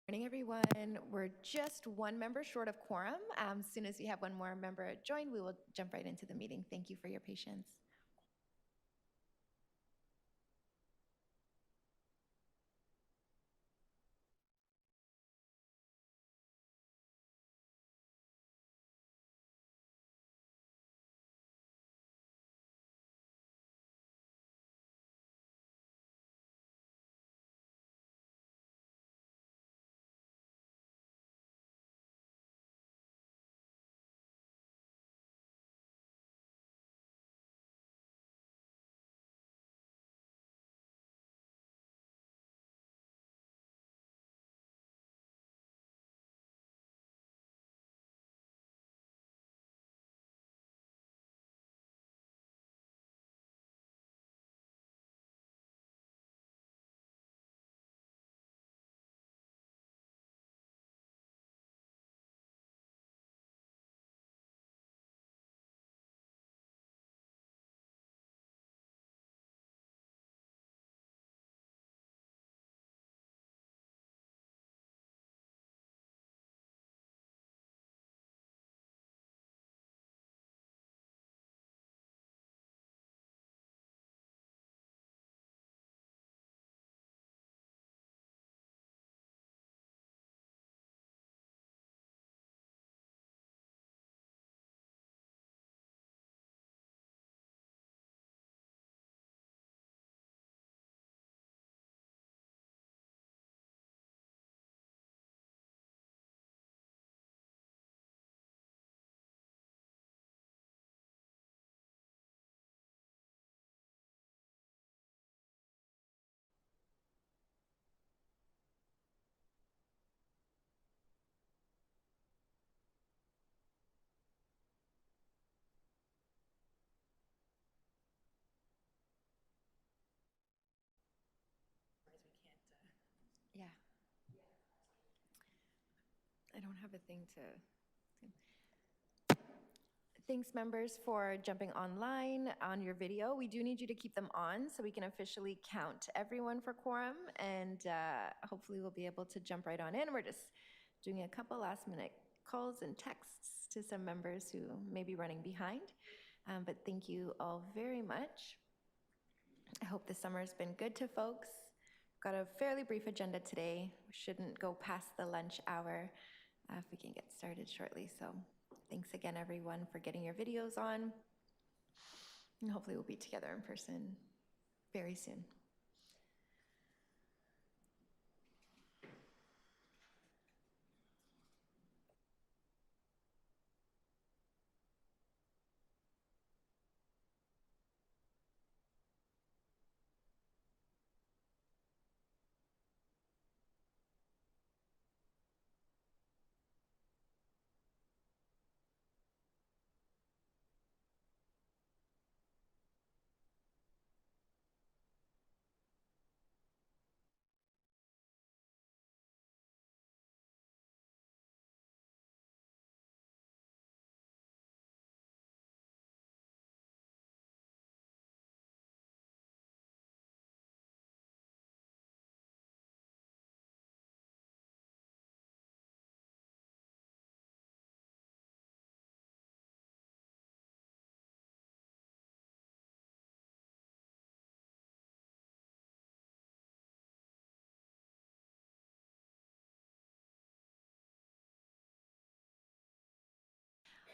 Morning, everyone. We're just one member short of quorum. As soon as we have one more member join, we will jump right into the meeting. Thank you for your patience. Yeah. I don't have a thing to. Thanks, members, for jumping online on your video. We do need you to keep them on so we can officially count everyone for quorum, and hopefully we'll be able to jump right on in. We're just doing a couple last-minute calls and texts to some members who may be running behind, but thank you all very much. I hope the summer's been good to folks. Got a fairly brief agenda today. We shouldn't go past the lunch hour if we can get started shortly. So thanks again, everyone, for getting your videos on. And hopefully we'll be together in person very soon.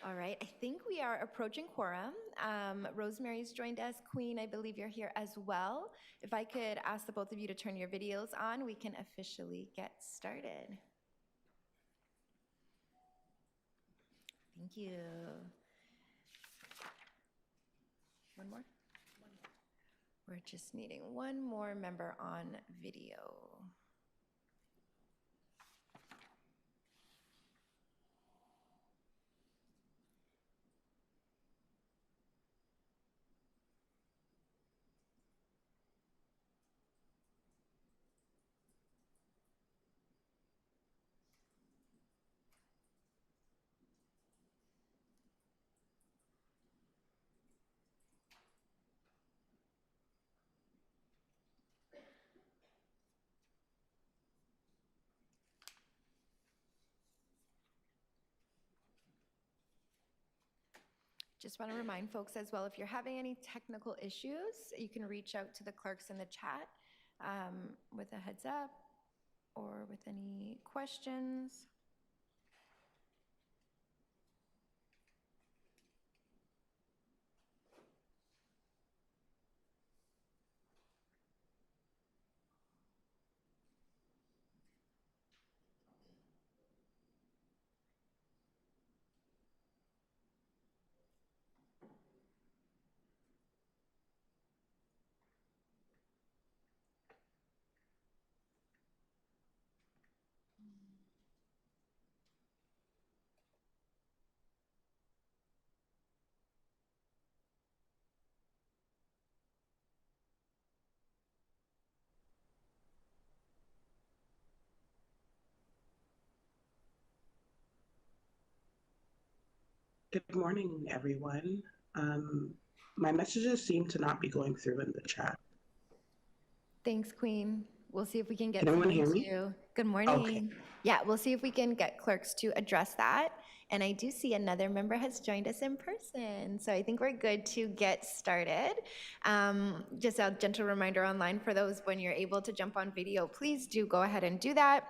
All right, I think we are approaching quorum. Rosemary's joined us. Queen, I believe you're here as well. If I could ask the both of you to turn your videos on, we can officially get started. Thank you. One more? We're just needing one more member on video. Just want to remind folks as well, if you're having any technical issues, you can reach out to the clerks in the chat with a heads up or with any questions. Good morning, everyone. My messages seem to not be going through in the chat. Thanks, Queen. We'll see if we can get Can everyone someone hear me? to. Good morning. Okay. Yeah, we'll see if we can get clerks to address that. And I do see another member has joined us in person. So I think we're good to get started. Just a gentle reminder online for those, when you're able to jump on video, please do go ahead and do that.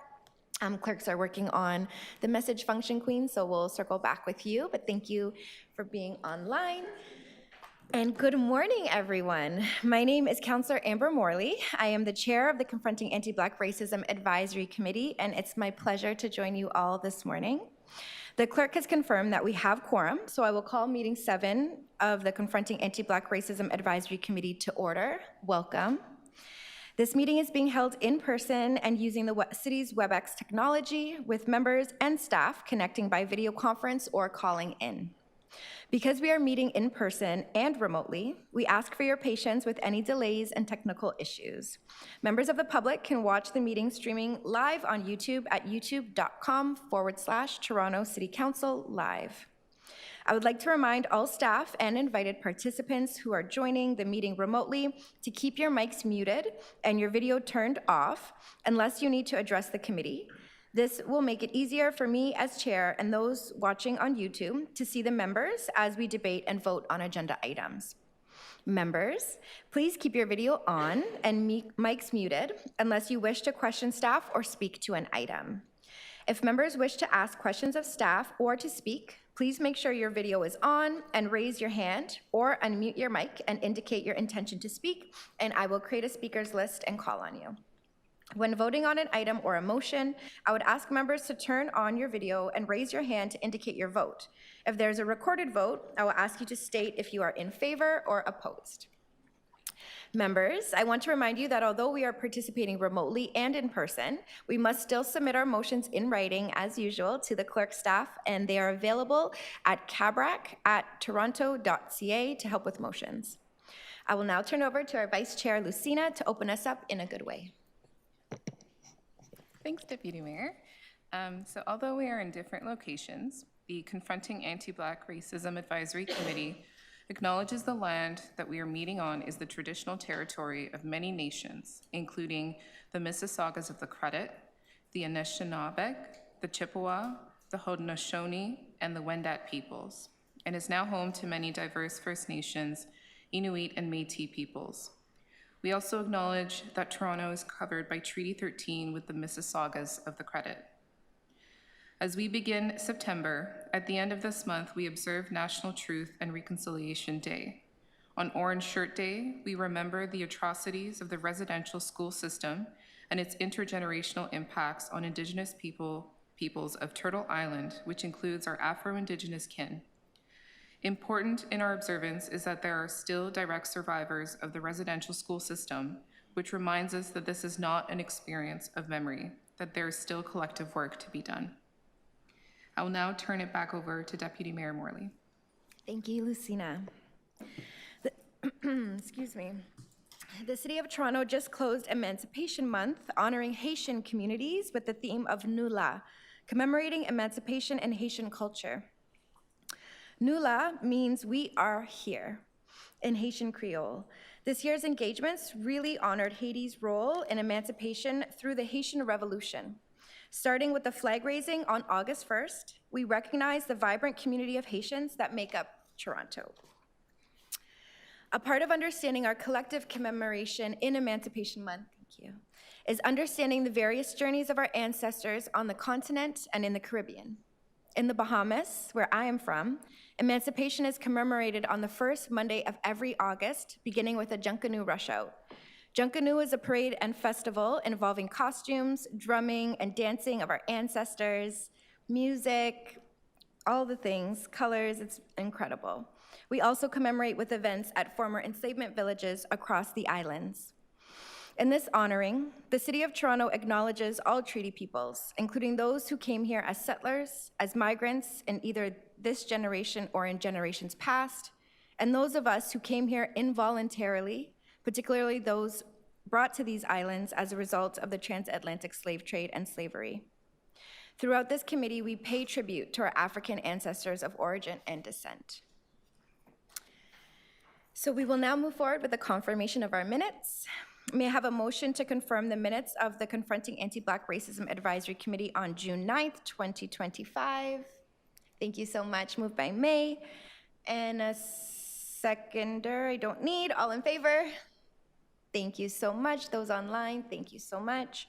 Clerks are working on the message function, Queen, so we'll circle back with you. But thank you for being online. And good morning, everyone. My name is Counselor Amber Morley. I am the chair of the Confronting Anti-Black Racism Advisory Committee, and it's my pleasure to join you all this morning. The clerk has confirmed that we have quorum, so I will call meeting 7 of the Confronting Anti-Black Racism Advisory Committee to order. Welcome. This meeting is being held in person and using the city's WebEx technology, with members and staff connecting by video conference or calling in. Because we are meeting in person and remotely, we ask for your patience with any delays and technical issues. Members of the public can watch the meeting streaming live on YouTube at youtube.com/Toronto City Council Live. I would like to remind all staff and invited participants who are joining the meeting remotely to keep your mics muted and your video turned off unless you need to address the committee. This will make it easier for me as chair and those watching on YouTube to see the members as we debate and vote on agenda items. Members, please keep your video on and mics muted unless you wish to question staff or speak to an item. If members wish to ask questions of staff or to speak, please make sure your video is on and raise your hand or unmute your mic and indicate your intention to speak, and I will create a speakers list and call on you. When voting on an item or a motion, I would ask members to turn on your video and raise your hand to indicate your vote. If there's a recorded vote, I will ask you to state if you are in favor or opposed. Members, I want to remind you that although we are participating remotely and in person, we must still submit our motions in writing as usual to the clerk staff, and they are available at cabrac@toronto.ca to help with motions. I will now turn over to our Vice Chair, Lucina, to open us up in a good way. Thanks, Deputy Mayor. So although we are in different locations, the Confronting Anti-Black Racism Advisory Committee acknowledges the land that we are meeting on is the traditional territory of many nations, including the Mississaugas of the Credit, the Anishinaabe, the Chippewa, the Haudenosaunee, and the Wendat peoples, and is now home to many diverse First Nations, Inuit, and Métis peoples. We also acknowledge that Toronto is covered by Treaty 13 with the Mississaugas of the Credit. As we begin September, at the end of this month, we observe National Truth and Reconciliation Day. On Orange Shirt Day, we remember the atrocities of the residential school system and its intergenerational impacts on Indigenous peoples of Turtle Island, which includes our Afro-Indigenous kin. Important in our observance is that there are still direct survivors of the residential school system, which reminds us that this is not an experience of memory, that there is still collective work to be done. I will now turn it back over to Deputy Mayor Morley. Thank you, Lucina. Excuse me. The City of Toronto just closed Emancipation Month, honoring Haitian communities with the theme of Nula, commemorating emancipation and Haitian culture. Nula means we are here in Haitian Creole. This year's engagements really honored Haiti's role in emancipation through the Haitian Revolution. Starting with the flag raising on August 1st, we recognize the vibrant community of Haitians that make up Toronto. A part of understanding our collective commemoration in Emancipation Month, thank you, is understanding the various journeys of our ancestors on the continent and in the Caribbean. In the Bahamas, where I am from, emancipation is commemorated on the first Monday of every August, beginning with a Junkanoo rush out. Junkanoo is a parade and festival involving costumes, drumming, and dancing of our ancestors, music, all the things, colors, it's incredible. We also commemorate with events at former enslavement villages across the islands. In this honoring, the City of Toronto acknowledges all treaty peoples, including those who came here as settlers, as migrants in either this generation or in generations past, and those of us who came here involuntarily, particularly those brought to these islands as a result of the transatlantic slave trade and slavery. Throughout this committee, we pay tribute to our African ancestors of origin and descent. So we will now move forward with the confirmation of our minutes. May I have a motion to confirm the minutes of the Confronting Anti-Black Racism Advisory Committee on June 9th, 2025? Thank you so much. Moved by May. And a seconder, I don't need. All in favor? Thank you so much. Those online, thank you so much.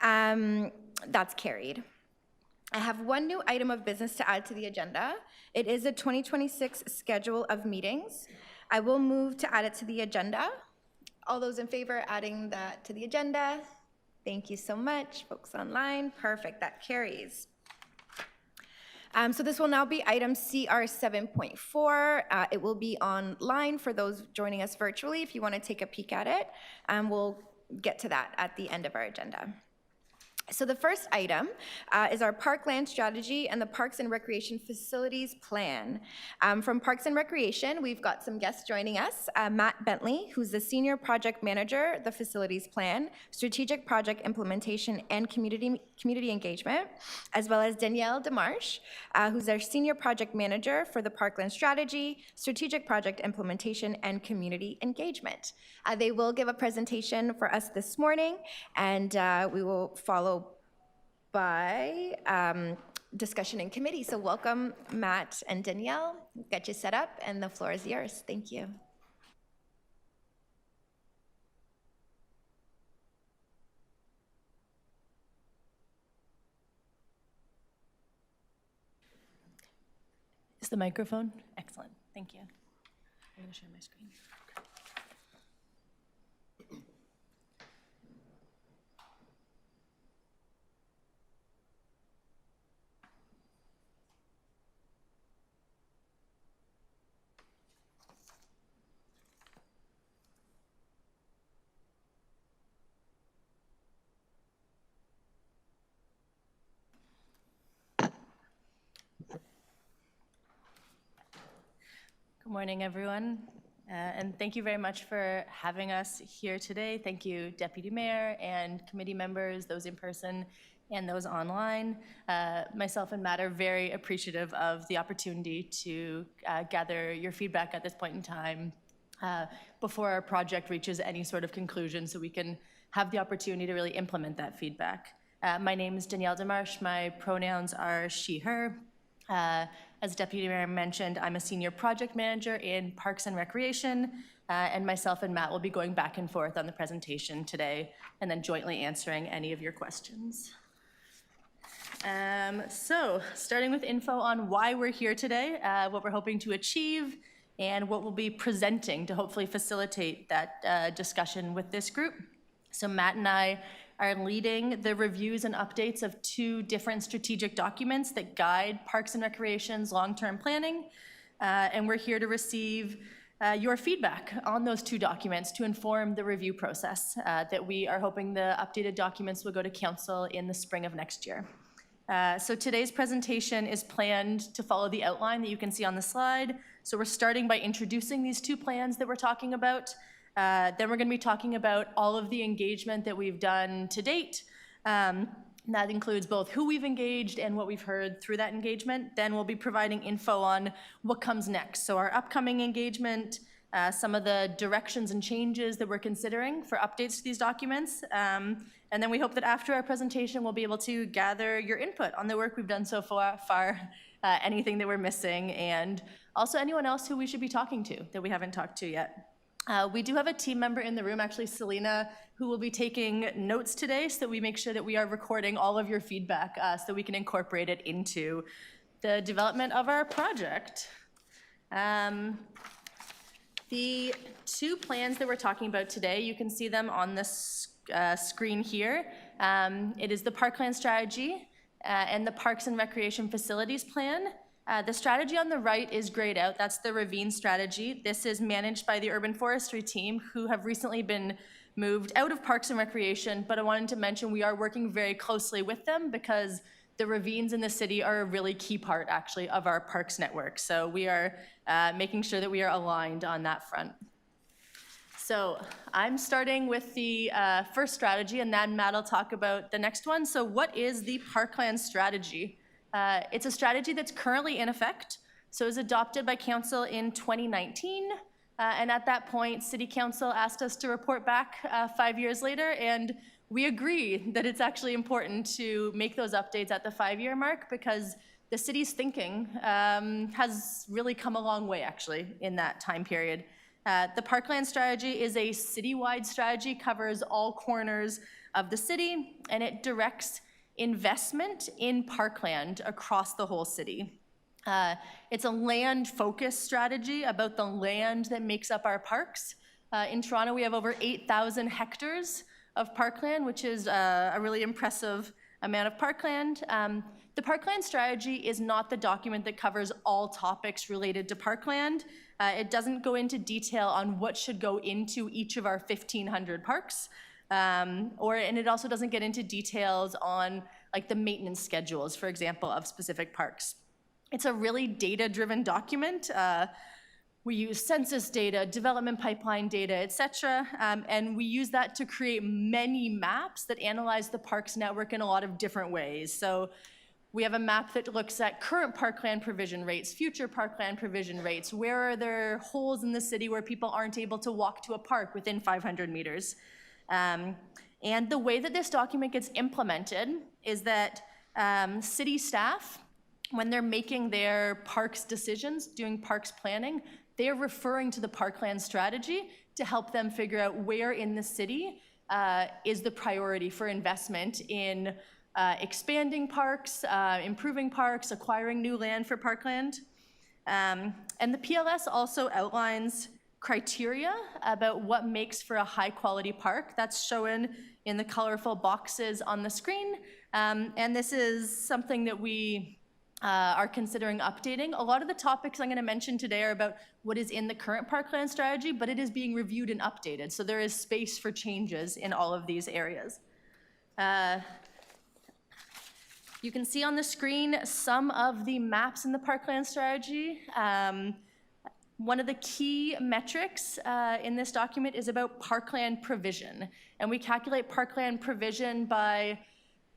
That's carried. I have one new item of business to add to the agenda. It is a 2026 schedule of meetings. I will move to add it to the agenda. All those in favor adding that to the agenda? Thank you so much, folks online. Perfect, that carries. So this will now be item CR 7.4. It will be online for those joining us virtually if you want to take a peek at it. We'll get to that at the end of our agenda. So the first item is our Parkland strategy and the Parks and Recreation Facilities Plan. From Parks and Recreation, we've got some guests joining us. Matt Bentley, who's the Senior Project Manager, the Facilities Plan, Strategic Project Implementation, and Community Engagement, as well as Danielle Demarche, who's our Senior Project Manager for the Parkland Strategy, Strategic Project Implementation, and Community Engagement. They will give a presentation for us this morning, and we will follow by discussion in committee. So welcome, Matt and Danielle. We'll get you set up, and the floor is yours. Thank you. Is the microphone? Excellent. Thank you. I'm going to share my screen. Good morning, everyone, and thank you very much for having us here today. Thank you, Deputy Mayor and committee members, those in person and those online. Myself and Matt are very appreciative of the opportunity to gather your feedback at this point in time before our project reaches any sort of conclusion, so we can have the opportunity to really implement that feedback. My name is Danielle Demarche. My pronouns are she, her. As Deputy Mayor mentioned, I'm a Senior Project Manager in Parks and Recreation, and myself and Matt will be going back and forth on the presentation today and then jointly answering any of your questions. So, starting with info on why we're here today, what we're hoping to achieve, and what we'll be presenting to hopefully facilitate that discussion with this group. So Matt and I are leading the reviews and updates of two different strategic documents that guide Parks and Recreation's long-term planning. And we're here to receive your feedback on those two documents to inform the review process that we are hoping the updated documents will go to council in the spring of next year. So today's presentation is planned to follow the outline that you can see on the slide. So we're starting by introducing these two plans that we're talking about. Then we're going to be talking about all of the engagement that we've done to date. That includes both who we've engaged and what we've heard through that engagement. Then we'll be providing info on what comes next. So our upcoming engagement, some of the directions and changes that we're considering for updates to these documents. And then we hope that after our presentation, we'll be able to gather your input on the work we've done so far anything that we're missing, and also anyone else who we should be talking to that we haven't talked to yet. We do have a team member in the room, actually Selena, who will be taking notes today so that we make sure that we are recording all of your feedback so that we can incorporate it into the development of our project. The two plans that we're talking about today, you can see them on this screen here. It is the Parkland strategy and the Parks and Recreation Facilities plan. The strategy on the right is grayed out. That's the ravine strategy. This is managed by the urban forestry team, who have recently been moved out of Parks and Recreation, but I wanted to mention we are working very closely with them because the ravines in the city are a really key part, actually, of our parks network. So we are making sure that we are aligned on that front. So I'm starting with the first strategy, and then Matt will talk about the next one. So what is the Parkland strategy? It's a strategy that's currently in effect. So it was adopted by council in 2019. And at that point, City Council asked us to report back 5 years later, and we agree that it's actually important to make those updates at the 5-year mark because the city's thinking has really come a long way, actually, in that time period. The Parkland strategy is a citywide strategy, covers all corners of the city, and it directs investment in parkland across the whole city. It's a land-focused strategy about the land that makes up our parks. In Toronto, we have over 8,000 hectares of parkland, which is a really impressive amount of parkland. The Parkland strategy is not the document that covers all topics related to parkland. It doesn't go into detail on what should go into each of our 1,500 parks. And it also doesn't get into details on like the maintenance schedules, for example, of specific parks. It's a really data-driven document. We use census data, development pipeline data, et cetera, and we use that to create many maps that analyze the parks network in a lot of different ways. So we have a map that looks at current parkland provision rates, future parkland provision rates, where are there holes in the city where people aren't able to walk to a park within 500 meters. And the way that this document gets implemented is that city staff, when they're making their parks decisions, doing parks planning, they are referring to the Parkland strategy to help them figure out where in the city is the priority for investment in expanding parks, improving parks, acquiring new land for parkland. And the PLS also outlines criteria about what makes for a high-quality park. That's shown in the colorful boxes on the screen. And this is something that we are considering updating. A lot of the topics I'm going to mention today are about what is in the current parkland strategy, but it is being reviewed and updated. So there is space for changes in all of these areas. You can see on the screen some of the maps in the parkland strategy. One of the key metrics in this document is about parkland provision. And we calculate parkland provision by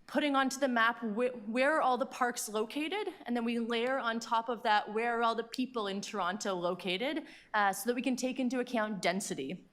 putting onto the map where are all the parks located, and then we layer on top of that where are all the people in Toronto located, so that we can take into account density.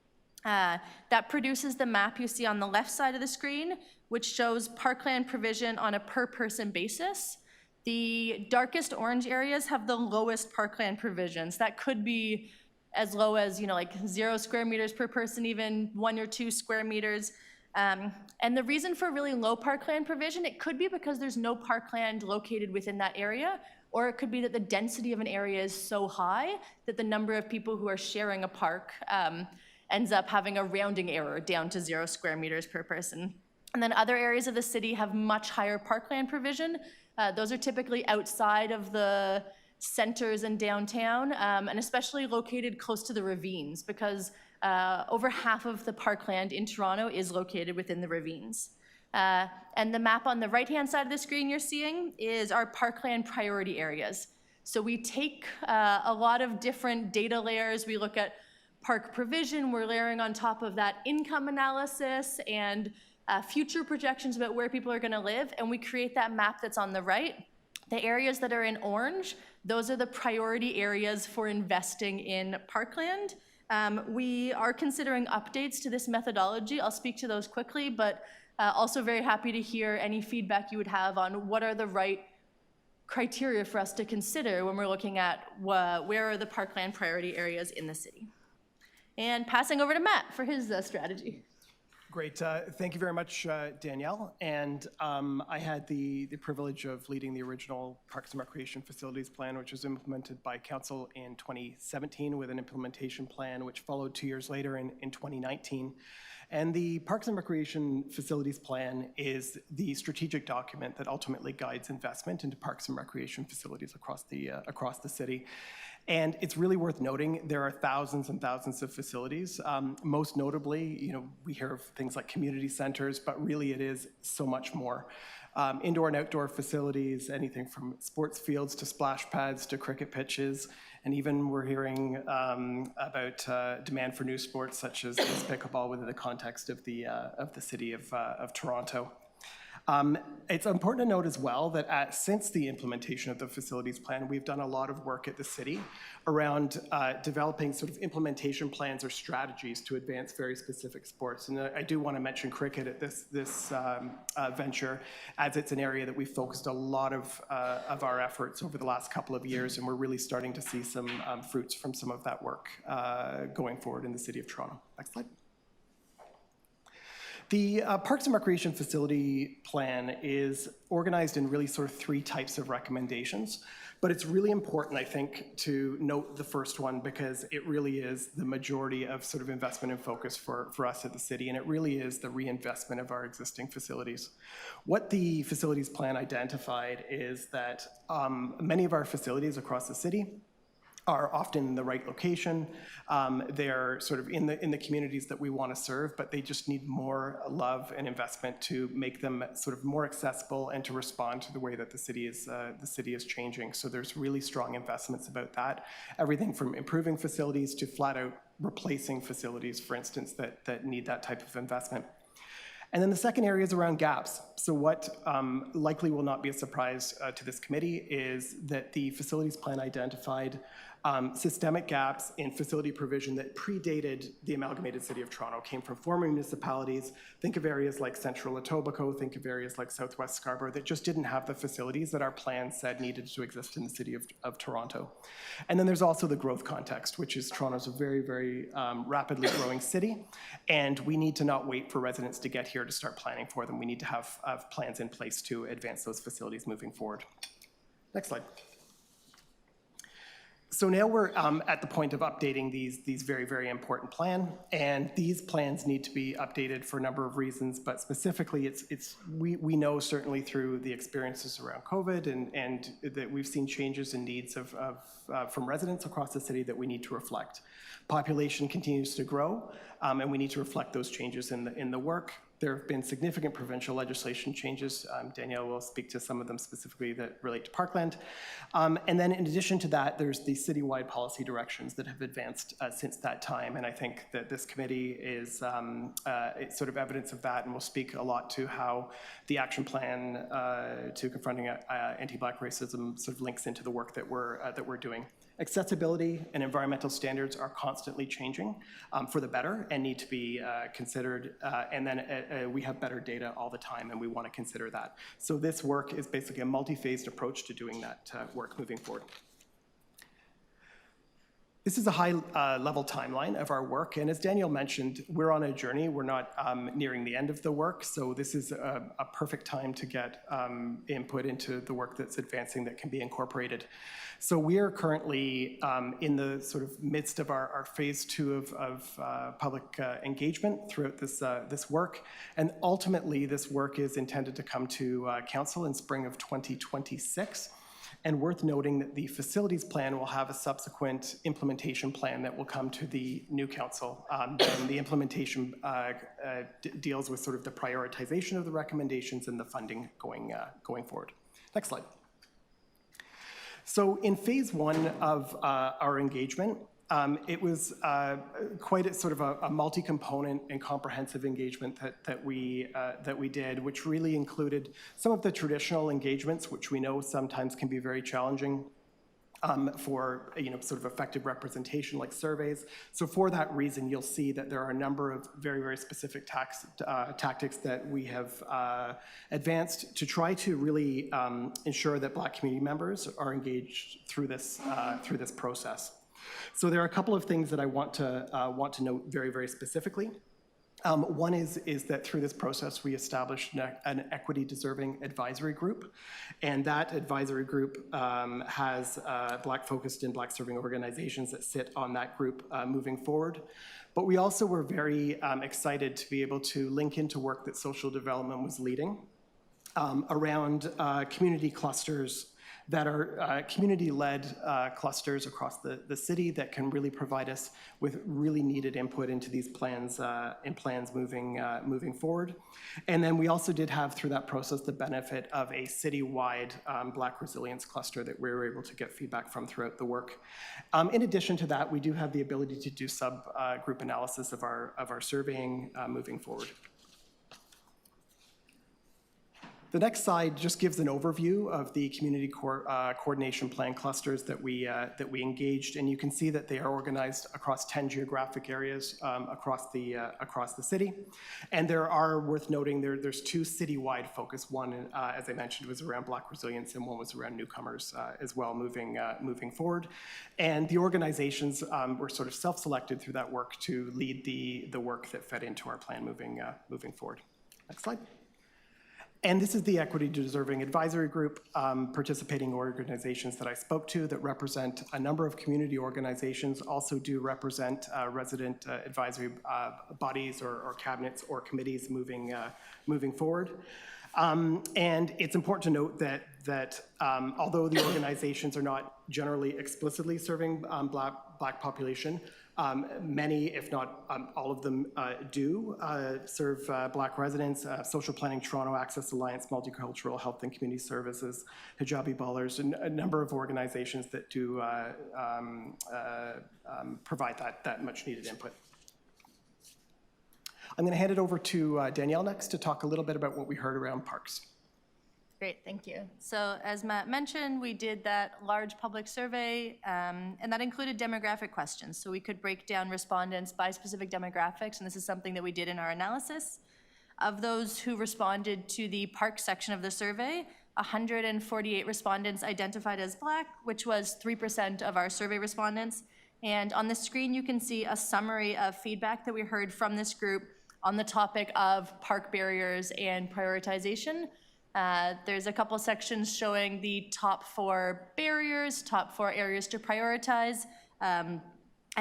That produces the map you see on the left side of the screen, which shows parkland provision on a per-person basis. The darkest orange areas have the lowest parkland provisions. That could be as low as, like 0 square meters per person, even 1 or 2 square meters. And the reason for really low parkland provision, it could be because there's no parkland located within that area, or it could be that the density of an area is so high that the number of people who are sharing a park ends up having a rounding error down to 0 square meters per person. And then other areas of the city have much higher parkland provision. Those are typically outside of the centers and downtown, and especially located close to the ravines, because over half of the parkland in Toronto is located within the ravines. And the map on the right-hand side of the screen you're seeing is our parkland priority areas. So we take a lot of different data layers. We look at park provision. We're layering on top of that income analysis and future projections about where people are going to live, and we create that map that's on the right. The areas that are in orange, those are the priority areas for investing in parkland. We are considering updates to this methodology. I'll speak to those quickly, but also very happy to hear any feedback you would have on what are the right criteria for us to consider when we're looking at where are the parkland priority areas in the city. And passing over to Matt for his strategy. Great. Thank you very much, Danielle. And I had the privilege of leading the original Parks and Recreation Facilities Plan, which was implemented by Council in 2017 with an implementation plan which followed 2 years later in 2019. And the Parks and Recreation Facilities Plan is the strategic document that ultimately guides investment into parks and recreation facilities across the city. And it's really worth noting there are thousands and thousands of facilities. Most notably, we hear of things like community centers, but really it is so much more. Indoor and outdoor facilities, anything from sports fields to splash pads to cricket pitches, and even we're hearing about demand for new sports such as pickleball within the context of the city of Toronto. It's important to note as well that since the implementation of the facilities plan, we've done a lot of work at the city around developing sort of implementation plans or strategies to advance very specific sports. And I do want to mention cricket at this venture, as it's an area that we've focused a lot of our efforts over the last couple of years, and we're really starting to see some fruits from some of that work going forward in the city of Toronto. Next slide. The Parks and Recreation Facility Plan is organized in really sort of three types of recommendations, but it's really important, I think, to note the first one because it really is the majority of sort of investment and focus for us at the city, and it really is the reinvestment of our existing facilities. What the Facilities Plan identified is that many of our facilities across the city are often in the right location. They're sort of in the communities that we want to serve, but they just need more love and investment to make them sort of more accessible and to respond to the way that the city is changing. So there's really strong investments about that. Everything from improving facilities to flat out replacing facilities, for instance, that need that type of investment. And then the second area is around gaps. So what likely will not be a surprise to this committee is that the facilities plan identified systemic gaps in facility provision that predated the amalgamated city of Toronto, came from former municipalities. Think of areas like Central Etobicoke, think of areas like Southwest Scarborough that just didn't have the facilities that our plan said needed to exist in the city of Toronto. And then there's also the growth context, which is Toronto's a very, very rapidly growing city, and we need to not wait for residents to get here to start planning for them. We need to have plans in place to advance those facilities moving forward. Next slide. So now we're at the point of updating these very, very important plans, and these plans need to be updated for a number of reasons, but specifically we know certainly through the experiences around COVID and that we've seen changes in needs from residents across the city that we need to reflect. Population continues to grow, and we need to reflect those changes in the work. There have been significant provincial legislation changes. Danielle will speak to some of them specifically that relate to Parkland. And then in addition to that, there's the citywide policy directions that have advanced since that time. And I think that this committee is it's sort of evidence of that, and will speak a lot to how the action plan to confronting anti-Black racism sort of links into the work that we're doing. Accessibility and environmental standards are constantly changing for the better and need to be considered. And then we have better data all the time, and we want to consider that. So this work is basically a multi-phased approach to doing that work moving forward. This is a high-level timeline of our work, and as Danielle mentioned, we're on a journey. We're not nearing the end of the work, so this is a perfect time to get input into the work that's advancing that can be incorporated. So we are currently in the sort of midst of our phase 2 of public engagement throughout this work, and ultimately this work is intended to come to council in spring of 2026. And worth noting that the facilities plan will have a subsequent implementation plan that will come to the new council. And the implementation deals with sort of the prioritization of the recommendations and the funding going forward. Next slide. So in phase 1 of our engagement, it was quite a sort of a multi-component and comprehensive engagement that we did, which really included some of the traditional engagements, which we know sometimes can be very challenging. for sort of effective representation like surveys. So for that reason, you'll see that there are a number of very, very specific tactics that we have advanced to try to really ensure that Black community members are engaged through this process. So there are a couple of things that I want to note very, very specifically. One is that through this process, we established an equity deserving advisory group, and that advisory group has Black-focused and Black-serving organizations that sit on that group moving forward. But we also were very excited to be able to link into work that social development was leading around community clusters that are community-led clusters across the city that can really provide us with really needed input into these plans moving forward. And then we also did have through that process the benefit of a citywide Black resilience cluster that we were able to get feedback from throughout the work. In addition to that, we do have the ability to do subgroup analysis of our surveying moving forward. The next slide just gives an overview of the community coordination plan clusters that we engaged, and you can see that they are organized across 10 geographic areas across the city. And there are, worth noting, there's two citywide focus. One, as I mentioned, was around Black resilience, and one was around newcomers as well, moving forward. And the organizations were sort of self-selected through that work to lead the work that fed into our plan moving forward. Next slide. And this is the Equity Deserving Advisory Group, participating organizations that I spoke to that represent a number of community organizations, also do represent resident advisory bodies or cabinets or committees moving forward. And it's important to note that although the organizations are not generally explicitly serving Black population, many, if not all of them, do serve Black residents. Social Planning Toronto, Access Alliance, Multicultural Health and Community Services, Hijabi Ballers, and a number of organizations that do provide that much needed input. I'm going to hand it over to Danielle next to talk a little bit about what we heard around parks. Great, thank you. So as Matt mentioned, we did that large public survey, and that included demographic questions. So we could break down respondents by specific demographics, and this is something that we did in our analysis. Of those who responded to the park section of the survey, 148 respondents identified as Black, which was 3% of our survey respondents. And on the screen, you can see a summary of feedback that we heard from this group on the topic of park barriers and prioritization. There's a couple sections showing the top 4 barriers, top 4 areas to prioritize. I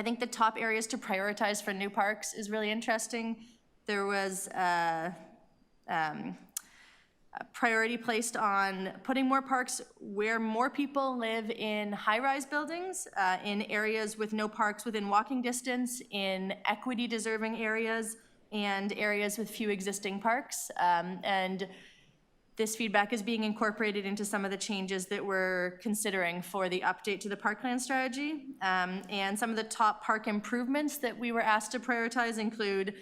think the top areas to prioritize for new parks is really interesting. There was a priority placed on putting more parks where more people live in high-rise buildings, in areas with no parks within walking distance, in equity-deserving areas, and areas with few existing parks. And this feedback is being incorporated into some of the changes that we're considering for the update to the Parkland strategy. And some of the top park improvements that we were asked to prioritize include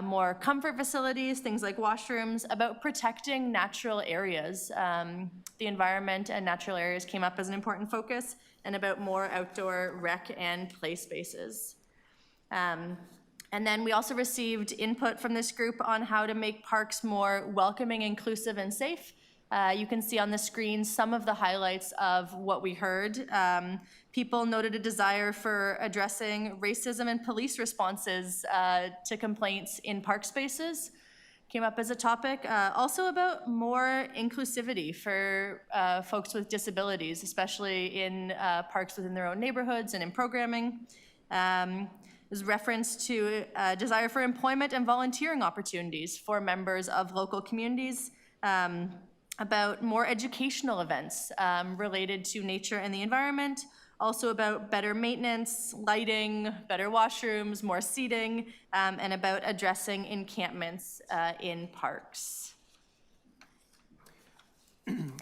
more comfort facilities, things like washrooms, about protecting natural areas. The environment and natural areas came up as an important focus, and about more outdoor rec and play spaces. And then we also received input from this group on how to make parks more welcoming, inclusive, and safe. You can see on the screen some of the highlights of what we heard. People noted a desire for addressing racism and police responses to complaints in park spaces. Came up as a topic. Also about more inclusivity for folks with disabilities, especially in parks within their own neighborhoods and in programming. There's reference to a desire for employment and volunteering opportunities for members of local communities, about more educational events related to nature and the environment, also about better maintenance, lighting, better washrooms, more seating, and about addressing encampments in parks.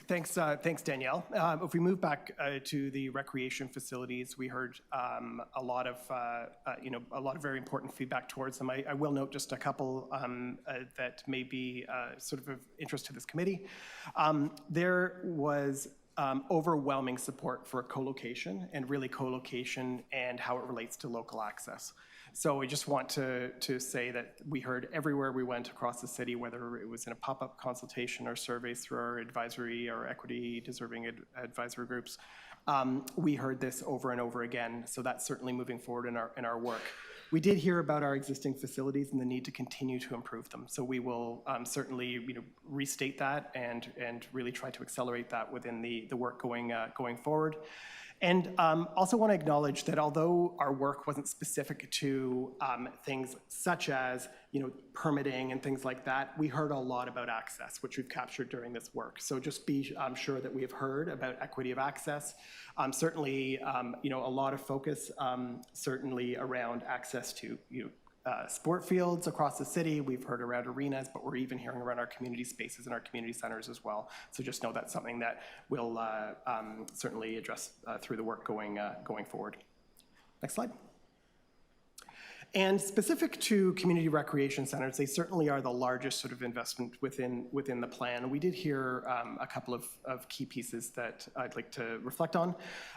Thanks, Danielle. If we move back to the recreation facilities, we heard a lot of very important feedback towards them. I will note just a couple that may be sort of interest to this committee. There was overwhelming support for co-location, and really co-location and how it relates to local access. So I just want to say that we heard everywhere we went across the city, whether it was in a pop-up consultation or surveys through our advisory or equity deserving advisory groups, we heard this over and over again. So that's certainly moving forward in our work. We did hear about our existing facilities and the need to continue to improve them. So we will certainly restate that and really try to accelerate that within the work going forward. And also want to acknowledge that although our work wasn't specific to things such as permitting and things like that, we heard a lot about access, which we've captured during this work. So just be sure that we have heard about equity of access. Certainly, a lot of focus certainly around access to sport fields across the city. We've heard around arenas, but we're even hearing around our community spaces and our community centers as well. So just know that's something that we'll certainly address through the work going forward. Next slide. And specific to community recreation centers, they certainly are the largest sort of investment within the plan. We did hear a couple of key pieces that I'd like to reflect on.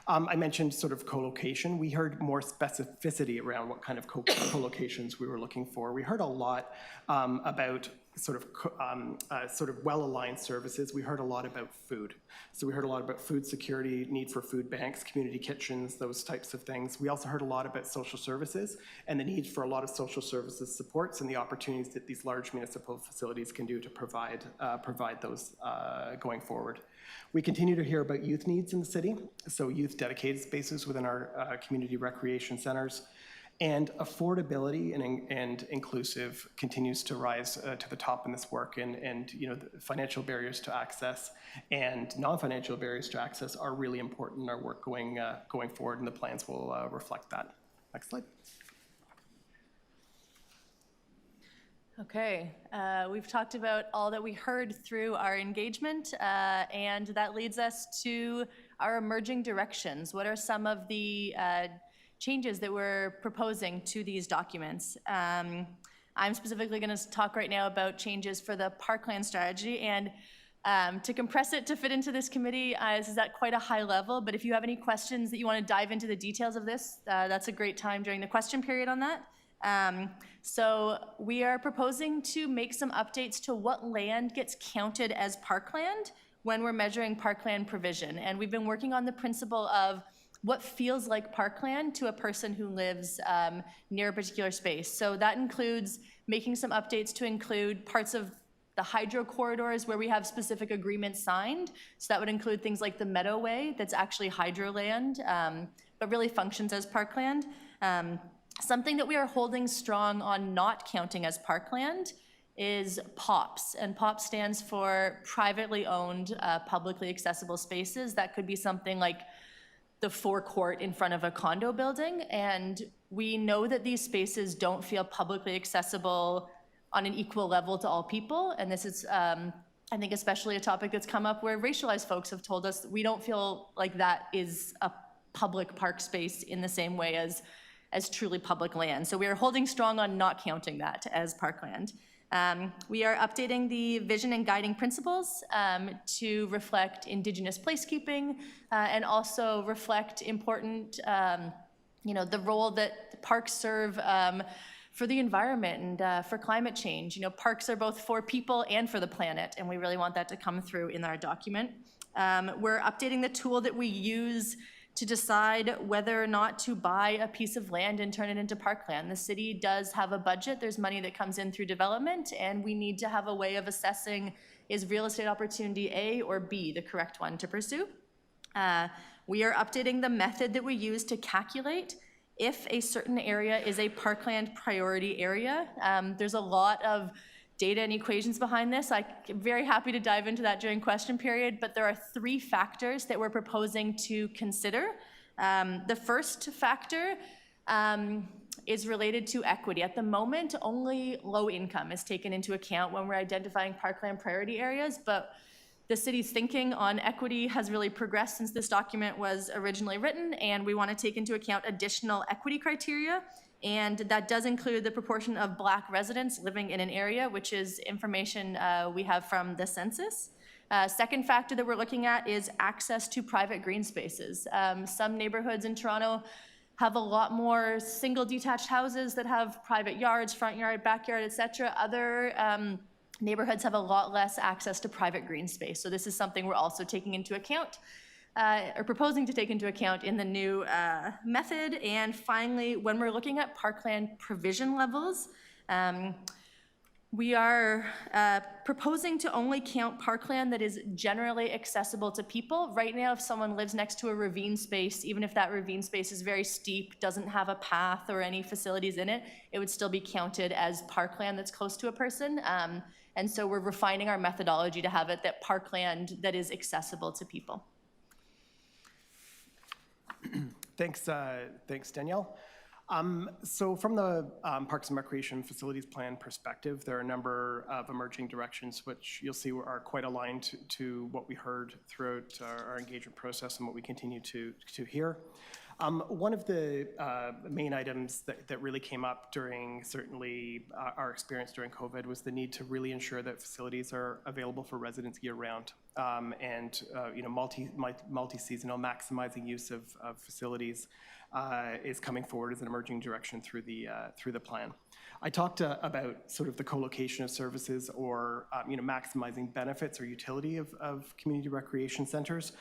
I mentioned sort of co-location. We heard more specificity around what kind of co-locations we were looking for. We heard a lot about sort of well-aligned services. We heard a lot about food. So we heard a lot about food security, need for food banks, community kitchens, those types of things. We also heard a lot about social services and the need for a lot of social services supports and the opportunities that these large municipal facilities can do to provide those going forward. We continue to hear about youth needs in the city, so youth dedicated spaces within our community recreation centers. And affordability and inclusive continues to rise to the top in this work, and the financial barriers to access and non-financial barriers to access are really important in our work going forward, and the plans will reflect that. Next slide. Okay, we've talked about all that we heard through our engagement, and that leads us to our emerging directions. What are some of the changes that we're proposing to these documents? I'm specifically going to talk right now about changes for the Parkland strategy, and to compress it to fit into this committee, this is at quite a high level, but if you have any questions that you want to dive into the details of this, that's a great time during the question period on that. So we are proposing to make some updates to what land gets counted as parkland when we're measuring parkland provision, and we've been working on the principle of what feels like parkland to a person who lives near a particular space. So that includes making some updates to include parts of the hydro corridors where we have specific agreements signed. So that would include things like the Meadowway, that's actually hydro land, but really functions as parkland. Something that we are holding strong on not counting as parkland is POPs, and POP stands for privately owned, publicly accessible spaces. That could be something like the forecourt in front of a condo building, and we know that these spaces don't feel publicly accessible on an equal level to all people, and this is, I think, especially a topic that's come up where racialized folks have told us we don't feel like that is a public park space in the same way as truly public land. So we are holding strong on not counting that as parkland. We are updating the vision and guiding principles to reflect Indigenous placekeeping and also reflect important, the role that parks serve for the environment and for climate change. Parks are both for people and for the planet, and we really want that to come through in our document. We're updating the tool that we use to decide whether or not to buy a piece of land and turn it into parkland. The city does have a budget. There's money that comes in through development, and we need to have a way of assessing, is real estate opportunity A or B the correct one to pursue? We are updating the method that we use to calculate if a certain area is a parkland priority area. There's a lot of data and equations behind this. I'm very happy to dive into that during question period, but there are 3 factors that we're proposing to consider. The first factor is related to equity. At the moment, only low income is taken into account when we're identifying parkland priority areas, but the city's thinking on equity has really progressed since this document was originally written, and we want to take into account additional equity criteria. And that does include the proportion of Black residents living in an area, which is information we have from the census. Second factor that we're looking at is access to private green spaces. Some neighborhoods in Toronto have a lot more single detached houses that have private yards, front yard, backyard, et cetera. Other neighborhoods have a lot less access to private green space. So this is something we're also taking into account, or proposing to take into account in the new method. And finally, when we're looking at parkland provision levels, we are proposing to only count parkland that is generally accessible to people. Right now, if someone lives next to a ravine space, even if that ravine space is very steep, doesn't have a path or any facilities in it, it would still be counted as parkland that's close to a person. And so we're refining our methodology to have it that parkland that is accessible to people. Thanks, Danielle. So from the Parks and Recreation Facilities Plan perspective, there are a number of emerging directions which you'll see are quite aligned to what we heard throughout our engagement process and what we continue to hear. One of the main items that really came up during certainly our experience during COVID was the need to really ensure that facilities are available for residents year-round, and multi-seasonal, maximizing use of facilities is coming forward as an emerging direction through the plan. I talked about sort of the co-location of services or maximizing benefits or utility of community recreation centers,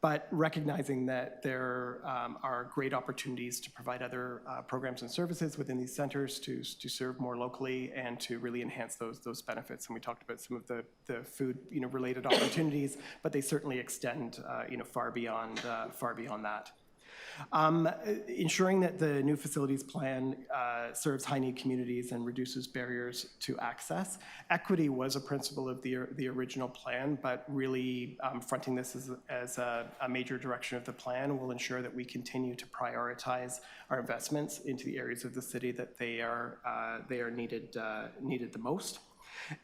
but recognizing that there are great opportunities to provide other programs and services within these centers to serve more locally and to really enhance those benefits. And we talked about some of the food related opportunities, but they certainly extend far beyond that. Ensuring that the new facilities plan serves high-need communities and reduces barriers to access. Equity was a principle of the original plan, but really fronting this as a major direction of the plan will ensure that we continue to prioritize our investments into the areas of the city that they are needed the most.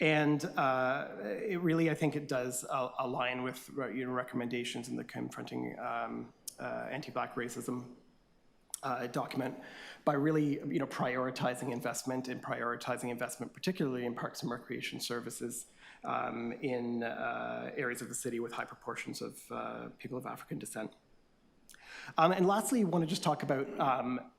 And it really, I think it does align with recommendations in the Confronting Anti-Black Racism document by really prioritizing investment particularly in parks and recreation services in areas of the city with high proportions of people of African descent. And lastly, I want to just talk about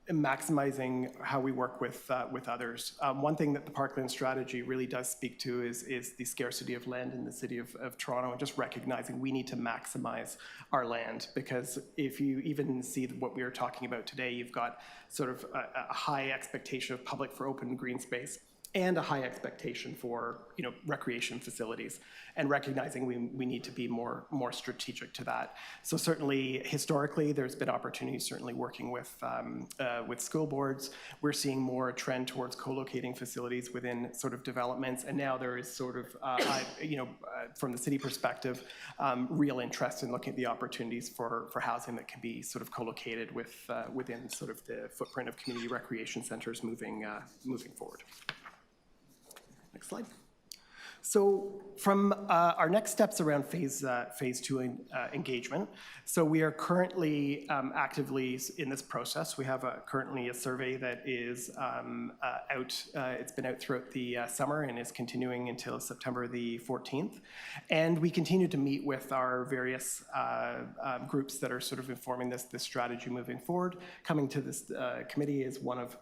maximizing how we work with others. One thing that the Parkland strategy really does speak to is the scarcity of land in the city of Toronto, and just recognizing we need to maximize our land, because if you even see what we are talking about today, you've got sort of a high expectation of public for open green space and a high expectation for recreation facilities, and recognizing we need to be more strategic to that. So certainly historically there's been opportunities, certainly working with school boards. We're seeing more a trend towards co-locating facilities within sort of developments, and now there is sort of from the city perspective real interest in looking at the opportunities for housing that can be sort of co-located within sort of the footprint of community recreation centers moving forward. Next slide. So from our next steps around phase two engagement, so we are currently actively in this process. We have currently a survey that is out. It's been out throughout the summer and is continuing until September the 14th. And we continue to meet with our various groups that are sort of informing this strategy moving forward. Coming to this committee is one of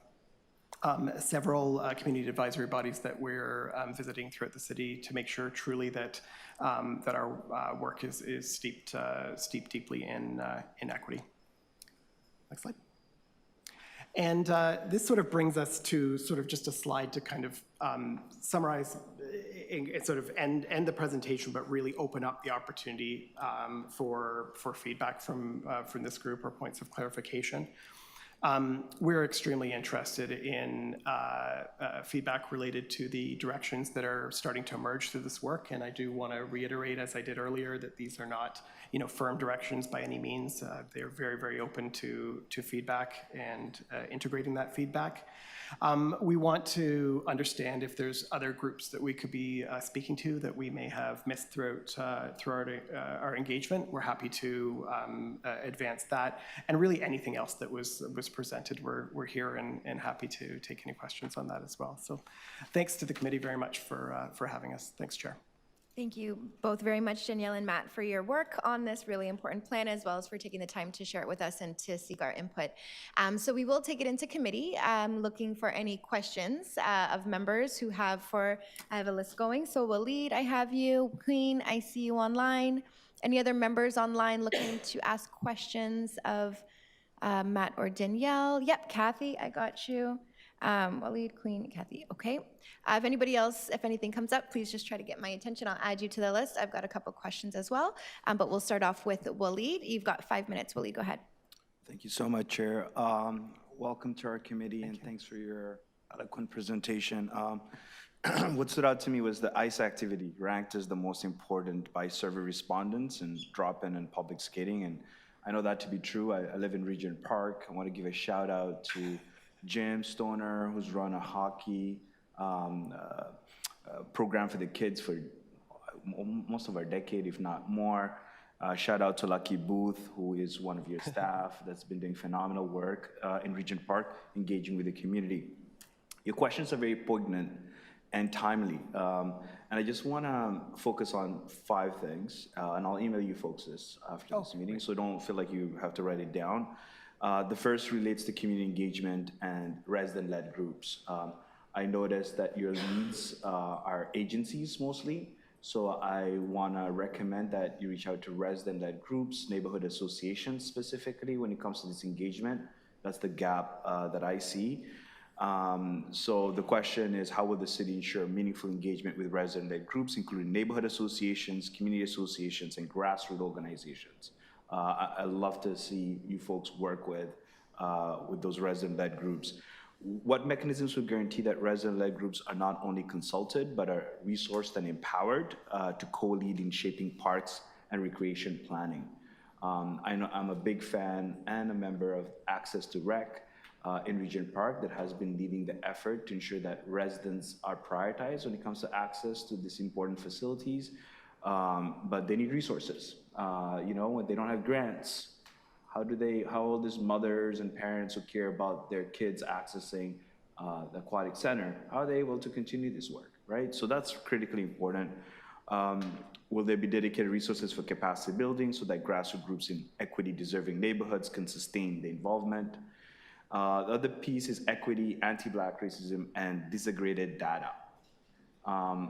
several community advisory bodies that we're visiting throughout the city to make sure truly that our work is steeped deeply in equity. Next slide. And this sort of brings us to sort of just a slide to kind of summarize and sort of end the presentation, but really open up the opportunity for feedback from this group or points of clarification. We're extremely interested in feedback related to the directions that are starting to emerge through this work, and I do want to reiterate, as I did earlier, that these are not firm directions by any means. They're very, very open to feedback and integrating that feedback. We want to understand if there's other groups that we could be speaking to that we may have missed throughout our engagement. We're happy to advance that, and really anything else that was presented. We're here and happy to take any questions on that as well. So, thanks to the committee very much for having us. Thanks, Chair. Thank you both very much, Danielle and Matt, for your work on this really important plan, as well as for taking the time to share it with us and to seek our input. So we will take it into committee, looking for any questions of members who have I have a list going. So Waleed, I have you. Queen, I see you online. Any other members online looking to ask questions of Matt or Danielle? Yep, Kathy, I got you. Waleed, Queen, Kathy, okay. If anybody else, if anything comes up, please just try to get my attention. I'll add you to the list. I've got a couple questions as well, but we'll start off with Waleed. You've got 5 minutes. Waleed, go ahead. Thank you so much, Chair. Welcome to our committee, and thanks for your eloquent presentation. What stood out to me was the ICE activity ranked as the most important by survey respondents and drop-in and public skating, and I know that to be true. I live in Regent Park. I want to give a shout out to Jim Stoner, who's run a hockey program for the kids for most of our decade, if not more. Shout out to Lucky Booth, who is one of your staff that's been doing phenomenal work in Regent Park, engaging with the community. Your questions are very poignant and timely. And I just want to focus on 5 things, and I'll email you folks this after this meeting, so don't feel like you have to write it down. The first relates to community engagement and resident-led groups. I noticed that your leads are agencies mostly, so I want to recommend that you reach out to resident-led groups, neighborhood associations specifically when it comes to this engagement. That's the gap that I see. So the question is, how will the city ensure meaningful engagement with resident-led groups, including neighborhood associations, community associations, and grassroots organizations? I love to see you folks work with those resident-led groups. What mechanisms would guarantee that resident-led groups are not only consulted, but are resourced and empowered to co-lead in shaping parks and recreation planning? I know I'm a big fan and a member of Access to Rec in Regent Park that has been leading the effort to ensure that residents are prioritized when it comes to access to these important facilities, but they need resources. When they don't have grants, how all these mothers and parents who care about their kids accessing the aquatic center, how are they able to continue this work, right? So that's critically important. Will there be dedicated resources for capacity building so that grassroots groups in equity-deserving neighborhoods can sustain the involvement? The other piece is equity, anti-Black racism, and disaggregated data.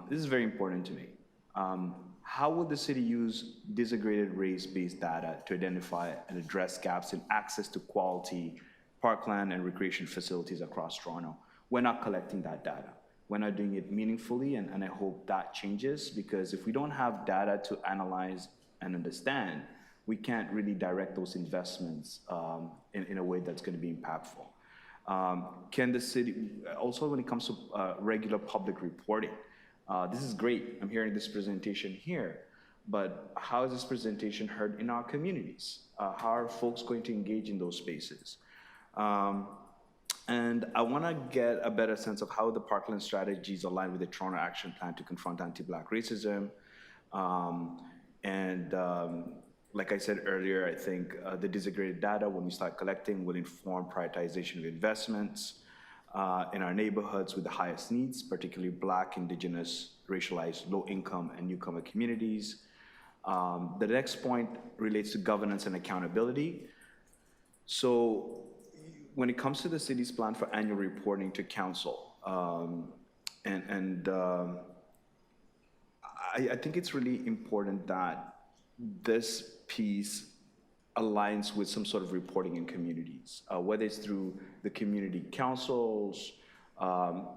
This is very important to me. How would the city use disaggregated race-based data to identify and address gaps in access to quality parkland and recreation facilities across Toronto? We're not collecting that data. We're not doing it meaningfully, and I hope that changes, because if we don't have data to analyze and understand, we can't really direct those investments in a way that's going to be impactful. Can the city, also when it comes to regular public reporting, this is great. I'm hearing this presentation here, but how is this presentation heard in our communities? How are folks going to engage in those spaces? And I want to get a better sense of how the Parkland strategies align with the Toronto Action Plan to confront anti-Black racism. Like I said earlier, I think the disaggregated data, when we start collecting, will inform prioritization of investments in our neighborhoods with the highest needs, particularly Black, Indigenous, racialized, low-income, and newcomer communities. The next point relates to governance and accountability. So when it comes to the city's plan for annual reporting to council, I think it's really important that this piece aligns with some sort of reporting in communities, whether it's through the community councils,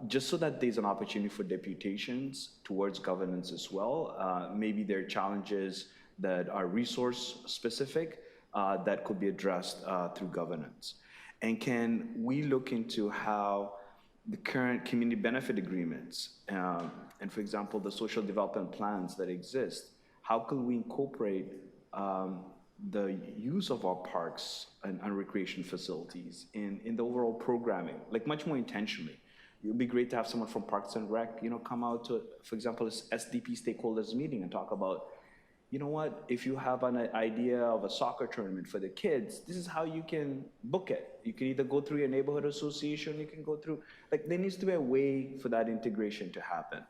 just so that there's an opportunity for deputations towards governance as well. Maybe there are challenges that are resource specific that could be addressed through governance. And can we look into how the current community benefit agreements, and for example, the social development plans that exist, how can we incorporate the use of our parks and recreation facilities in the overall programming, like much more intentionally. It would be great to have someone from Parks and Rec, come out to, for example, this SDP stakeholders meeting and talk about, you know what, if you have an idea of a soccer tournament for the kids, this is how you can book it. You can either go through your neighborhood association, you can go through, like there needs to be a way for that integration to happen.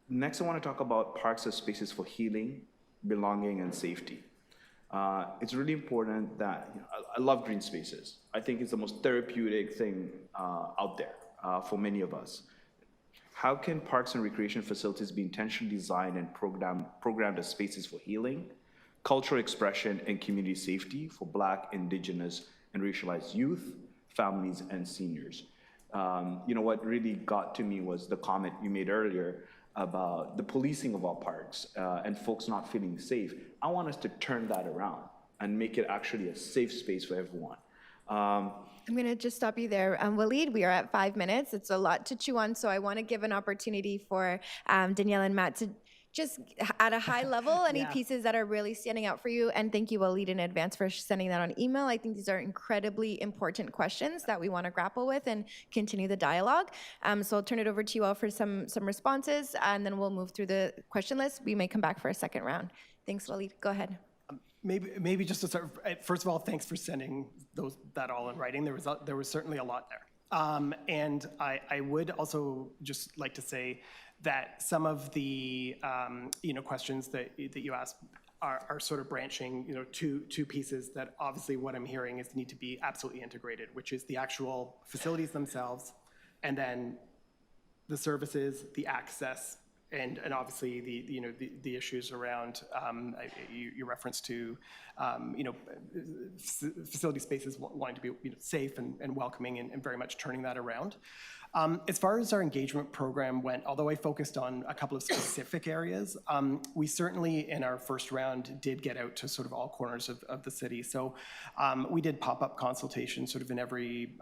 Next, I want to talk about parks as spaces for healing, belonging, and safety. It's really important that, I love green spaces. I think it's the most therapeutic thing out there for many of us. How can parks and recreation facilities be intentionally designed and programmed as spaces for healing, cultural expression, and community safety for Black, Indigenous, and racialized youth, families, and seniors? What really got to me was the comment you made earlier about the policing of our parks and folks not feeling safe. I want us to turn that around and make it actually a safe space for everyone. I'm going to just stop you there. Waleed, we are at 5 minutes. It's a lot to chew on, so I want to give an opportunity for Danielle and Matt to just at a high level, any pieces that are really standing out for you. And thank you, Waleed, in advance for sending that on email. I think these are incredibly important questions that we want to grapple with and continue the dialogue. So I'll turn it over to you all for some responses, and then we'll move through the question list. We may come back for a second round. Thanks, Waleed. Go ahead. Maybe just to start, first of all, thanks for sending that all in writing. There was certainly a lot there. And I would also just like to say that some of the questions that you asked are sort of branching two pieces that obviously what I'm hearing is need to be absolutely integrated, which is the actual facilities themselves, and then the services, the access, and obviously the issues around your reference to facility spaces wanting to be safe and welcoming and very much turning that around. As far as our engagement program went, although I focused on a couple of specific areas, we certainly in our first round did get out to sort of all corners of the city. So we did pop-up consultations sort of in every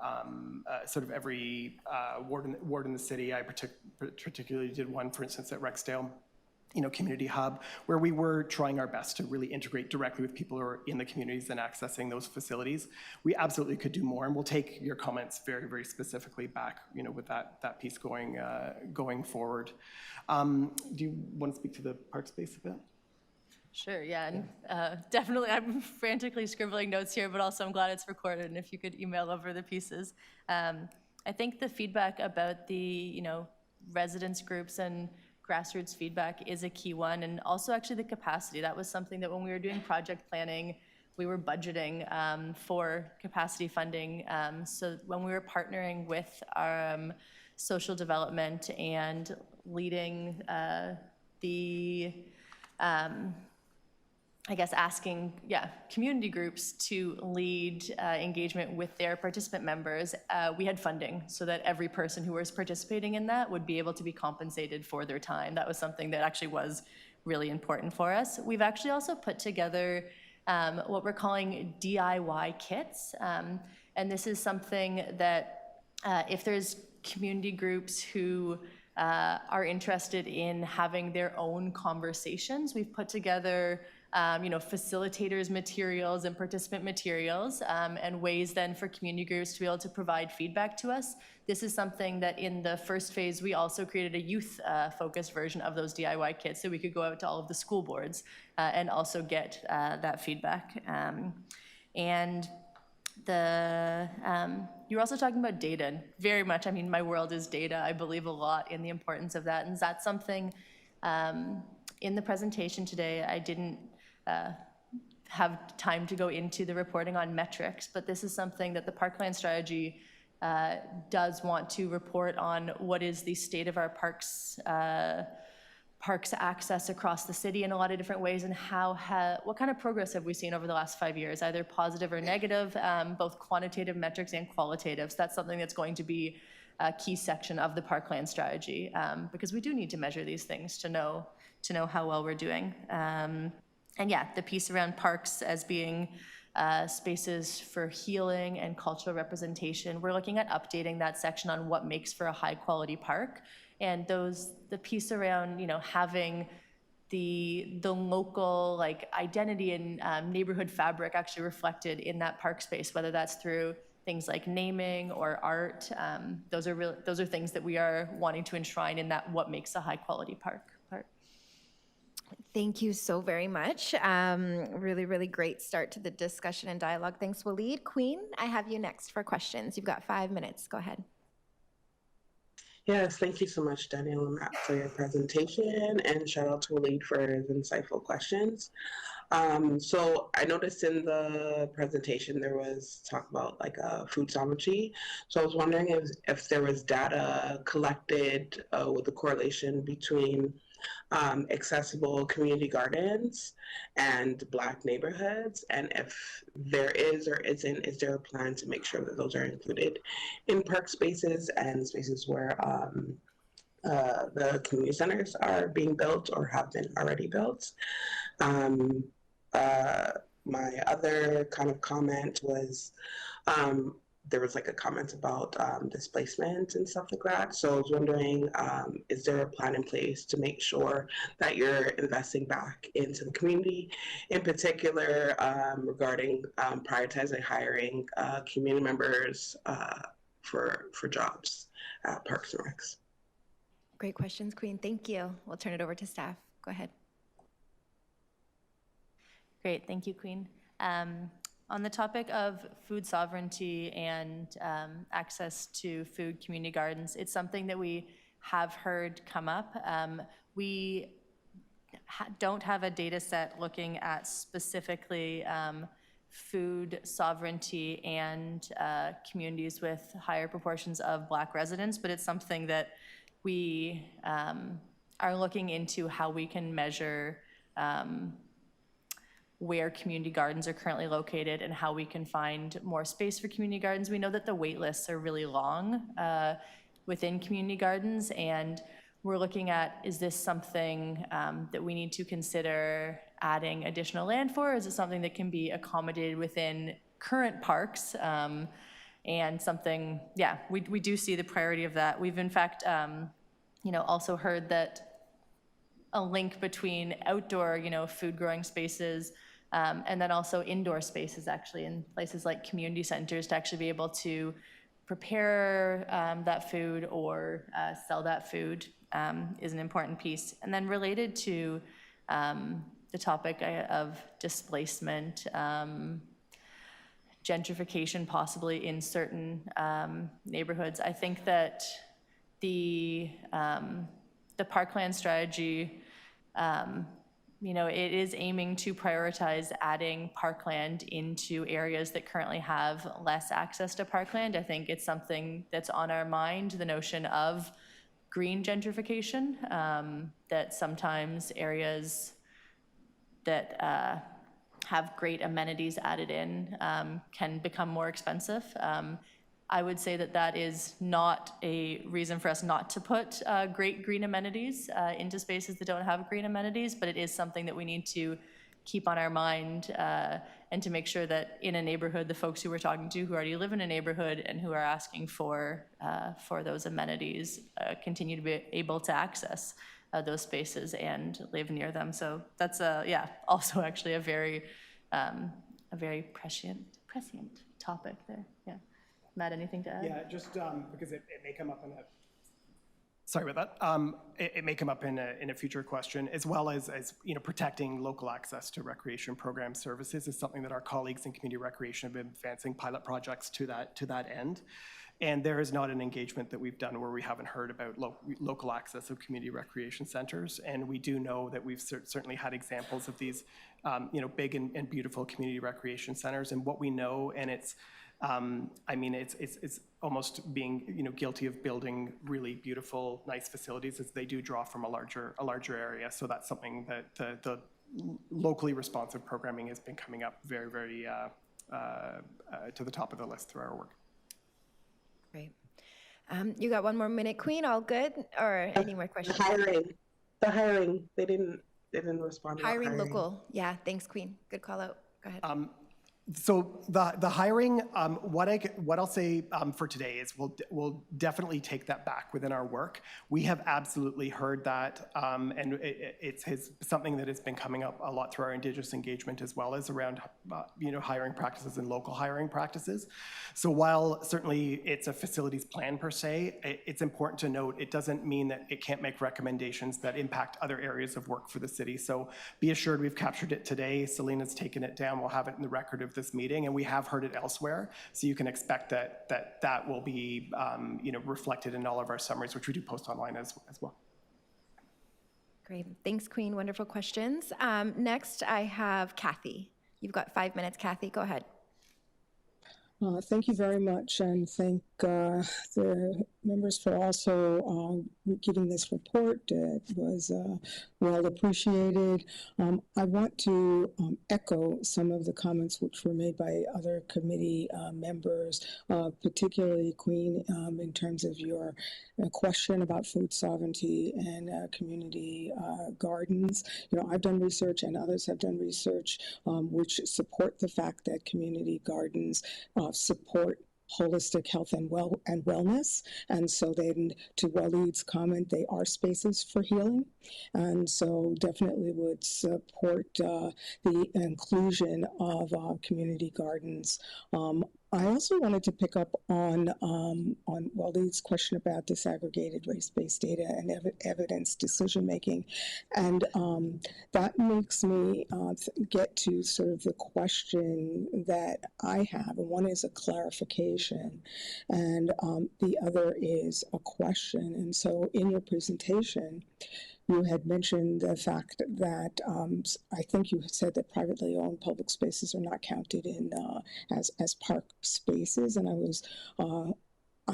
ward in the city. I particularly did one, for instance, at Rexdale, community hub, where we were trying our best to really integrate directly with people who are in the communities and accessing those facilities. We absolutely could do more, and we'll take your comments very, very specifically back, with that piece going forward. Do you want to speak to the park space a bit? Sure, yeah, and definitely I'm frantically scribbling notes here, but also I'm glad it's recorded, and if you could email over the pieces. I think the feedback about the, residents groups and grassroots feedback is a key one, and also actually the capacity. That was something that when we were doing project planning, we were budgeting for capacity funding. So when we were partnering with our social development and leading asking community groups to lead engagement with their participant members, we had funding so that every person who was participating in that would be able to be compensated for their time. That was something that actually was really important for us. We've actually also put together what we're calling DIY kits. And this is something that if there's community groups who are interested in having their own conversations, we've put together facilitators materials and participant materials, and ways then for community groups to be able to provide feedback to us. This is something that in the first phase, we also created a youth focused version of those DIY kits so we could go out to all of the school boards and also get that feedback. And you're also talking about data, very much, my world is data. I believe a lot in the importance of that, and that's something in the presentation today, I didn't have time to go into the reporting on metrics, but this is something that the Parkland strategy does want to report on. What is the state of our parks access across the city in a lot of different ways, and what kind of progress have we seen over the last 5 years, either positive or negative, both quantitative metrics and qualitative. So that's something that's going to be a key section of the Parkland strategy, because we do need to measure these things to know how well we're doing. And the piece around parks as being spaces for healing and cultural representation, we're looking at updating that section on what makes for a high quality park. And the piece around, having the local like identity and neighborhood fabric actually reflected in that park space, whether that's through things like naming or art. Those are things that we are wanting to enshrine in that what makes a high quality park part. Thank you so very much. Really, really great start to the discussion and dialogue. Thanks, Waleed. Queen, I have you next for questions. You've got 5 minutes. Go ahead. Yes, thank you so much, Daniel and Matt, for your presentation, and shout out to Waleed for his insightful questions. So I noticed in the presentation there was talk about like food sovereignty. So I was wondering if there was data collected with the correlation between accessible community gardens and Black neighborhoods, and if there is or isn't, is there a plan to make sure that those are included in park spaces and spaces where the community centers are being built or have been already built? My other kind of comment was there was like a comment about displacement and stuff like that. So I was wondering, is there a plan in place to make sure that you're investing back into the community, in particular regarding prioritizing hiring community members for jobs at Parks and Recs? Great questions, Queen. Thank you. We'll turn it over to staff. Go ahead. Great, thank you, Queen. On the topic of food sovereignty and access to food community gardens, it's something that we have heard come up. We don't have a data set looking at specifically food sovereignty and communities with higher proportions of Black residents, but it's something that we are looking into how we can measure where community gardens are currently located and how we can find more space for community gardens. We know that the wait lists are really long within community gardens, and we're looking at, is this something that we need to consider adding additional land for? Is it something that can be accommodated within current parks? And something, yeah, we do see the priority of that. We've in fact, also heard that a link between outdoor, food growing spaces and then also indoor spaces actually in places like community centers to actually be able to prepare that food or sell that food is an important piece. And then related to the topic of displacement, gentrification possibly in certain neighborhoods, I think that the Parkland strategy, it is aiming to prioritize adding parkland into areas that currently have less access to parkland. I think it's something that's on our mind, the notion of green gentrification, that sometimes areas that have great amenities added in can become more expensive. I would say that that is not a reason for us not to put great green amenities into spaces that don't have green amenities, but it is something that we need to keep on our mind and to make sure that in a neighborhood, the folks who we're talking to who already live in a neighborhood and who are asking for those amenities continue to be able to access those spaces and live near them. So that's also actually a very prescient topic there. Yeah. Matt, anything to add? Yeah, just because it may come up in a, sorry about that. It may come up in a future question, as well as protecting local access to recreation program services is something that our colleagues in community recreation have been advancing pilot projects to that end. And there is not an engagement that we've done where we haven't heard about local access of community recreation centers. And we do know that we've certainly had examples of these, big and beautiful community recreation centers. And what we know, and it's almost being guilty of building really beautiful, nice facilities, as they do draw from a larger area. So that's something that the locally responsive programming has been coming up very, very to the top of the list through our work. Great. You got 1 more minute, Queen. All good? Or any more questions? The hiring. They didn't respond. Hiring local. Yeah. Thanks, Queen. Good call out. Go ahead. So the hiring, what I'll say for today is we'll definitely take that back within our work. We have absolutely heard that, and it's something that has been coming up a lot through our Indigenous engagement as well as around hiring practices and local hiring practices. So while certainly it's a facilities plan per se, it's important to note it doesn't mean that it can't make recommendations that impact other areas of work for the city. So be assured we've captured it today. Selena's taken it down. We'll have it in the record of this meeting, and we have heard it elsewhere. So you can expect that will be reflected in all of our summaries, which we do post online as well. Great. Thanks, Queen. Wonderful questions. Next, I have Kathy. You've got 5 minutes, Kathy. Go ahead. Thank you very much, and thank the members for also giving this report. It was well appreciated. I want to echo some of the comments which were made by other committee members, particularly Queen, in terms of your question about food sovereignty and community gardens. I've done research and others have done research which support the fact that community gardens support holistic health and wellness. And so then, to Waleed's comment, they are spaces for healing. And so definitely would support the inclusion of community gardens. I also wanted to pick up on Waleed's question about disaggregated race-based data and evidence decision-making. And that makes me get to sort of the question that I have. And one is a clarification, and the other is a question. And so in your presentation, you had mentioned the fact that I think you said that privately owned public spaces are not counted in as park spaces, and I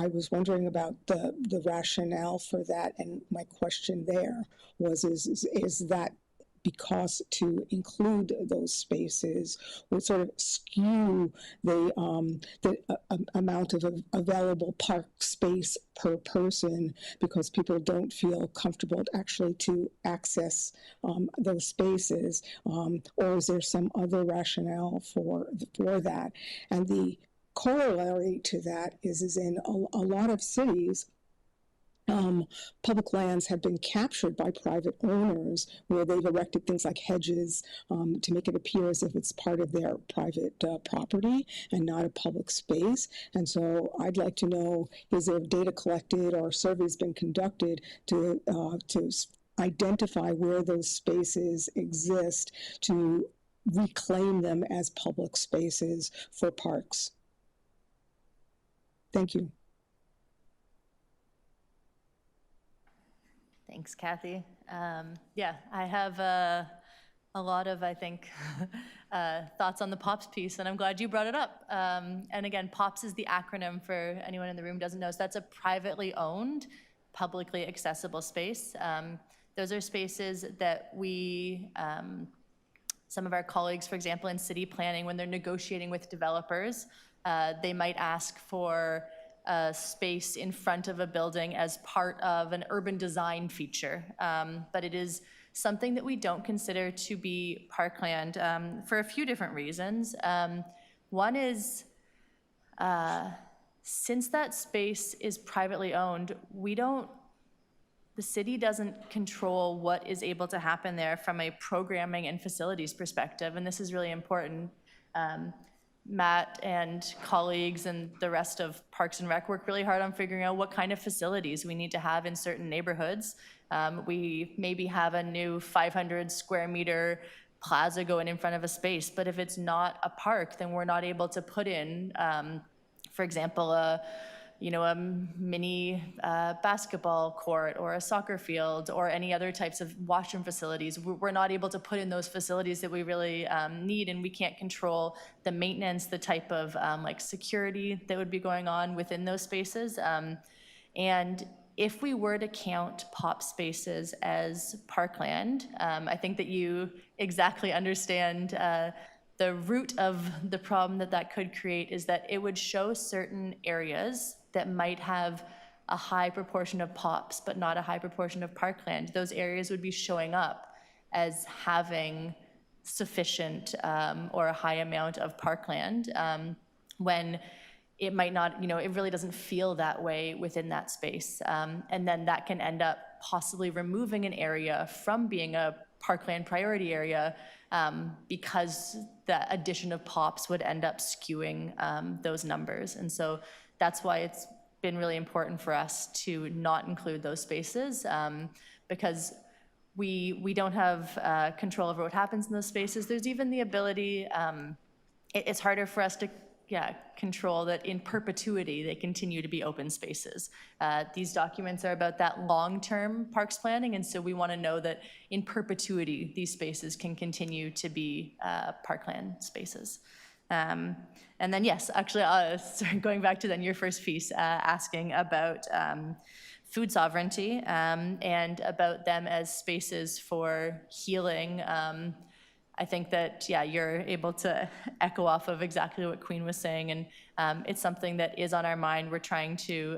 was wondering about the rationale for that. And my question there was: is that because to include those spaces would sort of skew the amount of available park space per person, because people don't feel comfortable actually to access those spaces, or is there some other rationale for that? And the corollary to that is in a lot of cities, public lands have been captured by private owners where they've erected things like hedges to make it appear as if it's part of their private property and not a public space. And so I'd like to know, is there data collected or surveys been conducted to identify where those spaces exist, to reclaim them as public spaces for parks? Thank you. Thanks, Kathy. Yeah, I have a lot of, I think, thoughts on the POPs piece, and I'm glad you brought it up. And again, POPs is the acronym, for anyone in the room who doesn't know. So that's a privately owned, publicly accessible space. Those are spaces that we, some of our colleagues, for example, in city planning, when they're negotiating with developers, they might ask for space in front of a building as part of an urban design feature. But it is something that we don't consider to be parkland for a few different reasons. One is, since that space is privately owned, the city doesn't control what is able to happen there from a programming and facilities perspective, and this is really important. Matt and colleagues and the rest of Parks and Rec work really hard on figuring out what kind of facilities we need to have in certain neighborhoods. We maybe have a new 500 square meter plaza going in front of a space, but if it's not a park, then we're not able to put in, for example, a mini basketball court or a soccer field or any other types of washroom facilities. We're not able to put in those facilities that we really need, and we can't control the maintenance, the type of security that would be going on within those spaces. And if we were to count POP spaces as parkland, I think that you exactly understand the root of the problem that could create is that it would show certain areas that might have a high proportion of POPs, but not a high proportion of parkland. Those areas would be showing up as having sufficient or a high amount of parkland when it might not, it really doesn't feel that way within that space. And then that can end up possibly removing an area from being a parkland priority area because the addition of POPs would end up skewing those numbers. And so that's why it's been really important for us to not include those spaces because we don't have control over what happens in those spaces. There's even the ability, it's harder for us to control that in perpetuity they continue to be open spaces. These documents are about that long-term parks planning, and so we want to know that in perpetuity these spaces can continue to be parkland spaces. And then yes, actually, sorry, going back to then your first piece, asking about food sovereignty and about them as spaces for healing. I think that, you're able to echo off of exactly what Queen was saying, and it's something that is on our mind. We're trying to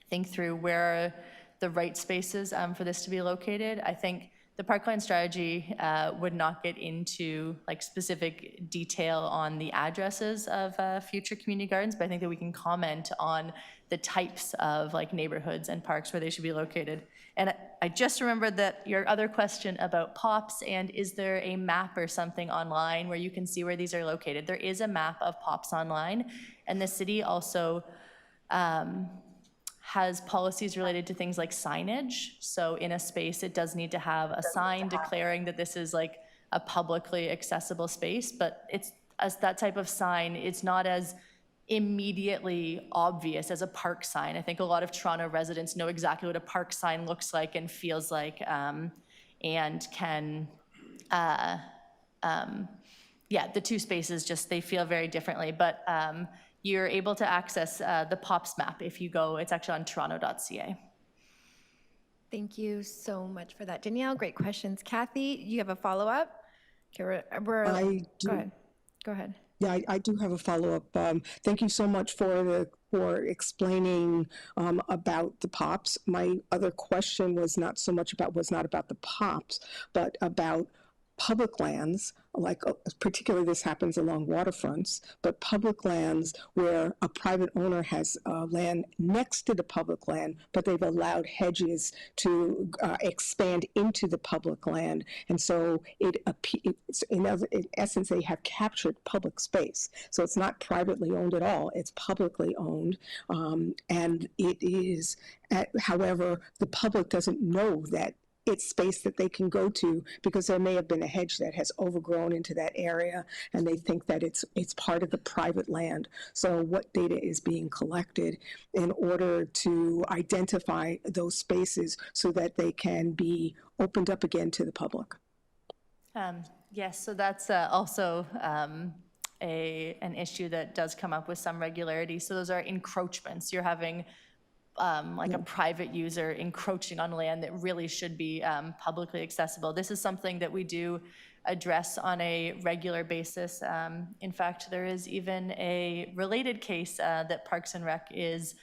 think through where are the right spaces for this to be located. I think the Parkland strategy would not get into like specific detail on the addresses of future community gardens, but I think that we can comment on the types of like neighborhoods and parks where they should be located. And I just remembered that your other question about POPs, and is there a map or something online where you can see where these are located? There is a map of POPs online, and the city also has policies related to things like signage. So in a space, it does need to have a sign declaring that this is like a publicly accessible space, but it's as that type of sign, it's not as immediately obvious as a park sign. I think a lot of Toronto residents know exactly what a park sign looks like and feels like, and can, the two spaces just, they feel very differently, but you're able to access the POPs map if you go, it's actually on toronto.ca. Thank you so much for that, Danielle. Great questions. Kathy, you have a follow-up? Okay, I do. Go ahead. Go ahead. Yeah, I do have a follow-up. Thank you so much for explaining about the POPs. My other question was not about the POPs, but about public lands, like particularly this happens along waterfronts, but public lands where a private owner has land next to the public land, but they've allowed hedges to expand into the public land. And so in essence, they have captured public space. So it's not privately owned at all, it's publicly owned. And it is, however, the public doesn't know that it's space that they can go to because there may have been a hedge that has overgrown into that area, and they think that it's part of the private land. So what data is being collected in order to identify those spaces so that they can be opened up again to the public? Yes, so that's also an issue that does come up with some regularity. So those are encroachments. You're having a private user encroaching on land that really should be publicly accessible. This is something that we do address on a regular basis. In fact, there is even a related case that Parks and Rec is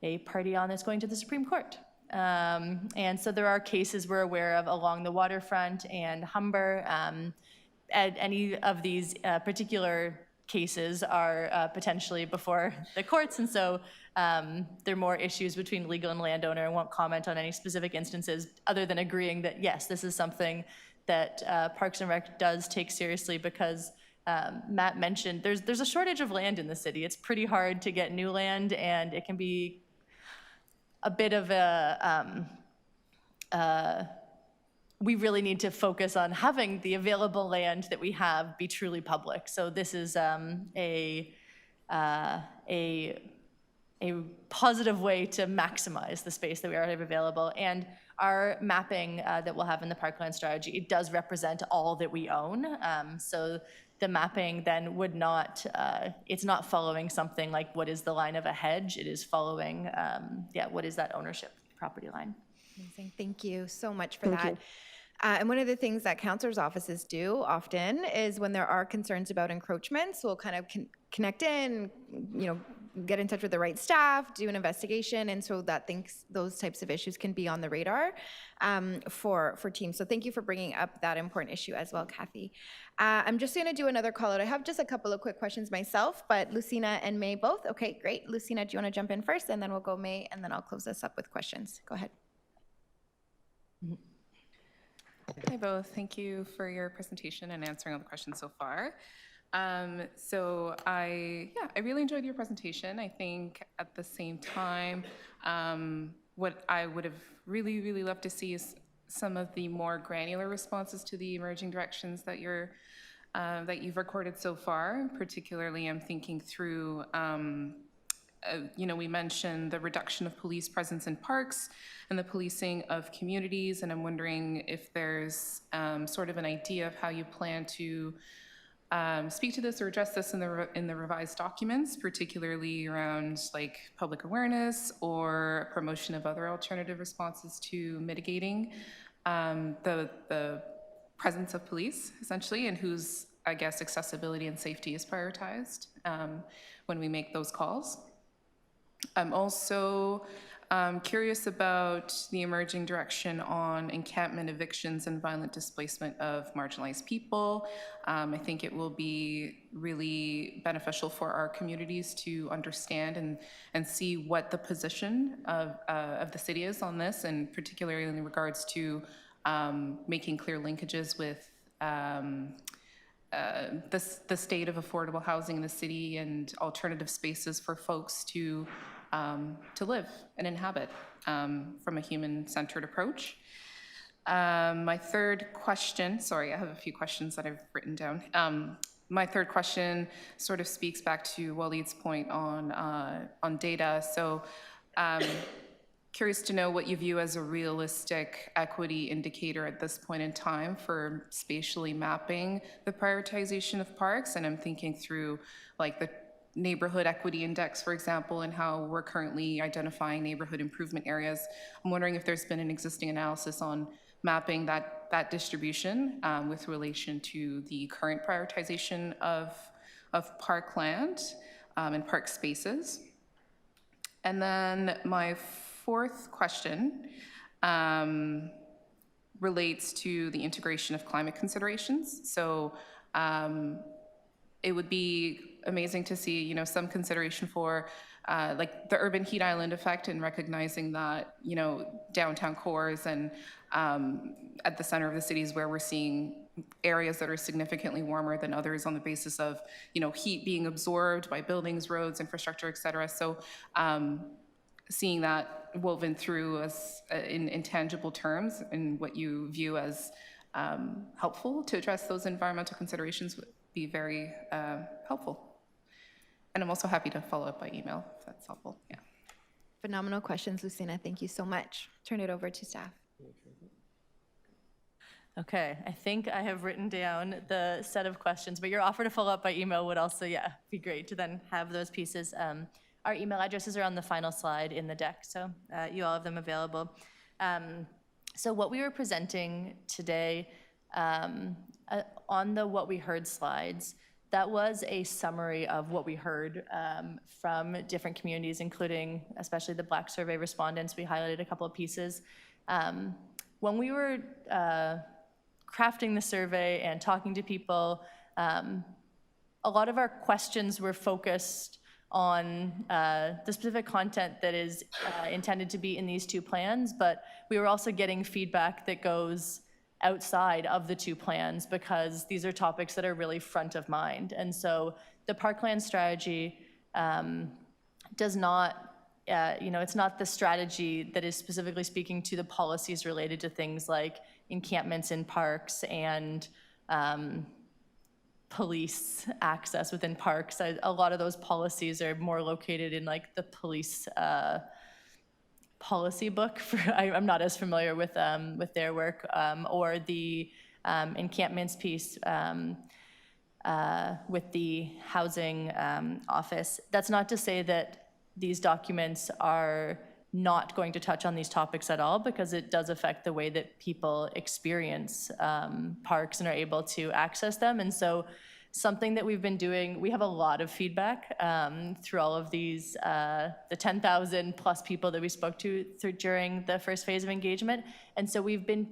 a party on that's going to the Supreme Court. And so there are cases we're aware of along the waterfront and Humber. Any of these particular cases are potentially before the courts, and so there are more issues between legal and landowner. I won't comment on any specific instances other than agreeing that yes, this is something that Parks and Rec does take seriously because Matt mentioned there's a shortage of land in the city. It's pretty hard to get new land, and it can be a bit of we really need to focus on having the available land that we have be truly public. So this is a positive way to maximize the space that we already have available. And our mapping that we'll have in the Parkland strategy, it does represent all that we own. So the mapping then would not, it's not following something like what is the line of a hedge, it is following, what is that ownership property line. Amazing. Thank you so much for that. And one of the things that counselors' offices do often is when there are concerns about encroachments, we'll kind of connect in, get in touch with the right staff, do an investigation, and so that those types of issues can be on the radar for teams. So thank you for bringing up that important issue as well, Kathy. I'm just going to do another call out. I have just a couple of quick questions myself, but Lucina and May both. Okay, great. Lucina, do you want to jump in first, and then we'll go May, and then I'll close this up with questions. Go ahead. Hi both, thank you for your presentation and answering all the questions so far. So I really enjoyed your presentation. I think at the same time, what I would have really loved to see is some of the more granular responses to the emerging directions that you've recorded so far. Particularly, I'm thinking through we mentioned the reduction of police presence in parks and the policing of communities, and I'm wondering if there's sort of an idea of how you plan to speak to this or address this in the revised documents, particularly around like public awareness or promotion of other alternative responses to mitigating the presence of police, essentially, and whose, I guess, accessibility and safety is prioritized when we make those calls. I'm also curious about the emerging direction on encampment evictions and violent displacement of marginalized people. I think it will be really beneficial for our communities to understand and see what the position of the city is on this, and particularly in regards to making clear linkages with the state of affordable housing in the city and alternative spaces for folks to live and inhabit from a human-centered approach. My third question, sorry, I have a few questions that I've written down. My third question sort of speaks back to Waleed's point on data. So curious to know what you view as a realistic equity indicator at this point in time for spatially mapping the prioritization of parks. And I'm thinking through like the neighborhood equity index, for example, and how we're currently identifying neighborhood improvement areas. I'm wondering if there's been an existing analysis on mapping that distribution with relation to the current prioritization of parkland and park spaces. And then my fourth question relates to the integration of climate considerations. So it would be amazing to see, some consideration for like the urban heat island effect, and recognizing that, downtown cores and at the center of the cities where we're seeing areas that are significantly warmer than others on the basis of, heat being absorbed by buildings, roads, infrastructure, et cetera. So seeing that woven through as in tangible terms and what you view as helpful to address those environmental considerations would be very helpful. And I'm also happy to follow up by email if that's helpful. Yeah. Phenomenal questions, Lucina. Thank you so much. Turn it over to staff. Okay, I think I have written down the set of questions, but your offer to follow up by email would also, be great to then have those pieces. Our email addresses are on the final slide in the deck, so you all have them available. So what we were presenting today on the What We Heard slides, that was a summary of what we heard from different communities, including especially the Black survey respondents. We highlighted a couple of pieces. When we were crafting the survey and talking to people, a lot of our questions were focused on the specific content that is intended to be in these two plans, but we were also getting feedback that goes outside of the two plans because these are topics that are really front of mind. And so the Parkland strategy does not, it's not the strategy that is specifically speaking to the policies related to things like encampments in parks and police access within parks. A lot of those policies are more located in like the police policy book. I'm not as familiar with their work, or the encampments piece with the housing office. That's not to say that these documents are not going to touch on these topics at all, because it does affect the way that people experience parks and are able to access them. And so something that we've been doing. We have a lot of feedback through all of these, the 10,000 plus people that we spoke to during the first phase of engagement. And so we've been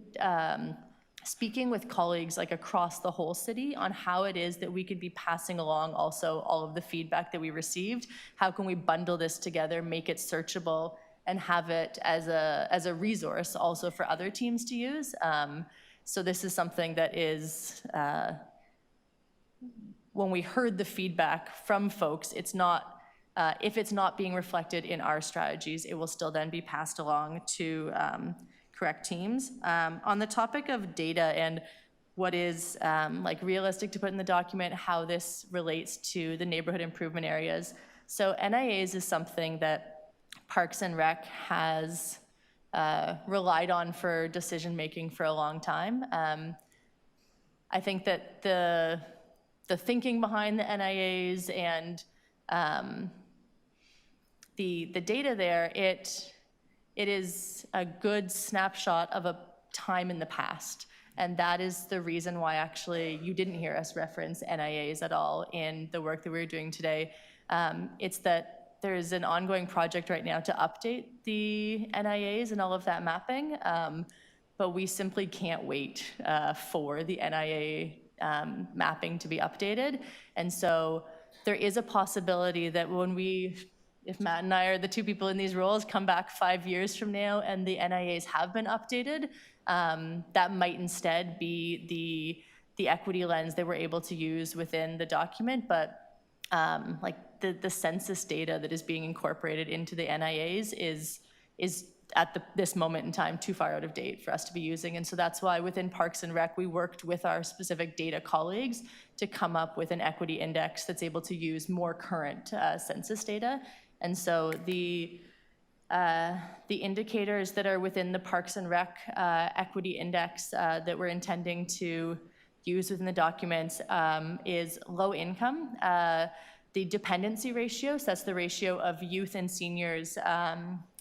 speaking with colleagues like across the whole city on how it is that we could be passing along also all of the feedback that we received. How can we bundle this together, make it searchable, and have it as a resource also for other teams to use. So this is something that is, when we heard the feedback from folks, it's not, if it's not being reflected in our strategies, it will still then be passed along to correct teams. On the topic of data and what is like realistic to put in the document, how this relates to the neighborhood improvement areas. So NIAs is something that Parks and Rec has relied on for decision-making for a long time. I think that the thinking behind the NIAs and the data there, it is a good snapshot of a time in the past. And that is the reason why actually you didn't hear us reference NIAs at all in the work that we're doing today. It's that there's an ongoing project right now to update the NIAs and all of that mapping, but we simply can't wait for the NIA mapping to be updated. And so there is a possibility that when if Matt and I are the two people in these roles, come back 5 years from now and the NIAs have been updated, that might instead be the equity lens that we're able to use within the document. But like the census data that is being incorporated into the NIAs is at this moment in time too far out of date for us to be using. And so that's why within Parks and Rec, we worked with our specific data colleagues to come up with an equity index that's able to use more current census data. And so the indicators that are within the Parks and Rec equity index that we're intending to use within the documents is low income. The dependency ratio, so that's the ratio of youth and seniors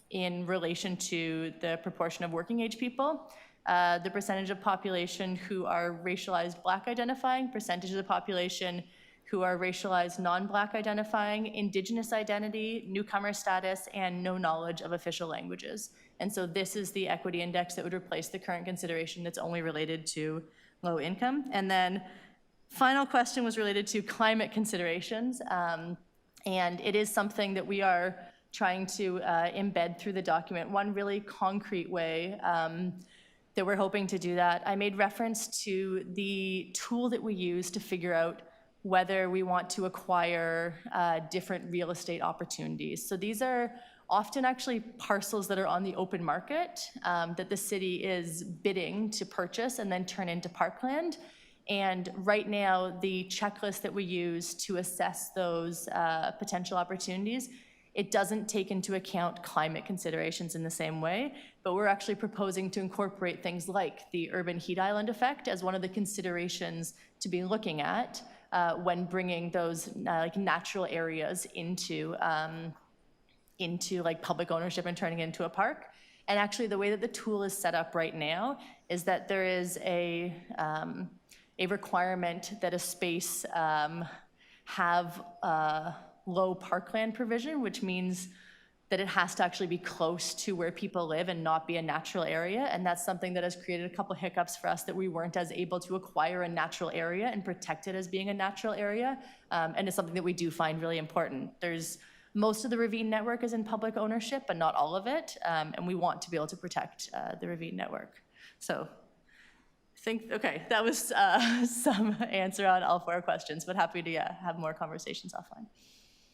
in relation to the proportion of working age people, the percentage of population who are racialized Black identifying, percentage of the population who are racialized non-Black identifying, Indigenous identity, newcomer status, and no knowledge of official languages. And so this is the equity index that would replace the current consideration that's only related to low income. And then final question was related to climate considerations. And it is something that we are trying to embed through the document. One really concrete way that we're hoping to do that, I made reference to the tool that we use to figure out whether we want to acquire different real estate opportunities. So these are often actually parcels that are on the open market that the city is bidding to purchase and then turn into parkland. And right now, the checklist that we use to assess those potential opportunities, it doesn't take into account climate considerations in the same way, but we're actually proposing to incorporate things like the urban heat island effect as one of the considerations to be looking at when bringing those like natural areas into like public ownership and turning it into a park. And actually the way that the tool is set up right now is that there is a requirement that a space have low parkland provision, which means that it has to actually be close to where people live and not be a natural area. And that's something that has created a couple hiccups for us, that we weren't as able to acquire a natural area and protect it as being a natural area. And it's something that we do find really important. Most of the ravine network is in public ownership, but not all of it. And we want to be able to protect the ravine network. So okay, that was some answer on all 4 questions, but happy to have more conversations offline.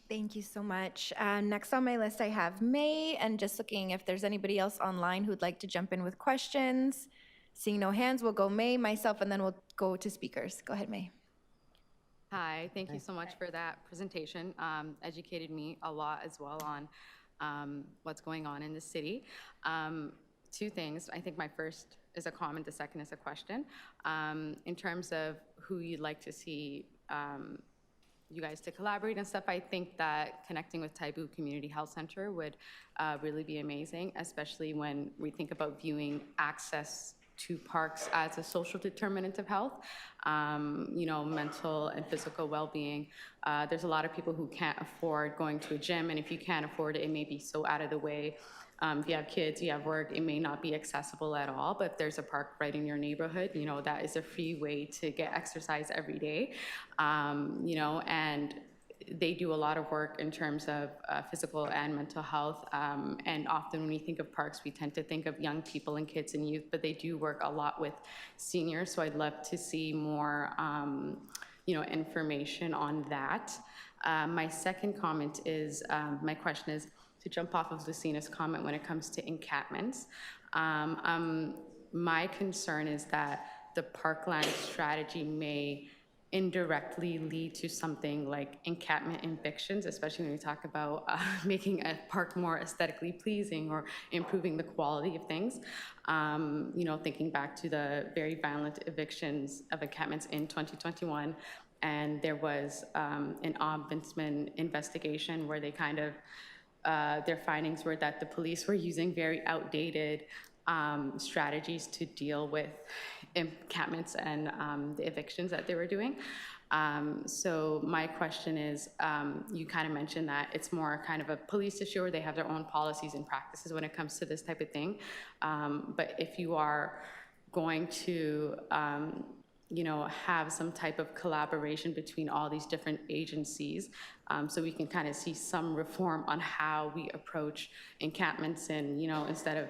Thank you so much. Next on my list, I have May, and just looking if there's anybody else online who'd like to jump in with questions. Seeing no hands, we'll go May, myself, and then we'll go to speakers. Go ahead, May. Hi, thank you so much for that presentation. Educated me a lot as well on what's going on in the city. 2 things. I think my first is a comment, the second is a question. In terms of who you'd like to see you guys to collaborate and stuff, I think that connecting with Taibu Community Health Center would really be amazing, especially when we think about viewing access to parks as a social determinant of health, mental and physical well-being. There's a lot of people who can't afford going to a gym, and if you can't afford it, it may be so out of the way. If you have kids, you have work, it may not be accessible at all, but if there's a park right in your neighborhood, that is a free way to get exercise every day, and they do a lot of work in terms of physical and mental health. And often when we think of parks, we tend to think of young people and kids and youth, but they do work a lot with seniors. So I'd love to see more, information on that. My second comment is, my question is to jump off of Lucina's comment when it comes to encampments. My concern is that the Parkland strategy may indirectly lead to something like encampment evictions, especially when we talk about making a park more aesthetically pleasing or improving the quality of things. Thinking back to the very violent evictions of encampments in 2021, and there was an ombudsman investigation where they kind of, their findings were that the police were using very outdated strategies to deal with encampments and the evictions that they were doing. So my question is, you kind of mentioned that it's more kind of a police issue, or they have their own policies and practices when it comes to this type of thing. But if you are going to have some type of collaboration between all these different agencies, so we can kind of see some reform on how we approach encampments, and instead of,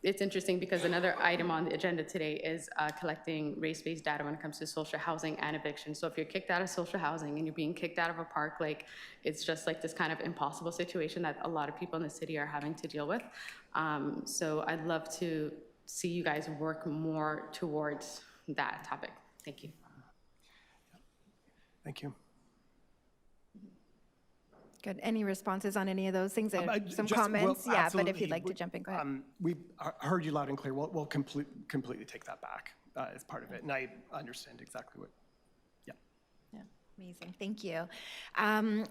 it's interesting because another item on the agenda today is collecting race-based data when it comes to social housing and eviction. So if you're kicked out of social housing and you're being kicked out of a park, it's just like this kind of impossible situation that a lot of people in the city are having to deal with. So I'd love to see you guys work more towards that topic. Thank you. Thank you. Good. Any responses on any of those things? Some Just- comments? well, Yeah, but if absolutely. you'd like to jump in, go ahead. We heard you loud and clear. We'll completely take that back as part of it. And I understand exactly what, yeah. Amazing, thank you.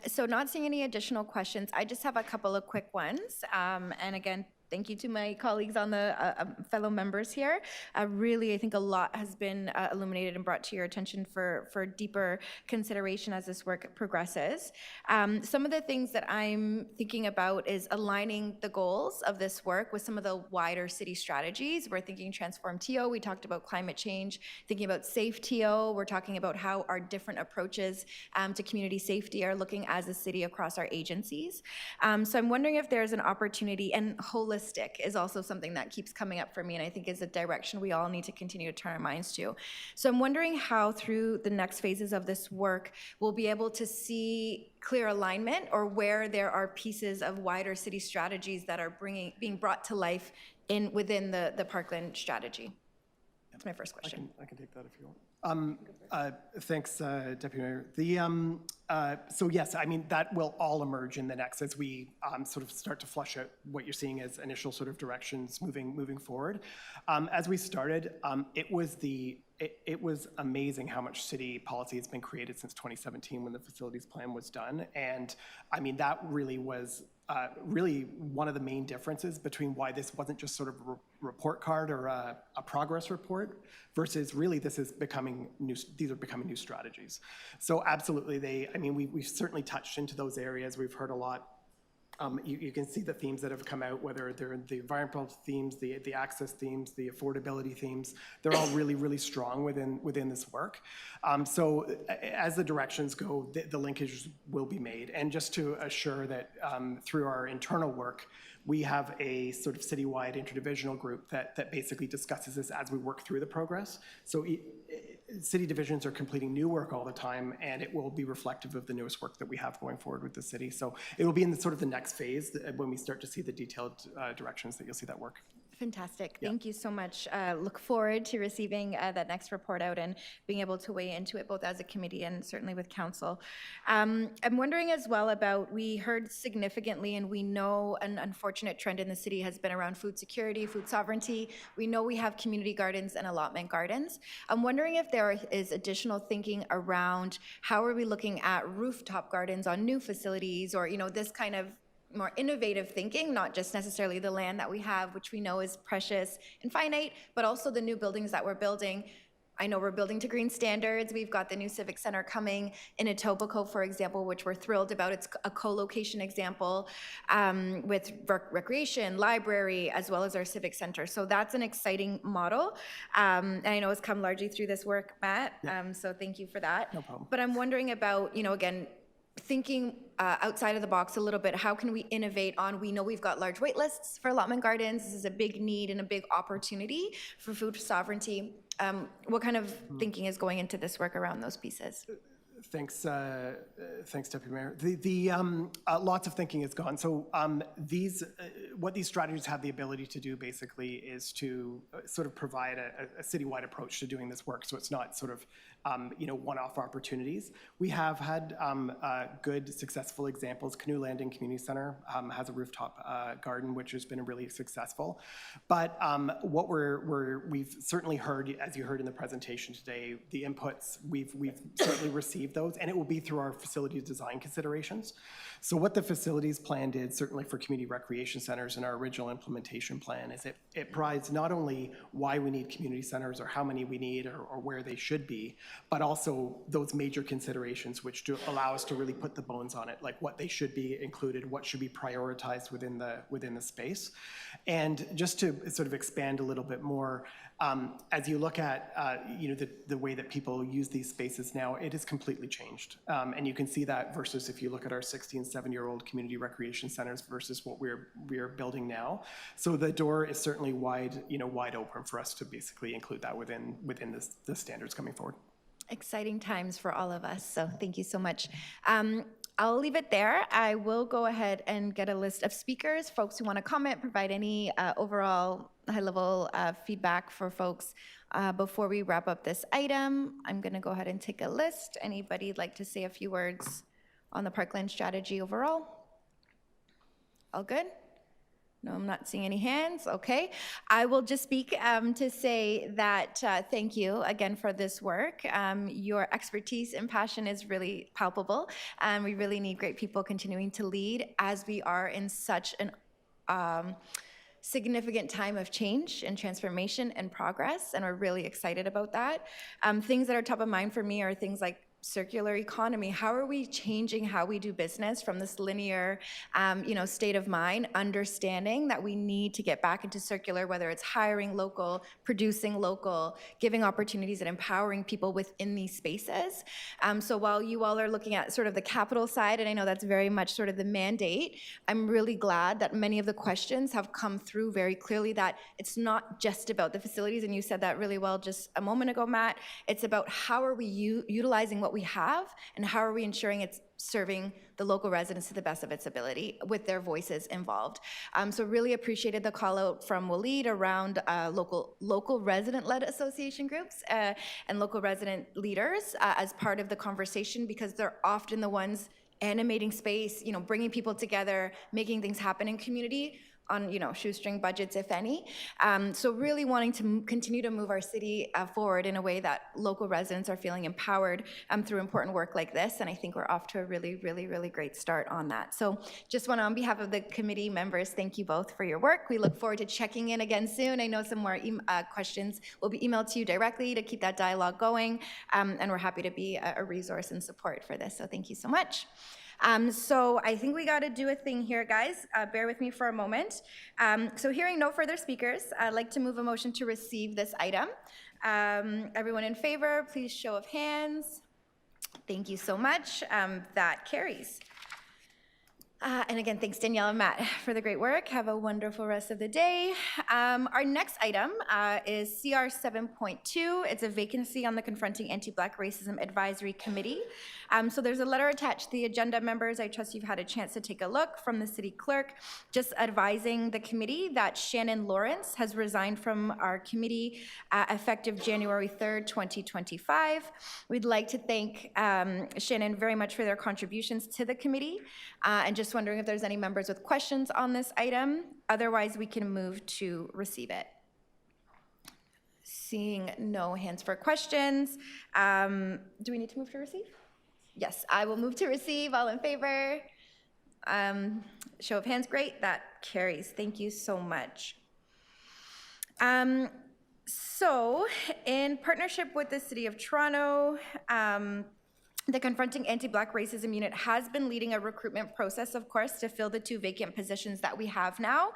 So not seeing any additional questions, I just have a couple of quick ones. And again, thank you to my colleagues on the fellow members here. Really, I think a lot has been illuminated and brought to your attention for deeper consideration as this work progresses. Some of the things that I'm thinking about is aligning the goals of this work with some of the wider city strategies. We're thinking Transform TO, we talked about climate change, thinking about Safe TO, we're talking about how our different approaches to community safety are looking as a city across our agencies. So I'm wondering if there's an opportunity, and holistic is also something that keeps coming up for me, and I think is a direction we all need to continue to turn our minds to. So I'm wondering how through the next phases of this work, we'll be able to see clear alignment, or where there are pieces of wider city strategies that are being brought to life within the Parkland strategy. That's my first question. I can take that if you want. Thanks, Deputy Mayor. So yes, I mean, that will all emerge in the next, as we sort of start to flush out what you're seeing as initial sort of directions moving forward. As we started, it was amazing how much city policy has been created since 2017 when the facilities plan was done. And I mean, that really was really one of the main differences between why this wasn't just sort of a report card or a progress report versus really this is becoming new, these are becoming new strategies. So absolutely, we've certainly touched into those areas. We've heard a lot. You can see the themes that have come out, whether they're the environmental themes, the access themes, the affordability themes. They're all really, really strong within this work. So as the directions go, the linkages will be made. And just to assure that through our internal work, we have a sort of citywide interdivisional group that basically discusses this as we work through the progress. So city divisions are completing new work all the time, and it will be reflective of the newest work that we have going forward with the city. So it will be in the sort of the next phase when we start to see the detailed directions that you'll see that work. Fantastic. Thank you so much. Look forward to receiving that next report out and being able to weigh into it both as a committee and certainly with council. I'm wondering as well about, we heard significantly, and we know an unfortunate trend in the city has been around food security, food sovereignty. We know we have community gardens and allotment gardens. I'm wondering if there is additional thinking around how are we looking at rooftop gardens on new facilities, or this kind of more innovative thinking, not just necessarily the land that we have, which we know is precious and finite, but also the new buildings that we're building. I know we're building to green standards. We've got the new Civic Center coming in Etobicoke, for example, which we're thrilled about. It's a co-location example with recreation, library, as well as our Civic Center. So that's an exciting model. And I know it's come largely through this work, Matt. So thank you for that. No problem. But I'm wondering about, again, thinking outside of the box a little bit, how can we innovate on, we know we've got large wait lists for allotment gardens. This is a big need and a big opportunity for food sovereignty. What kind of thinking is going into this work around those pieces? Thanks, Deputy Mayor. Lots of thinking has gone. So what these strategies have the ability to do basically is to sort of provide a citywide approach to doing this work. So it's not sort of one-off opportunities. We have had good, successful examples. Canoe Landing Community Center has a rooftop garden, which has been really successful. But what we've certainly heard, as you heard in the presentation today, the inputs, we've certainly received those, and it will be through our facility design considerations. So what the facilities plan did, certainly for community recreation centers in our original implementation plan, is it provides not only why we need community centers or how many we need or where they should be, but also those major considerations which do allow us to really put the bones on it, like what they should be included, what should be prioritized within the space. And just to sort of expand a little bit more, as you look at the way that people use these spaces now, it has completely changed. And you can see that versus if you look at our 60 and 7-year-old community recreation centers versus what we're building now. So the door is certainly wide open for us to basically include that within the standards coming forward. Exciting times for all of us, so thank you so much. I'll leave it there. I will go ahead and get a list of speakers, folks who want to comment, provide any overall high-level feedback for folks before we wrap up this item. I'm going to go ahead and take a list. Anybody like to say a few words on the Parkland strategy overall? All good? No, I'm not seeing any hands. Okay. I will just speak to say that thank you again for this work. Your expertise and passion is really palpable, and we really need great people continuing to lead as we are in such an significant time of change and transformation and progress, and we're really excited about that. Things that are top of mind for me are things like circular economy. How are we changing how we do business from this linear, state of mind, understanding that we need to get back into circular, whether it's hiring local, producing local, giving opportunities and empowering people within these spaces. So while you all are looking at sort of the capital side, and I know that's very much sort of the mandate, I'm really glad that many of the questions have come through very clearly that it's not just about the facilities, and you said that really well just a moment ago, Matt. It's about how are we utilizing what we have, and how are we ensuring it's serving the local residents to the best of its ability with their voices involved. So really appreciated the call out from Waleed around local resident-led association groups and local resident leaders as part of the conversation, because they're often the ones animating space, bringing people together, making things happen in community on shoestring budgets, if any. So really wanting to continue to move our city forward in a way that local residents are feeling empowered through important work like this, and I think we're off to a really, really, really great start on that. So just want to, on behalf of the committee members, thank you both for your work. We look forward to checking in again soon. I know some more questions will be emailed to you directly to keep that dialogue going, and we're happy to be a resource and support for this, so thank you so much. So I think we got to do a thing here, guys. Bear with me for a moment. So hearing no further speakers, I'd like to move a motion to receive this item. Everyone in favor, please show of hands. Thank you so much. That carries. And again, thanks Danielle and Matt for the great work. Have a wonderful rest of the day. Our next item is CR 7.2. It's a vacancy on the Confronting Anti-Black Racism Advisory Committee. So there's a letter attached to the agenda, members. I trust you've had a chance to take a look, from the city clerk, just advising the committee that Shannon Lawrence has resigned from our committee effective January 3rd, 2025. We'd like to thank Shannon very much for their contributions to the committee, and just wondering if there's any members with questions on this item. Otherwise, we can move to receive it. Seeing no hands for questions. Do we need to move to receive? Yes, I will move to receive. All in favor? Show of hands, great, that carries. Thank you so much. So, in partnership with the City of Toronto, the Confronting Anti-Black Racism Unit has been leading a recruitment process, of course, to fill the 2 vacant positions that we have now.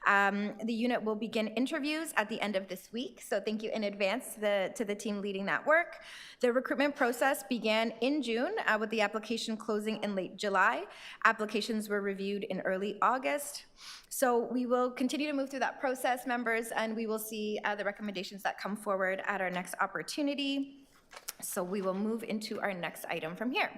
The unit will begin interviews at the end of this week, so thank you in advance to the team leading that work. The recruitment process began in June with the application closing in late July. Applications were reviewed in early August. So we will continue to move through that process, members, and we will see the recommendations that come forward at our next opportunity. So we will move into our next item from here.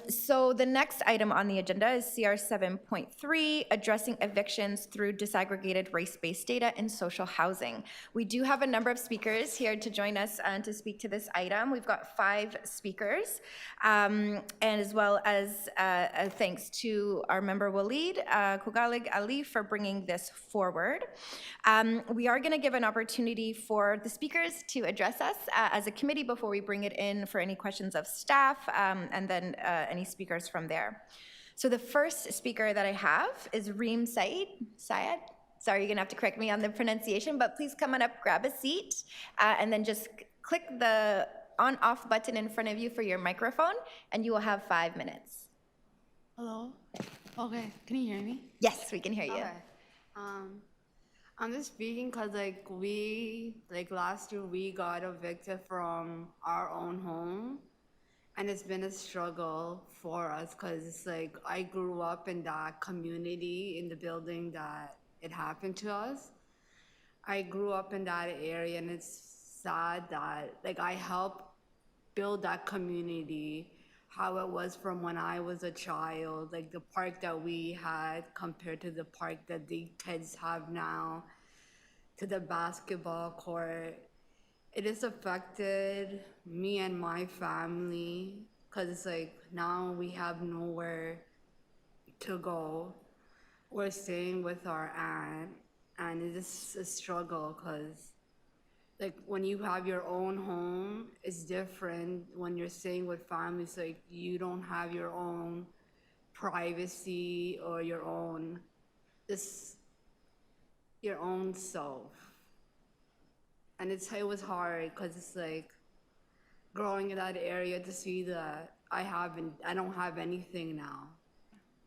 So the next item on the agenda is CR 7.3, addressing evictions through disaggregated race-based data in social housing. We do have a number of speakers here to join us and to speak to this item. We've got 5 speakers, and as well as thanks to our member Waleed Kugalig Ali for bringing this forward. We are going to give an opportunity for the speakers to address us as a committee before we bring it in for any questions of staff, and then any speakers from there. So the first speaker that I have is Reem Syed. Sorry, you're gonna have to correct me on the pronunciation, but please come on up, grab a seat, and then just click the on-off button in front of you for your microphone, and you will have 5 minutes. Hello? Okay, can you hear me? Yes, we can hear you. Okay. I'm just speaking because last year we got evicted from our own home. And it's been a struggle for us because it's I grew up in that community, in the building that it happened to us. I grew up in that area, and it's sad that I helped build that community, how it was from when I was a child, the park that we had compared to the park that the kids have now, to the basketball court. It has affected me and my family because it's now we have nowhere to go. We're staying with our aunt, and it's a struggle because when you have your own home, it's different. When you're staying with family, it's you don't have your own privacy or your own self. And it was hard because it's growing in that area to see that I don't have anything now.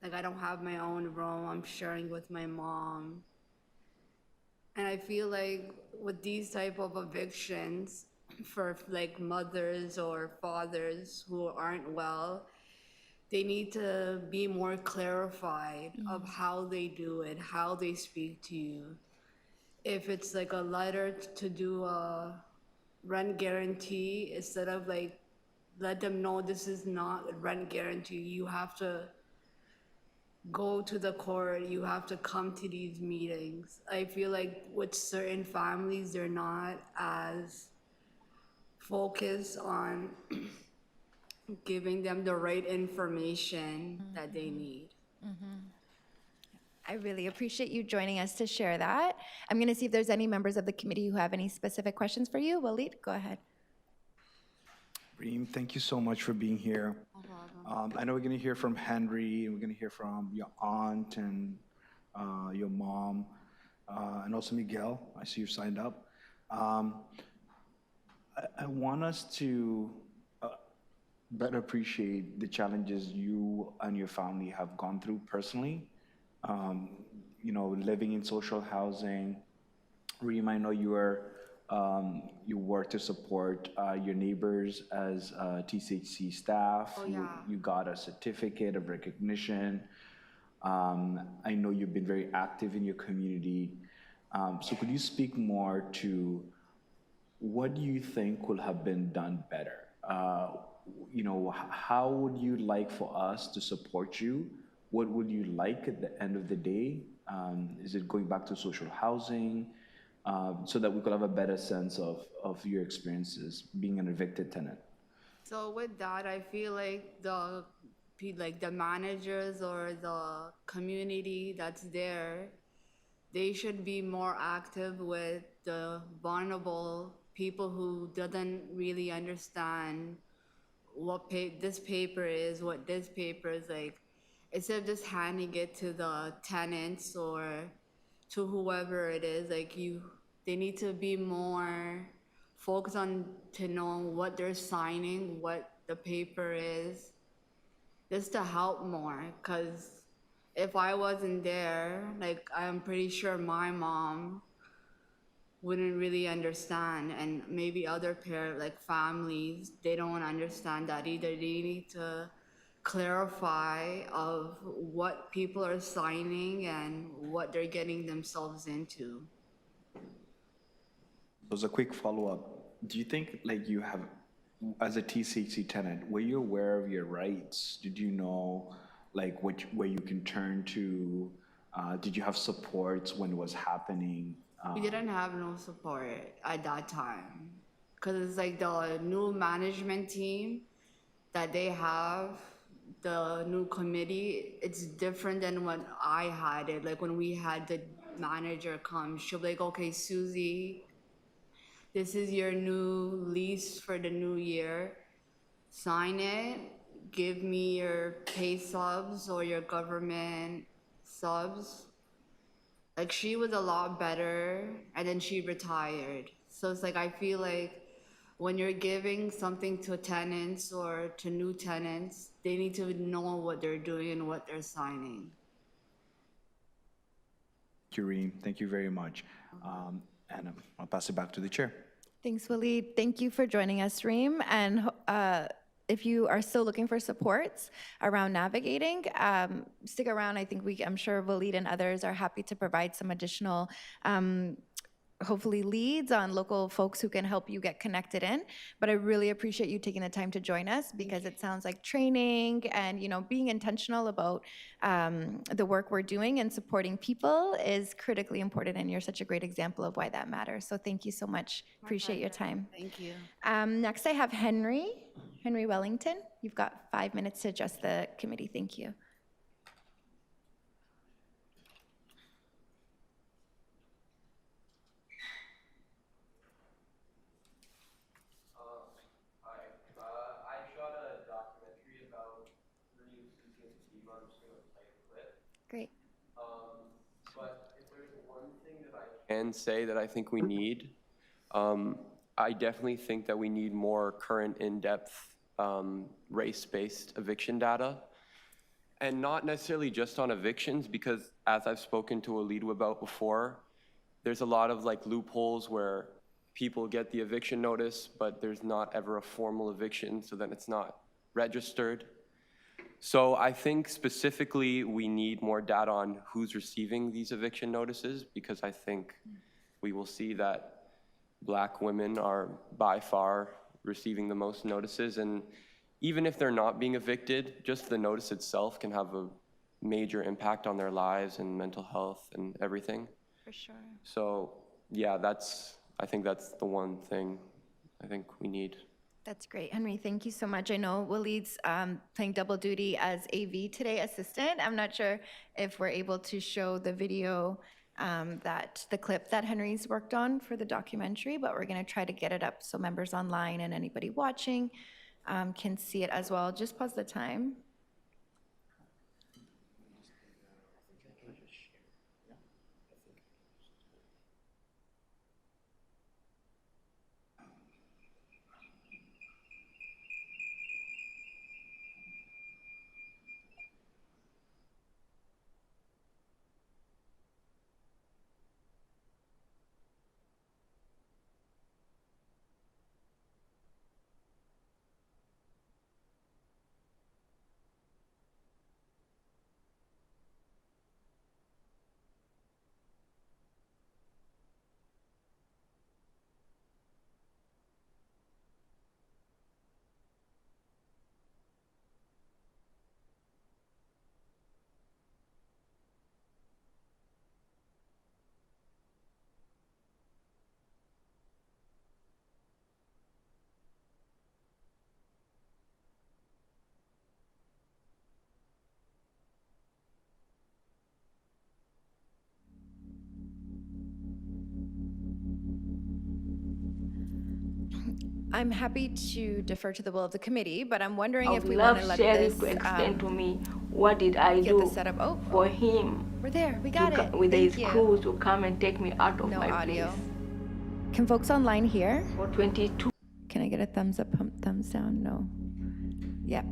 I don't have my own room. I'm sharing with my mom. And I feel with these type of evictions for mothers or fathers who aren't well, they need to be more clarified of how they do it, how they speak to you. If it's a letter to do a rent guarantee, instead of let them know this is not a rent guarantee, you have to go to the court, you have to come to these meetings. I feel with certain families, they're not as focused on giving them the right information that they need. I really appreciate you joining us to share that. I'm going to see if there's any members of the committee who have any specific questions for you. Waleed, go ahead. Reem, thank you so much for being here. I know we're going to hear from Henry, and we're going to hear from your aunt and your mom, and also Miguel. I see you've signed up. I want us to better appreciate the challenges you and your family have gone through personally. Living in social housing. Reem, I know you work to support your neighbors as TCHC staff. Oh, yeah. You got a certificate of recognition. I know you've been very active in your community. So could you speak more to what do you think could have been done better? How would you like for us to support you? What would you like at the end of the day? Is it going back to social housing? So that we could have a better sense of your experiences being an evicted tenant. So with that, I feel the managers or the community that's there, they should be more active with the vulnerable people who doesn't really understand what this paper is, what this paper is instead of just handing it to the tenants or to whoever it is, like they need to be more focused on to know what they're signing, what the paper is, just to help more. Cause if I wasn't there, like I'm pretty sure my mom wouldn't really understand, and maybe other families, they don't understand that either. They need to clarify of what people are signing and what they're getting themselves into. As a quick follow-up, do you think like you have, as a TCC tenant, were you aware of your rights? Did you know like where you can turn to? Did you have supports when it was happening? We didn't have no support at that time, because it's like the new management team that they have, the new committee, it's different than when I had it. Like when we had the manager come, she'll be like, okay, Susie, this is your new lease for the new year. Sign it, give me your pay subs or your government subs. Like she was a lot better, and then she retired. So it's like, I feel like when you're giving something to tenants or to new tenants, they need to know what they're doing and what they're signing. Reem, thank you very much. And I'll pass it back to the chair. Thanks, Waleed. Thank you for joining us, Reem. And if you are still looking for supports around navigating, stick around. I'm sure Waleed and others are happy to provide some additional hopefully leads on local folks who can help you get connected in. But I really appreciate you taking the time to join us, because it sounds like training and being intentional about the work we're doing and supporting people is critically important, and you're such a great example of why that matters. So thank you so much. Appreciate your time. Thank you. Next I have Henry Wellington. You've got 5 minutes to address the committee. Thank you. Great. But if there's one thing that I can say that I think we need, I definitely think that we need more current in-depth race-based eviction data. And not necessarily just on evictions, because as I've spoken to Alidu about before, there's a lot of like loopholes where people get the eviction notice, but there's not ever a formal eviction, so then it's not registered. So I think specifically we need more data on who's receiving these eviction notices, because I think we will see that Black women are by far receiving the most notices. And even if they're not being evicted, just the notice itself can have a major impact on their lives and mental health and everything. For sure. So yeah, I think that's the one thing I think we need. That's great. Henry, thank you so much. I know Waleed's playing double duty as AV today, assistant. I'm not sure if we're able to show the video, the clip that Henry's worked on for the documentary, but we're going to try to get it up so members online and anybody watching can see it as well. Just pause the time. I'm happy to defer to the will of the committee, but I'm wondering I if would we want love to let Sheriff this to explain to me what did I get do this set up. Oh, for him we're there. We got it. with his Thank you. crew to come and take me out of No my audio. place. Can folks online hear? For 22 Can I get a thumbs up, thumbs down? No. Yep.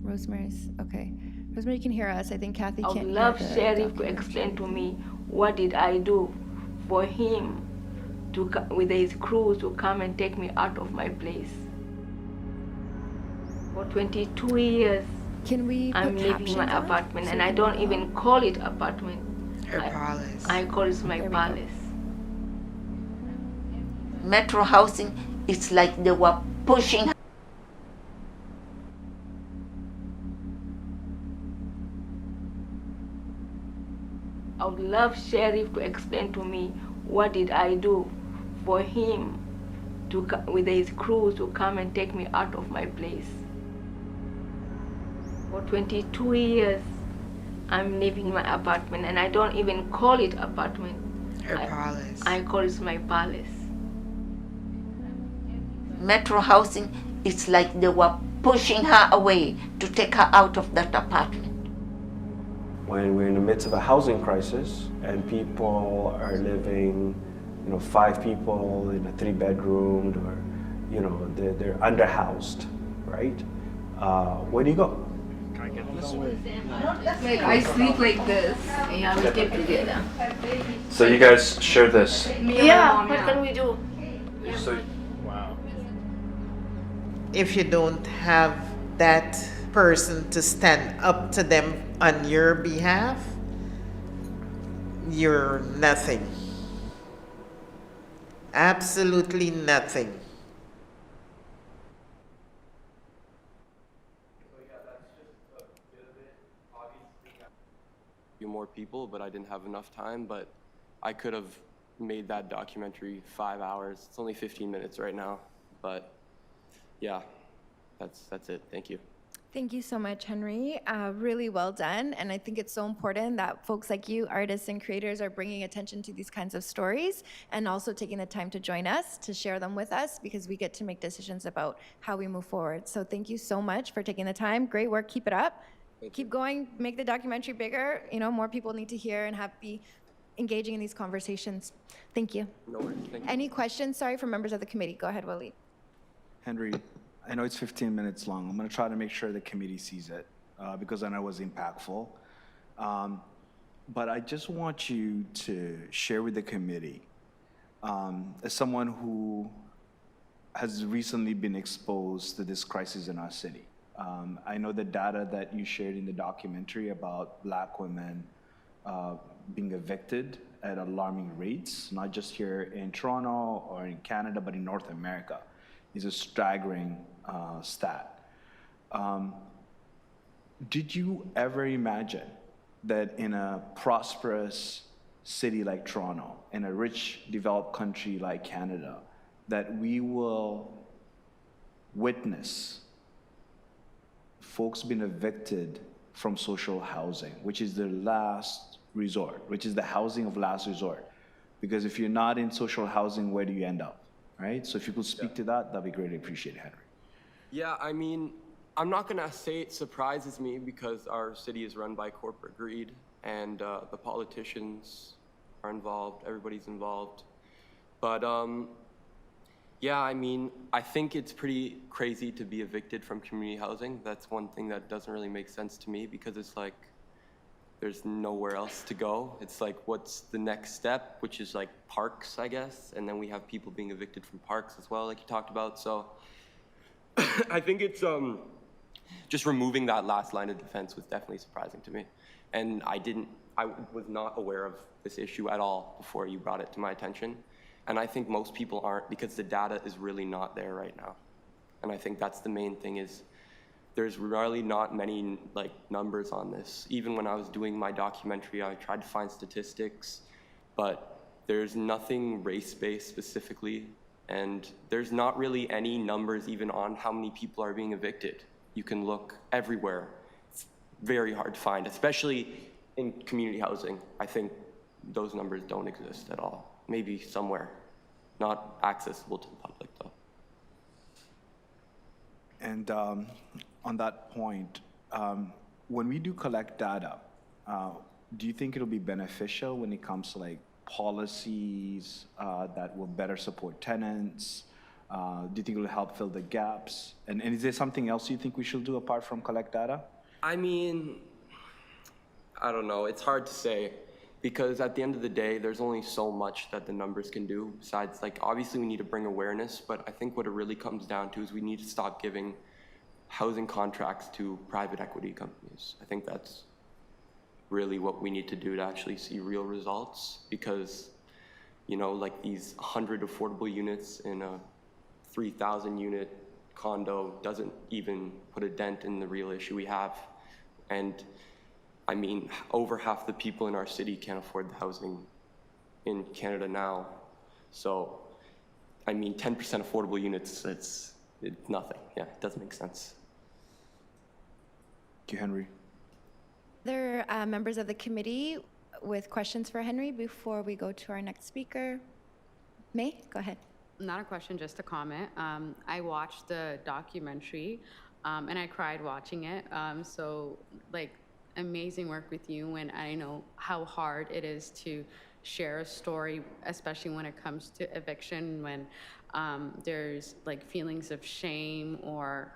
Rosemary's, okay. Rosemary can hear us. I think Kathy I can't would hear love the Sheriff to documentary. explain to me what did I do for him with his crew to come and take me out of my place. For 22 years, Can we put I'm living in captions my on apartment, so and we I can don't follow? even call it apartment. Her palace. I call it my There we go. palace. Metro housing, it's like they were pushing. I would love Sheriff to explain to me what did I do for him with his crew to come and take me out of my place. For 22 years, I'm living in my apartment, and I don't even call it apartment. Her palace. I call it my palace. Metro housing, it's like they were pushing her away to take her out of that apartment. When we're in the midst of a housing crisis and people are living, 5 people in a 3-bedroom, or, they're underhoused, right? Where do you go? Like, I sleep like this, and we sleep together. So you guys share this? Yeah, what can we do? So, If you don't have that person to stand up to them on your behalf, you're nothing. Absolutely nothing. Few more people, but I didn't have enough time, but I could have made that documentary 5 hours. It's only 15 minutes right now, but yeah, that's it. Thank you. Thank you so much, Henry. Really well done. And I think it's so important that folks like you, artists and creators, are bringing attention to these kinds of stories and also taking the time to join us, to share them with us, because we get to make decisions about how we move forward. So thank you so much for taking the time. Great work. Keep it up. Keep going. Make the documentary bigger. More people need to hear and be engaging in these conversations. Thank you. No worries. Thank you. Any questions, sorry, from members of the committee? Go ahead, Waleed. Henry, I know it's 15 minutes long. I'm going to try to make sure the committee sees it because I know it was impactful. But I just want you to share with the committee, as someone who has recently been exposed to this crisis in our city. I know the data that you shared in the documentary about Black women being evicted at alarming rates, not just here in Toronto or in Canada, but in North America, is a staggering stat. Did you ever imagine that in a prosperous city like Toronto, in a rich, developed country like Canada, that we will witness folks being evicted from social housing, which is the last resort, which is the housing of last resort? Because if you're not in social housing, where do you end up, right? So if you could speak to that, that'd be greatly appreciated, Henry. Yeah, I mean, I'm not gonna say it surprises me because our city is run by corporate greed and the politicians are involved, everybody's involved. But yeah, I mean, I think it's pretty crazy to be evicted from community housing. That's one thing that doesn't really make sense to me because it's like, there's nowhere else to go. It's like, what's the next step, which is like parks, I guess. And then we have people being evicted from parks as well, like you talked about. So I think it's just removing that last line of defense was definitely surprising to me. And I was not aware of this issue at all before you brought it to my attention. And I think most people aren't because the data is really not there right now. And I think that's the main thing is there's really not many numbers on this. Even when I was doing my documentary, I tried to find statistics, but there's nothing race-based specifically. And there's not really any numbers even on how many people are being evicted. You can look everywhere. It's very hard to find, especially in community housing. I think those numbers don't exist at all. Maybe somewhere, not accessible to the public though. And on that point, when we do collect data, do you think it'll be beneficial when it comes to like policies that will better support tenants? Do you think it'll help fill the gaps? And is there something else you think we should do apart from collect data? I mean, I don't know. It's hard to say because at the end of the day, there's only so much that the numbers can do. Besides, like, obviously we need to bring awareness, but I think what it really comes down to is we need to stop giving housing contracts to private equity companies. I think that's really what we need to do to actually see real results because, you know, like these 100 affordable units in a 3,000 unit condo doesn't even put a dent in the real issue we have. And I mean, over half the people in our city can't afford the housing in Canada now. So, I mean, 10% affordable units, it's nothing. Yeah, it doesn't make sense. Thank you, Henry. There are members of the committee with questions for Henry before we go to our next speaker. May, go ahead. Not a question, just a comment. I watched the documentary and I cried watching it. So, like, amazing work with you, and I know how hard it is to share a story, especially when it comes to eviction, when there's like feelings of shame or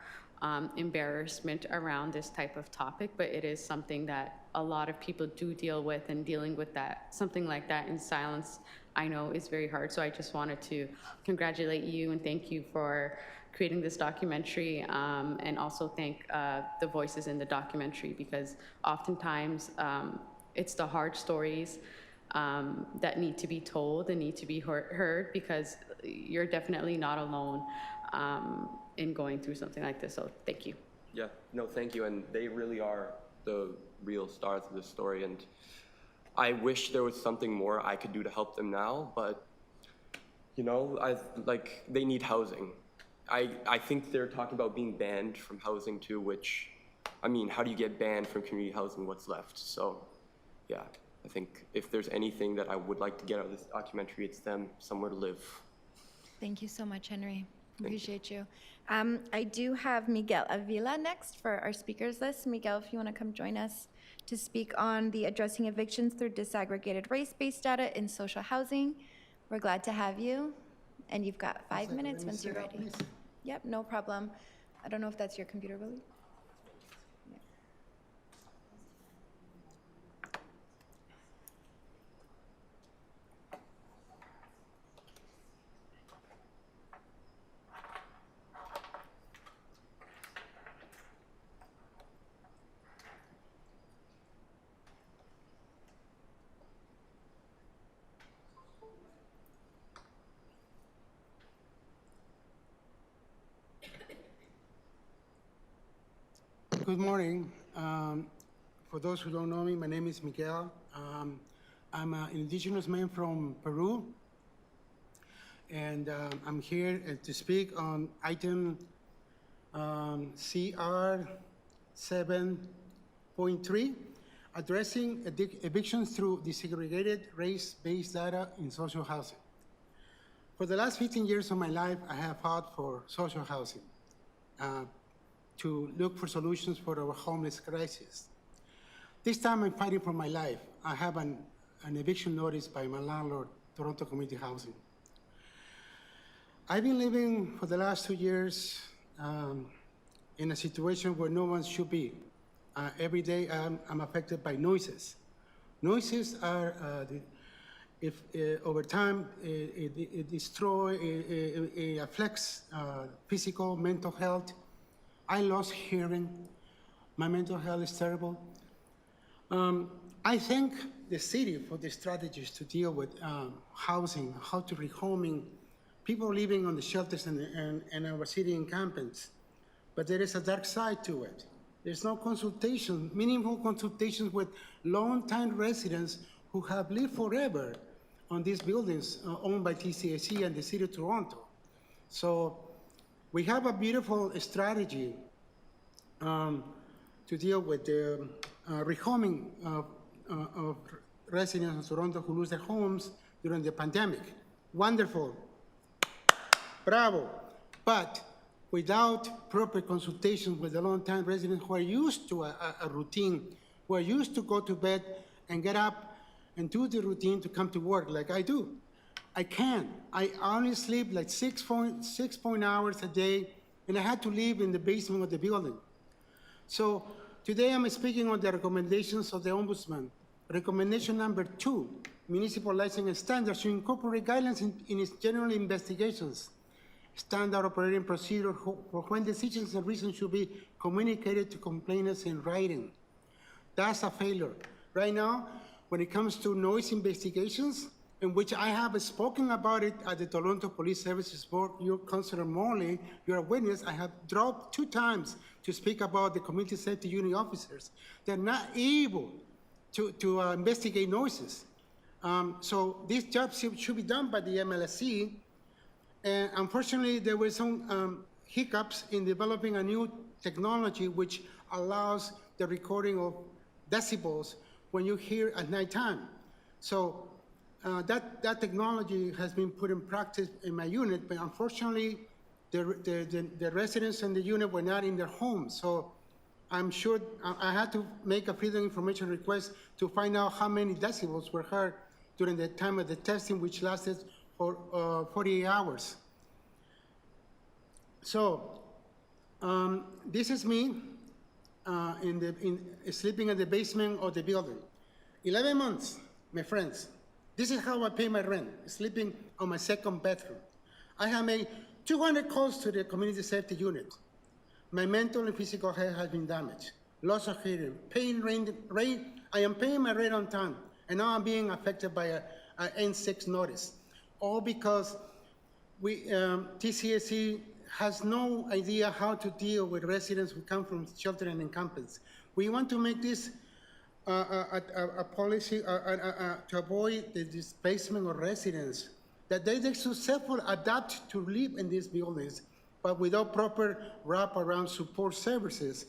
embarrassment around this type of topic, but it is something that a lot of people do deal with, and dealing with that, something like that in silence, I know is very hard. So I just wanted to congratulate you and thank you for creating this documentary, and also thank the voices in the documentary, because oftentimes it's the hard stories that need to be told and need to be heard, because you're definitely not alone in going through something like this. So thank you. Yeah, no, thank you. And they really are the real stars of this story. And I wish there was something more I could do to help them now, but you know, they need housing. I think they're talking about being banned from housing too, which, I mean, how do you get banned from community housing? What's left? So, yeah, I think if there's anything that I would like to get out of this documentary, it's them somewhere to live. Thank you so much, Henry. Appreciate you. I do have Miguel Avila next for our speakers list. Miguel, if you want to come join us to speak on the addressing evictions through disaggregated race-based data in social housing. We're glad to have you. And you've got 5 minutes once you're ready. Yep, no problem. I don't know if that's your computer, Willie. Good morning. For those who don't know me, my name is Miguel. I'm an indigenous man from Peru, and I'm here to speak on item CR 7.3, addressing evictions through disaggregated race-based data in social housing. For the last 15 years of my life, I have fought for social housing, to look for solutions for our homeless crisis. This time I'm fighting for my life. I have an eviction notice by my landlord, Toronto Community Housing. I've been living for the last 2 years in a situation where no one should be. Every day I'm affected by noises. Noises are, over time, it destroys, it affects physical, mental health. I lost hearing. My mental health is terrible. I thank the city for the strategies to deal with housing, how to rehoming people living on the shelters and our city encampments. But there is a dark side to it. There's no consultation, meaningful consultations with long-time residents who have lived forever on these buildings owned by TCAC and the City of Toronto. So we have a beautiful strategy to deal with the rehoming of residents of Toronto who lose their homes during the pandemic. Wonderful. Bravo. But without proper consultation with the long-time residents who are used to a routine, who are used to go to bed and get up and do the routine to come to work like I do. I can't. I only sleep like 6 hours a day, and I had to live in the basement of the building. So today I'm speaking on the recommendations of the Ombudsman. Recommendation number 2, municipal licensing standards should incorporate guidelines in its general investigations. Standard operating procedure for when decisions and reasons should be communicated to complainants in writing. That's a failure. Right now, when it comes to noise investigations, in which I have spoken about it at the Toronto Police Services Board, your Councilor Morley, you're a witness, I have dropped 2 times to speak about the community safety unit officers. They're not able to investigate noises. So this job should be done by the MLSC. And unfortunately, there were some hiccups in developing a new technology which allows the recording of decibels when you hear at nighttime. So that technology has been put in practice in my unit, but unfortunately, the residents in the unit were not in their homes. So I'm sure I had to make a freedom information request to find out how many decibels were heard during the time of the testing, which lasted for 48 hours. So this is me sleeping in the basement of the building. 11 months, my friends. This is how I pay my rent, sleeping on my second bedroom. I have made 200 calls to the community safety unit. My mental and physical health has been damaged. Loss of hearing, paying rent. I am paying my rent on time, and now I'm being affected by an N6 notice. All because TCAC has no idea how to deal with residents who come from shelter and encampments. We want to make this a policy to avoid the displacement of residents, that they successfully adapt to live in these buildings, but without proper wraparound support services.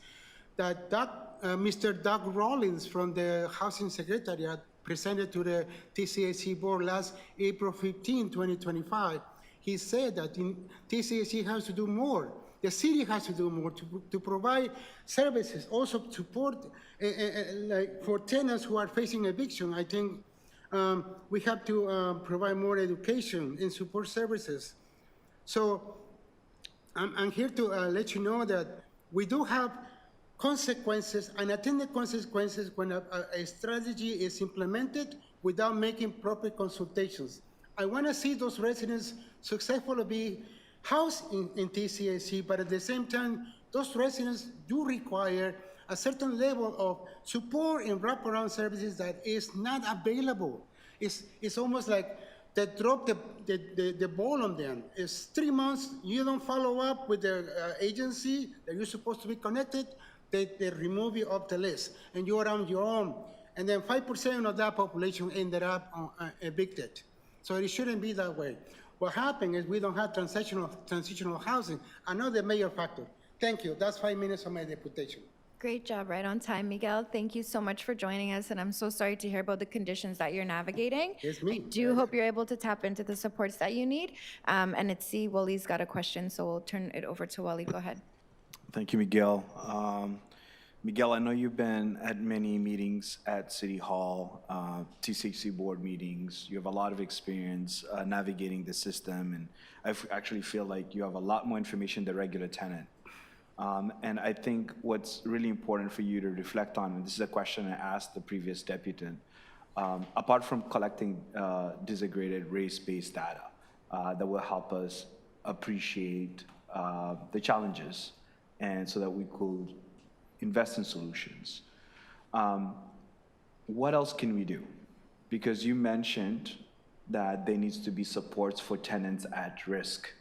That Mr. Doug Rollins from the Housing Secretariat presented to the TCAC board last April 15, 2025. He said that TCAC has to do more. The city has to do more to provide services, also support like for tenants who are facing eviction. I think we have to provide more education and support services. So I'm here to let you know that we do have consequences, unintended consequences, when a strategy is implemented without making proper consultations. I want to see those residents successfully be housed in TCAC, but at the same time, those residents do require a certain level of support and wraparound services that is not available. It's almost like they drop the ball on them. It's 3 months, you don't follow up with the agency that you're supposed to be connected, they remove you off the list, and you're on your own. And then 5% of that population ended up evicted. So it shouldn't be that way. What happened is we don't have transitional housing, another major factor. Thank you. That's 5 minutes of my deputation. Great job, right on time, Miguel. Thank you so much for joining us, and I'm so sorry to hear about the conditions that you're navigating. It's me. I do hope you're able to tap into the supports that you need. And it's Wally's got a question, so we'll turn it over to Wally. Go ahead. Thank you, Miguel. Miguel, I know you've been at many meetings at City Hall, TCAC board meetings. You have a lot of experience navigating the system, and I actually feel like you have a lot more information than regular tenant. And I think what's really important for you to reflect on, and this is a question I asked the previous deputant, apart from collecting disaggregated race-based data that will help us appreciate the challenges, and so that we could invest in solutions. What else can we do? Because you mentioned that there needs to be supports for tenants at risk.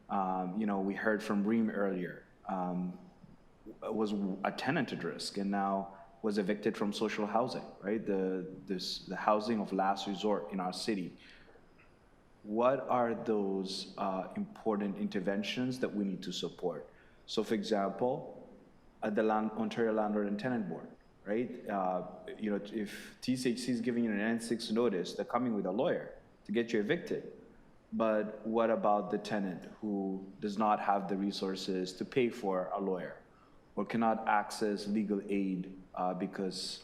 We heard from Reem earlier, was a tenant at risk and now was evicted from social housing, right? The housing of last resort in our city. What are those important interventions that we need to support? So for example, at the Ontario Landlord and Tenant Board, right? If TCAC is giving you an N6 notice, they're coming with a lawyer to get you evicted. but what about the tenant who does not have the resources to pay for a lawyer or cannot access legal aid because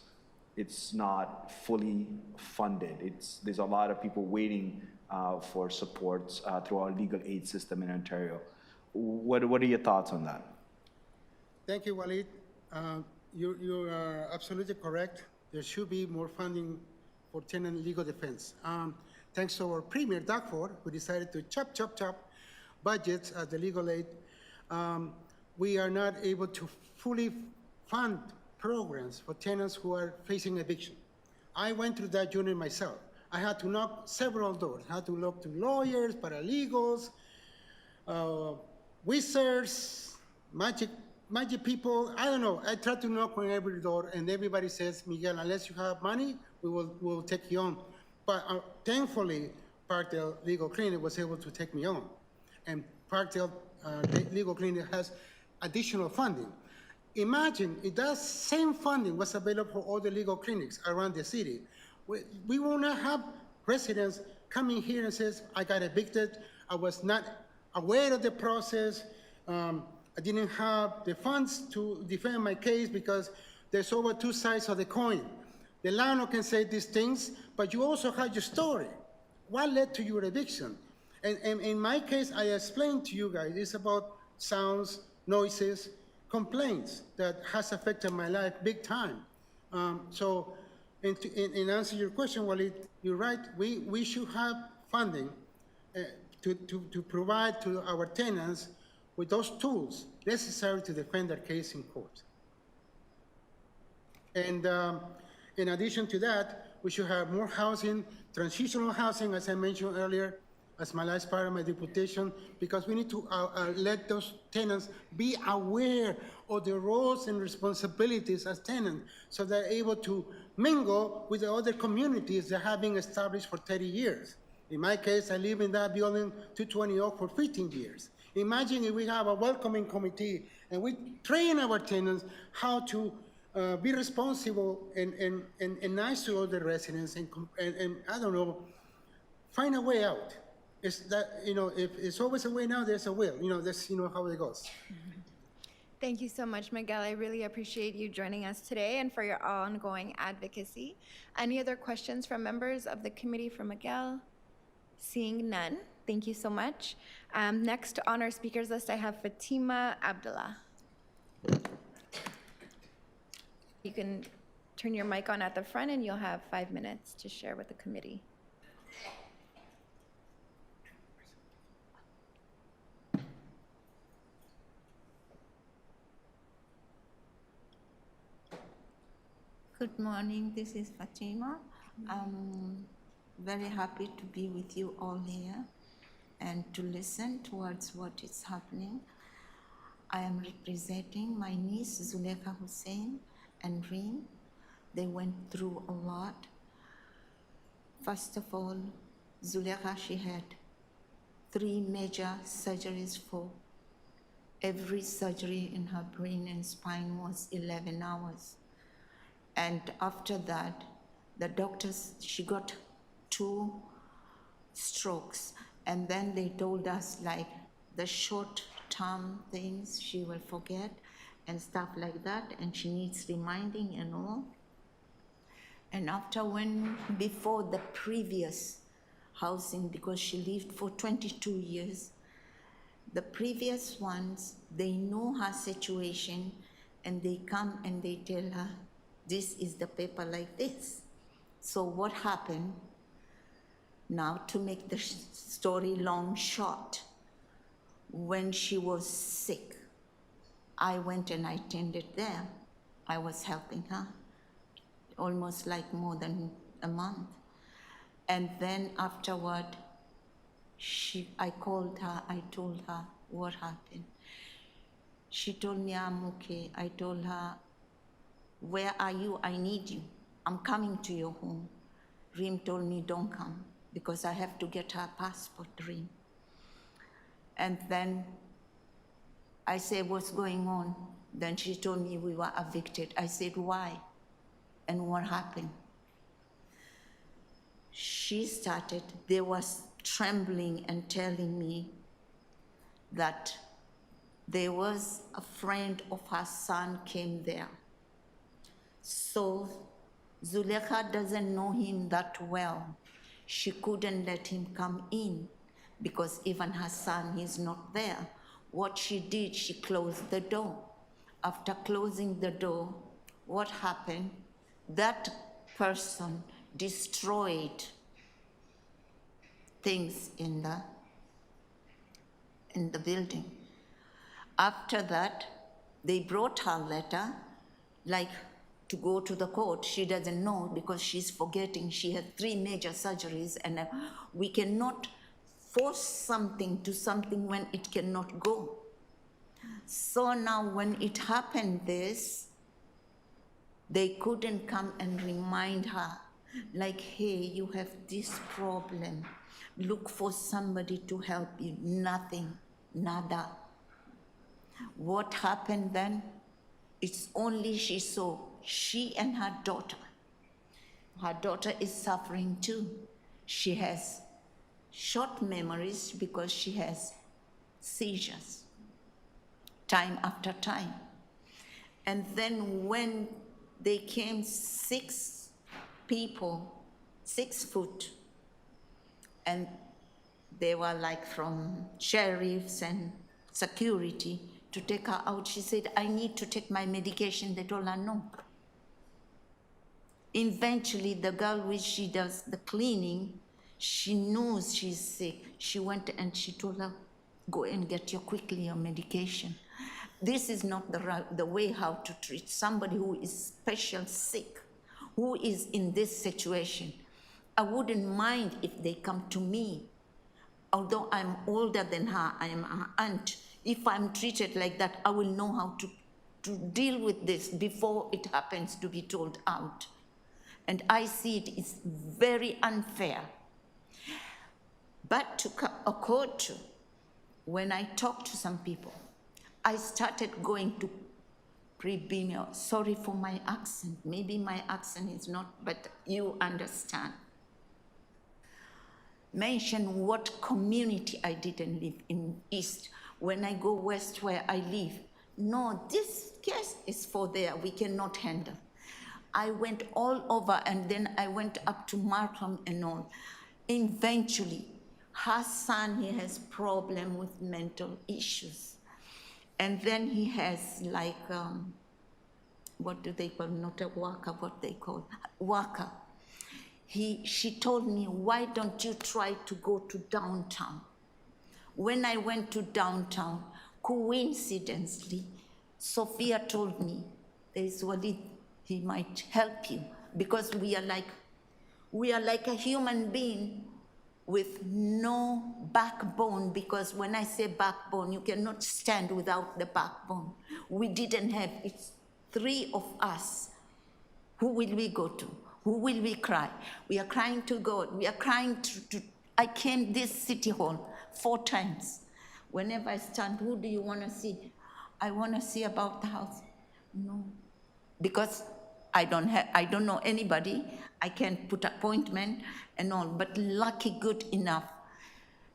it's not fully funded? There's a lot of people waiting for supports through our legal aid system in Ontario. What are your thoughts on that? Thank you, Walid. You are absolutely correct. There should be more funding for tenant legal defense. Thanks to our Premier, Doug Ford, who decided to chop budgets at the legal aid, we are not able to fully fund programs for tenants who are facing eviction. I went through that journey myself. I had to knock several doors. I had to talk to lawyers, paralegals, wizards, magic people. I don't know. I tried to knock on every door, and everybody says, Miguel, unless you have money, we'll take you on. But thankfully, Parkdale Legal Clinic was able to take me on. And Parkdale Legal Clinic has additional funding. Imagine if that same funding was available for all the legal clinics around the city. We will not have residents coming here and says, I got evicted, I was not aware of the process, I didn't have the funds to defend my case because there's over two sides of the coin. The landlord can say these things, but you also have your story. What led to your eviction? And in my case, I explained to you guys, it's about sounds, noises, complaints that has affected my life big time. So in answer to your question, Walid, you're right. We should have funding to provide to our tenants with those tools necessary to defend their case in court. And in addition to that, we should have more housing, transitional housing, as I mentioned earlier, as my last part of my deputation, because we need to let those tenants be aware of their roles and responsibilities as tenants, so they're able to mingle with the other communities that have been established for 30 years. In my case, I live in that building, 220 Oak, for 15 years. Imagine if we have a welcoming committee and we train our tenants how to be responsible and nice to other residents and I don't know, find a way out. It's that, if it's always a way now, there's a will. That's, how it goes. Thank you so much, Miguel. I really appreciate you joining us today and for your ongoing advocacy. Any other questions from members of the committee for Miguel? Seeing none, thank you so much. Next on our speakers list, I have Fatima Abdullah. You can turn your mic on at the front and you'll have 5 minutes to share with the committee. Good morning, this is Fatima. I'm very happy to be with you all here and to listen towards what is happening. I am representing my niece, Zulekha Hussein and Reem. They went through a lot. First of all, Zulekha, she had 3 major surgeries for every surgery in her brain and spine was 11 hours. And after that, the doctors, she got 2 strokes. And then they told us like the short-term things she will forget and stuff like that. And she needs reminding and all. And after before the previous housing, because she lived for 22 years, the previous ones, they know her situation and they come and they tell her, this is the paper like this. So what happened, now to make the story long short, when she was sick, I went and I tended there. I was helping her, almost like more than a month. And then afterward, I called her, I told her what happened. She told me, I'm okay. I told her, where are you? I need you. I'm coming to your home. Reem told me, don't come, because I have to get her passport, Reem. And then I said, what's going on? Then she told me we were evicted. I said, why? And what happened? She started, there was trembling and telling me that there was a friend of her son came there. So Zulekha doesn't know him that well. She couldn't let him come in because even her son is not there. What she did, she closed the door. After closing the door, what happened? That person destroyed things in the building. After that, they brought her letter, like to go to the court. She doesn't know because she's forgetting. She had 3 major surgeries, and we cannot force something to something when it cannot go. So now when it happened this, they couldn't come and remind her, like, hey, you have this problem. Look for somebody to help you. Nothing, nada. What happened then? It's only she saw, she and her daughter. Her daughter is suffering too. She has short memories because she has seizures, time after time. And then when they came 6 people, 6 foot, and they were like from sheriffs and security to take her out, she said, I need to take my medication. They told her no. Eventually, the girl which she does the cleaning, she knows she's sick. She went and she told her, go and get your medication. This is not the way how to treat somebody who is special sick, who is in this situation. I wouldn't mind if they come to me. Although I'm older than her, I am her aunt. If I'm treated like that, I will know how to deal with this before it happens to be told out. And I see it is very unfair. But to accord to, when I talk to some people, I started going to pre-BMO. Sorry for my accent. Maybe my accent is not, but you understand. Mention what community I didn't live in East. When I go West where I live, no, this case is for there, we cannot handle. I went all over, and then I went up to Markham and all. Eventually, her son, he has problem with mental issues. And then he has like, what do they call, not a worker, what they call, worker. She told me, why don't you try to go to downtown? When I went to downtown, coincidentally, Sophia told me, there's Walid, he might help you, because we are like a human being with no backbone, because when I say backbone, you cannot stand without the backbone. We didn't have, it's 3 of us. Who will we go to? Who will we cry? We are crying to God. We are crying to I came this city hall 4 times. Whenever I stand, who do you want to see? I want to see about the house. No, because I don't know anybody. I can't put appointment and all, but lucky good enough.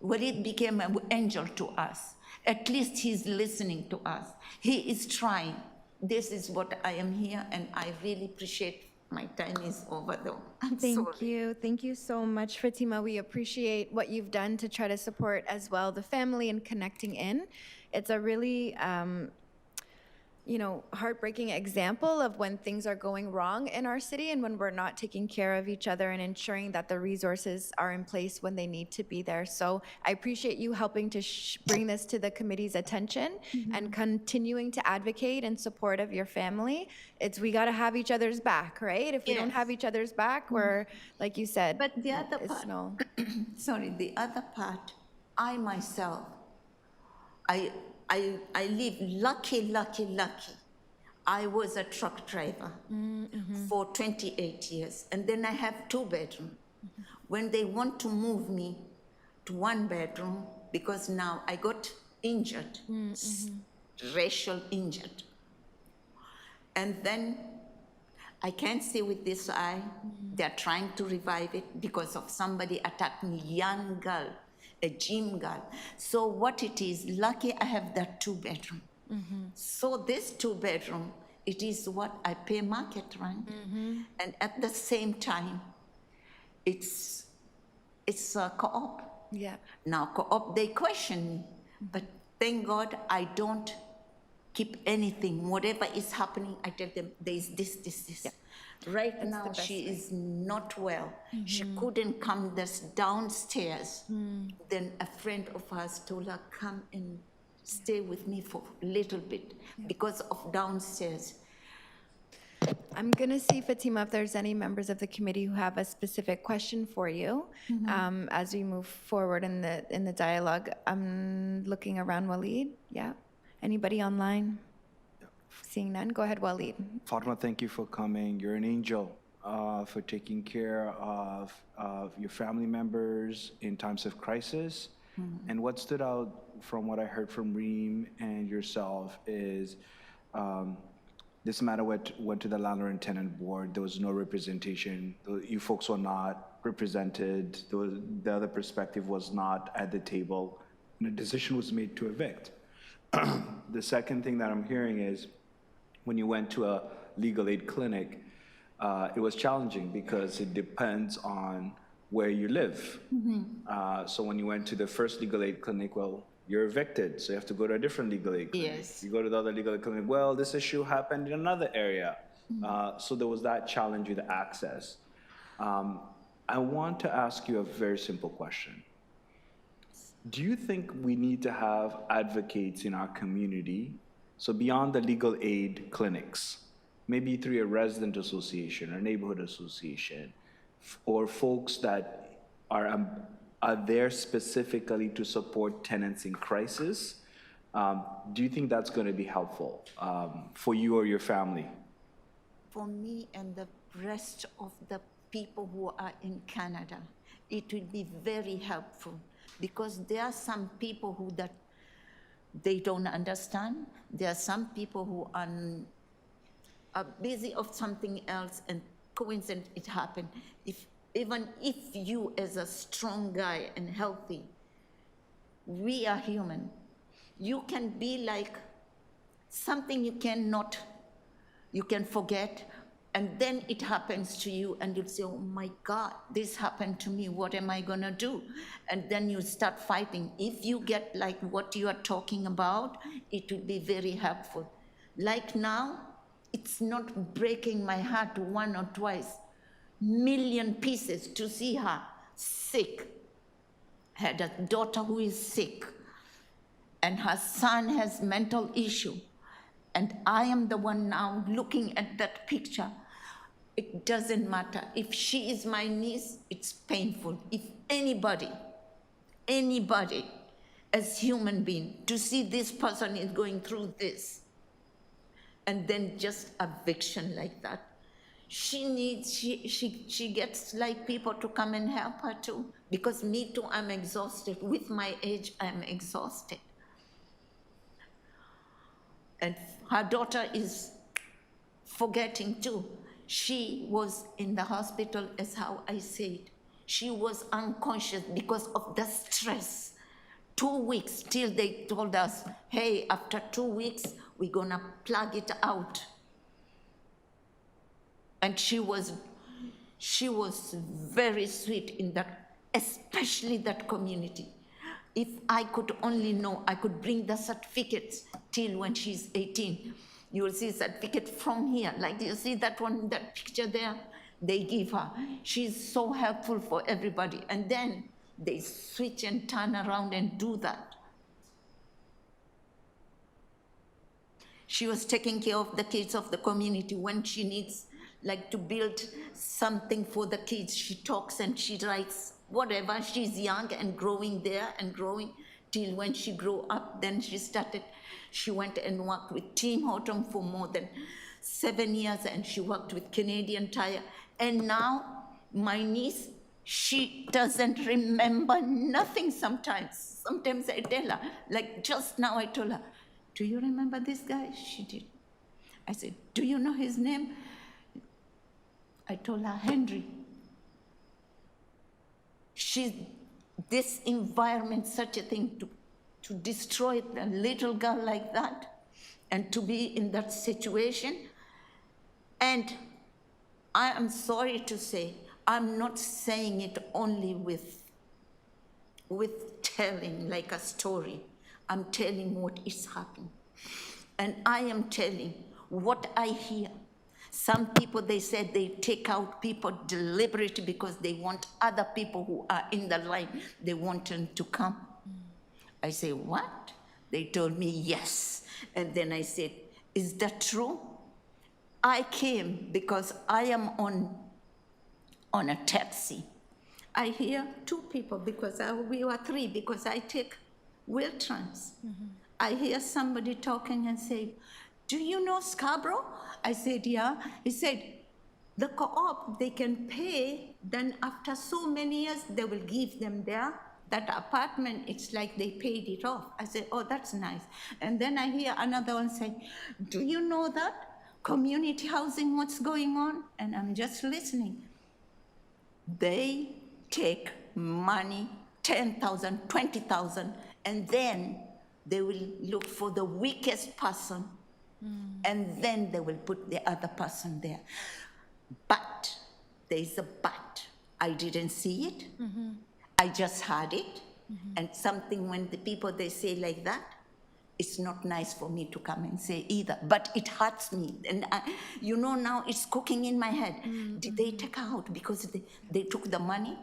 Well, it became an angel to us. At least he's listening to us. He is trying. This is what I am here, and I really appreciate. My time is over though. Thank you. Thank you so much, Fatima. We appreciate what you've done to try to support as well the family and connecting in. It's a really, heartbreaking example of when things are going wrong in our city and when we're not taking care of each other and ensuring that the resources are in place when they need to be there. So I appreciate you helping to bring this to the committee's attention and continuing to advocate in support of your family. We got to have each other's back, right? If we don't have each other's back, we're, like you said, but the other part, the other part, I myself, I live lucky. I was a truck driver for 28 years, and then I have 2 bedrooms. When they want to move me to 1 bedroom, because now I got injured, racial injured, and then I can't see with this eye. They're trying to revive it because of somebody attacked me, young girl, a gym girl. So what it is, lucky I have that 2-bedroom. So this 2-bedroom, it is what I pay market rent. And at the same time, it's a co-op. Yeah. Now co-op, they question me, but thank God I don't keep anything. Whatever is happening, I tell them there is this. Yeah. Right That's the now, best she thing. is not well. She couldn't come downstairs. Then a friend of ours told her, come and stay with me for a little bit because of downstairs. I'm gonna see, Fatima, if there's any members of the committee who have a specific question for you as we move forward in the dialogue. I'm looking around. Waleed, yeah. Anybody online? Seeing none, go ahead, Waleed. Fatima, thank you for coming. You're an angel for taking care of your family members in times of crisis. And what stood out from what I heard from Reem and yourself is this matter went to the landlord and tenant board. There was no representation. You folks were not represented. The other perspective was not at the table. And a decision was made to evict. The second thing that I'm hearing is when you went to a legal aid clinic, it was challenging because it depends on where you live. So when you went to the first legal aid clinic, well, you're evicted, so you have to go to a different legal aid clinic. Yes. You go to the other legal aid clinic, well, this issue happened in another area. So there was that challenge with access. I want to ask you a very simple question. Do you think we need to have advocates in our community, so beyond the legal aid clinics, maybe through a resident association or neighborhood association, or folks that are there specifically to support tenants in crisis? Do you think that's going to be helpful for you or your family? For me and the rest of the people who are in Canada, it will be very helpful because there are some people who that they don't understand. There are some people who are busy of something else and coincident it happened. Even if you as a strong guy and healthy, we are human. You can be like something you can forget, and then it happens to you and you'll say, oh my God, this happened to me, what am I gonna do? And then you start fighting. If you get like what you are talking about, it will be very helpful. Like now, it's not breaking my heart one or twice, million pieces to see her sick. Had a daughter who is sick, and her son has mental issue. And I am the one now looking at that picture. It doesn't matter. If she is my niece, it's painful. If anybody, as human being, to see this person is going through this, and then just eviction like that. She gets like people to come and help her too. Because me too, I'm exhausted. With my age, I'm exhausted. And her daughter is forgetting too. She was in the hospital, as how I said. She was unconscious because of the stress. 2 weeks till they told us, hey, after 2 weeks, we're gonna plug it out. And she was very sweet in that, especially that community. If I could only know, I could bring the certificates till when she's 18. You will see a certificate from here, like you see that one, that picture there, they give her. She's so helpful for everybody. And then they switch and turn around and do that. She was taking care of the kids of the community when she needs like to build something for the kids. She talks and she writes whatever. She's young and growing there and growing till when she grew up. Then she went and worked with Tim Horton for more than 7 years, and she worked with Canadian Tire. And now my niece, she doesn't remember nothing sometimes. Sometimes I tell her, like just now I told her, do you remember this guy? She did. I said, do you know his name? I told her, Henry. this environment, such a thing, to destroy a little girl like that and to be in that situation. And I am sorry to say, I'm not saying it only with telling like a story. I'm telling what is happening. And I am telling what I hear. Some people, they said they take out people deliberately because they want other people who are in the line, they want them to come. I say, what? They told me yes. And then I said, is that true? I came because I am on a taxi. I hear two people because we were three because I take wheel-trans. I hear somebody talking and say, do you know Scarborough? I said, yeah. He said, the co-op, they can pay, then after so many years, they will give them that apartment. It's like they paid it off. I said, oh, that's nice. And then I hear another one say, do you know that? Community housing, what's going on? And I'm just listening. They take money, 10,000, 20,000, and then they will look for the weakest person, and then they will put the other person there. But there's a but. I didn't see it. I just heard it. And something when the people, they say like that, it's not nice for me to come and say either, but it hurts me. And now it's cooking in my head. Did they take out because they took the money?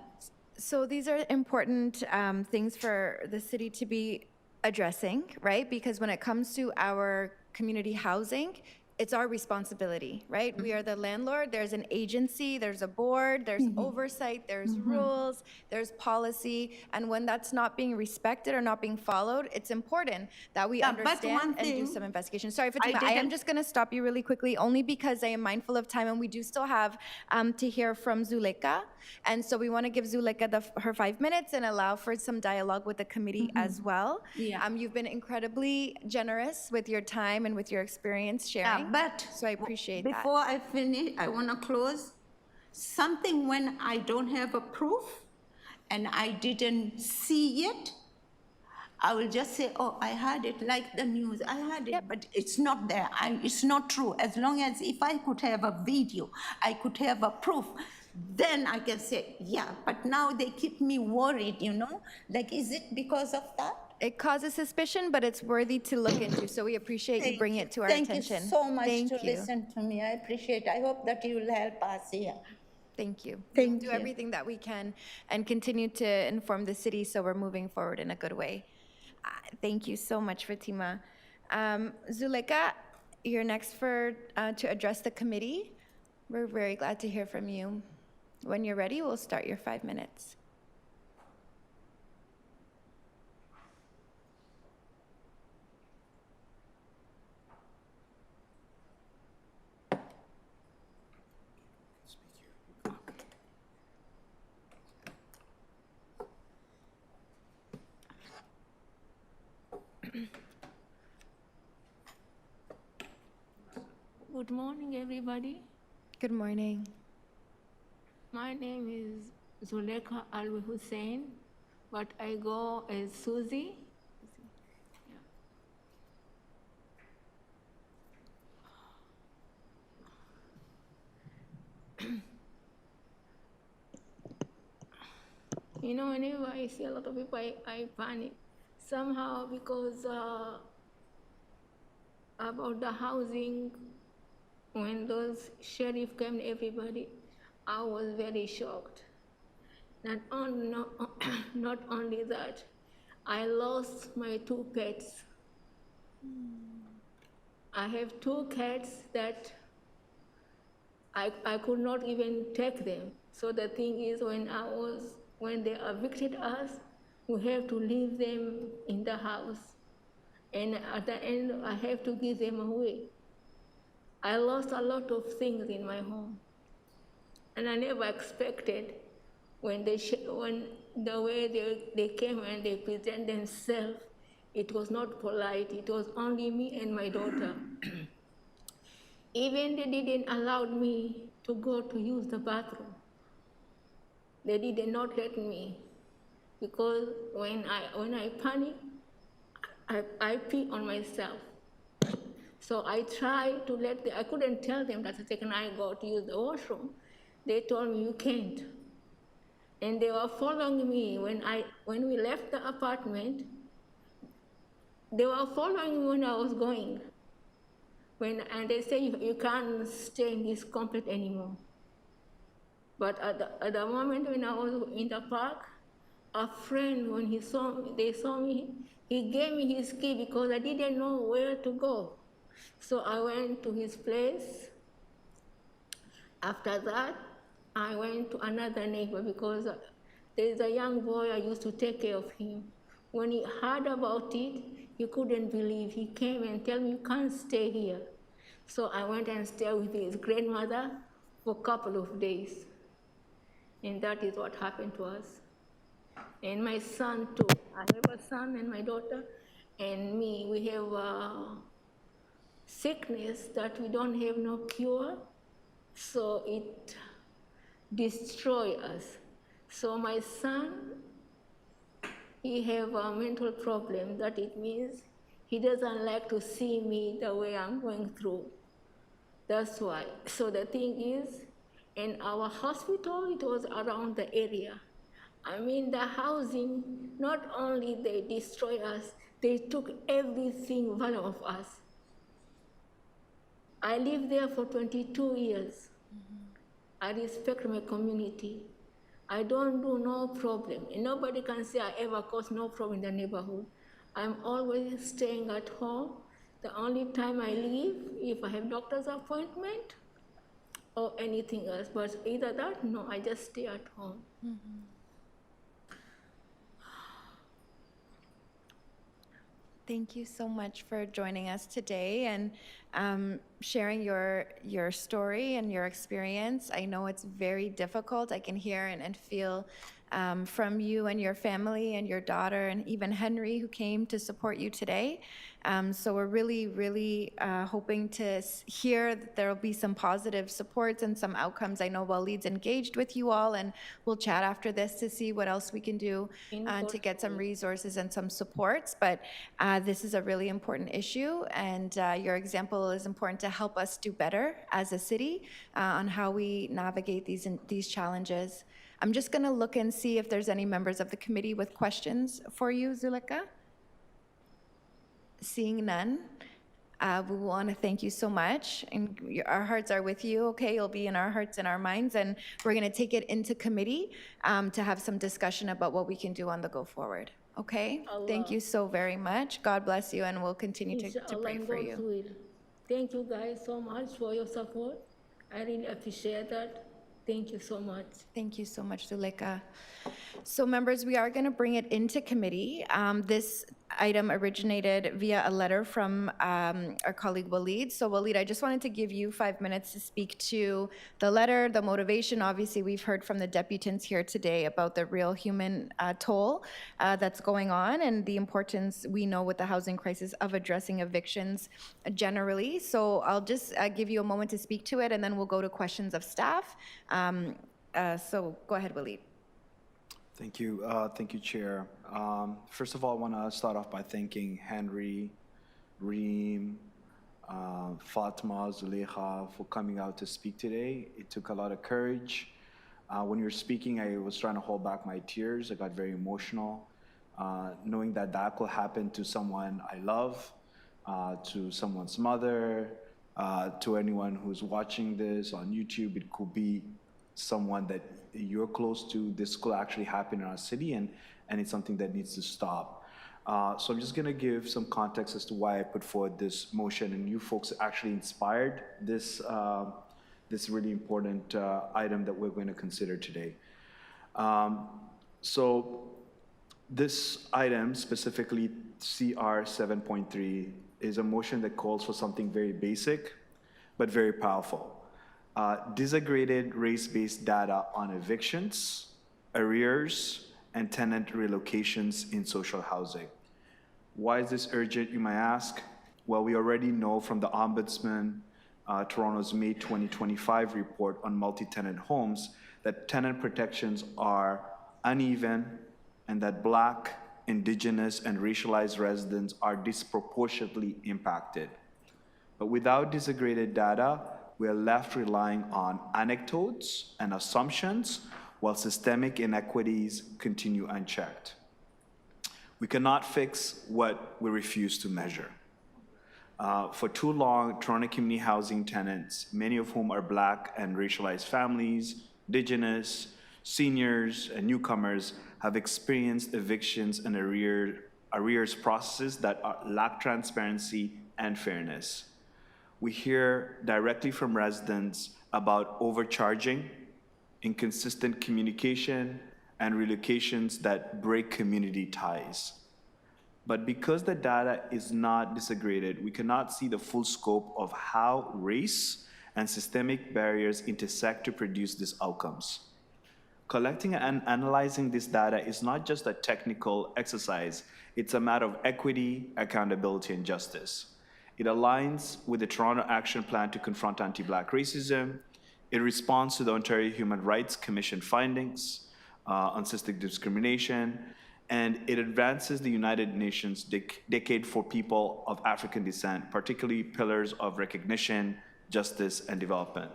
So these are important things for the city to be addressing, right? Because when it comes to our community housing, it's our responsibility, right? We are the landlord, there's an agency, there's a board, there's oversight, there's rules, there's policy, and when that's not being respected or not being followed, it's important that we understand and do some investigation. Sorry, Fatima, I am just gonna stop you really quickly, only because I am mindful of time and we do still have to hear from Zuleka, and so we wanna give Zuleka her 5 minutes and allow for some dialogue with the committee as well. Yeah. You've been incredibly generous with your time and with your experience sharing. But so I appreciate that. Before I finish, I want to close. Something when I don't have a proof and I didn't see it, I will just say, oh, I heard it like the news. I heard it, but it's not there. It's not true. As long as if I could have a video, I could have a proof, then I can say, yeah. But now they keep me worried, Like, is it because of that? It causes suspicion, but it's worthy to look into. So we appreciate you bringing it to our attention. Thank you so much to listen to me. I appreciate it. I hope that you will help us here. Thank you. Thank We'll do you. everything that we can and continue to inform the city so we're moving forward in a good way. Thank you so much, Fatima. Zuleka, you're next to address the committee. We're very glad to hear from you. When you're ready, we'll start your 5 minutes. Good morning, everybody. Good morning. My name is Zuleka Alwi Hussein, but I go as Susie. Whenever I see a lot of people, I panic. Somehow, because about the housing, when those sheriff came, everybody, I was very shocked. Not only that, I lost my 2 pets. I have 2 cats that I could not even take them. So the thing is, when they evicted us, we have to leave them in the house. And at the end, I have to give them away. I lost a lot of things in my home. And I never expected when the way they came and they present themselves, it was not polite. It was only me and my daughter. Even they didn't allow me to go to use the bathroom. They did not let me. because when I panic, I pee on myself. So I tried to I couldn't tell them that the second I go to use the washroom, they told me you can't. And they were following me when we left the apartment. They were following me when I was going. And they say you can't stay in this complex anymore. But at the moment when I was in the park, a friend, when they saw me, he gave me his key because I didn't know where to go. So I went to his place. After that, I went to another neighbor because there's a young boy I used to take care of him. When he heard about it, he couldn't believe. He came and told me, you can't stay here. So I went and stayed with his grandmother for a couple of days. And that is what happened to us. And my son too. I have a son and my daughter, and me. We have a sickness that we don't have no cure, so it destroys us. So my son, he have a mental problem. That it means he doesn't like to see me the way I'm going through. That's why. So the thing is, in our hospital, it was around the area. I mean, the housing, not only they destroy us, they took everything value of us. I lived there for 22 years. I respect my community. I don't do no problem. And nobody can say I ever caused no problem in the neighborhood. I'm always staying at home. The only time I leave, if I have doctor's appointment or anything else. But either that, no, I just stay at home. Thank you so much for joining us today and sharing your story and your experience. I know it's very difficult. I can hear and feel from you and your family and your daughter and even Henry, who came to support you today. So we're really, really hoping to hear that there will be some positive supports and some outcomes. I know Waleed's engaged with you all, and we'll chat after this to see what else we can do to get some resources and some supports. But this is a really important issue, and your example is important to help us do better as a city on how we navigate these challenges. I'm just going to look and see if there's any members of the committee with questions for you, Zulika. Seeing none, we want to thank you so much. And our hearts are with you, okay? You'll be in our hearts and our minds. And we're going to take it into committee to have some discussion about what we can do on the go forward, okay? Thank you so very much. God bless you, and we'll continue to pray for you. Thank you guys so much for your support. I really appreciate that. Thank you so much. Thank you so much, Zulika. So members, we are going to bring it into committee. This item originated via a letter from our colleague Waleed. So Waleed, I just wanted to give you 5 minutes to speak to the letter, the motivation. Obviously, we've heard from the deputants here today about the real human toll that's going on and the importance we know with the housing crisis of addressing evictions generally. So I'll just give you a moment to speak to it, and then we'll go to questions of staff. So go ahead, Waleed. Thank you, Chair. First of all, I want to start off by thanking Henry, Reem, Fatma, Zulekha for coming out to speak today. It took a lot of courage. When you were speaking, I was trying to hold back my tears. I got very emotional, knowing that that could happen to someone I love, to someone's mother, to anyone who's watching this on YouTube. It could be someone that you're close to. This could actually happen in our city, and it's something that needs to stop. So I'm just gonna give some context as to why I put forward this motion, and you folks actually inspired this, this really important item that we're going to consider today. So this item, specifically CR 7.3, is a motion that calls for something very basic, but very powerful. Disaggregated race-based data on evictions, arrears, and tenant relocations in social housing. Why is this urgent, you might ask? Well, we already know from the Ombudsman Toronto's May 2025 report on multi-tenant homes that tenant protections are uneven and that Black, Indigenous, and racialized residents are disproportionately impacted. But without disaggregated data, we are left relying on anecdotes and assumptions while systemic inequities continue unchecked. We cannot fix what we refuse to measure. For too long, Toronto community housing tenants, many of whom are Black and racialized families, Indigenous, seniors, and newcomers, have experienced evictions and arrears processes that lack transparency and fairness. We hear directly from residents about overcharging, inconsistent communication, and relocations that break community ties. But because the data is not disaggregated, we cannot see the full scope of how race and systemic barriers intersect to produce these outcomes. Collecting and analyzing this data is not just a technical exercise, it's a matter of equity, accountability, and justice. It aligns with the Toronto Action Plan to confront anti-Black racism. It responds to the Ontario Human Rights Commission findings on systemic discrimination, and it advances the United Nations Decade for People of African Descent, particularly pillars of recognition, justice, and development.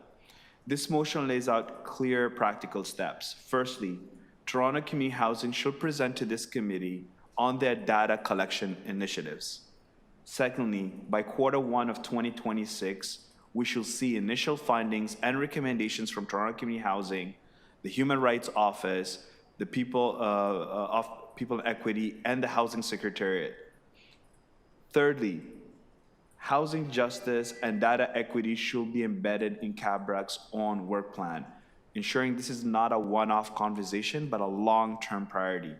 This motion lays out clear practical steps. Firstly, Toronto Community Housing should present to this committee on their data collection initiatives. Secondly, by Q1 of 2026, we shall see initial findings and recommendations from Toronto Community Housing, the Human Rights Office, the People and Equity, and the Housing Secretariat. Thirdly, housing justice and data equity should be embedded in CABRAC's own work plan, ensuring this is not a one-off conversation, but a long-term priority.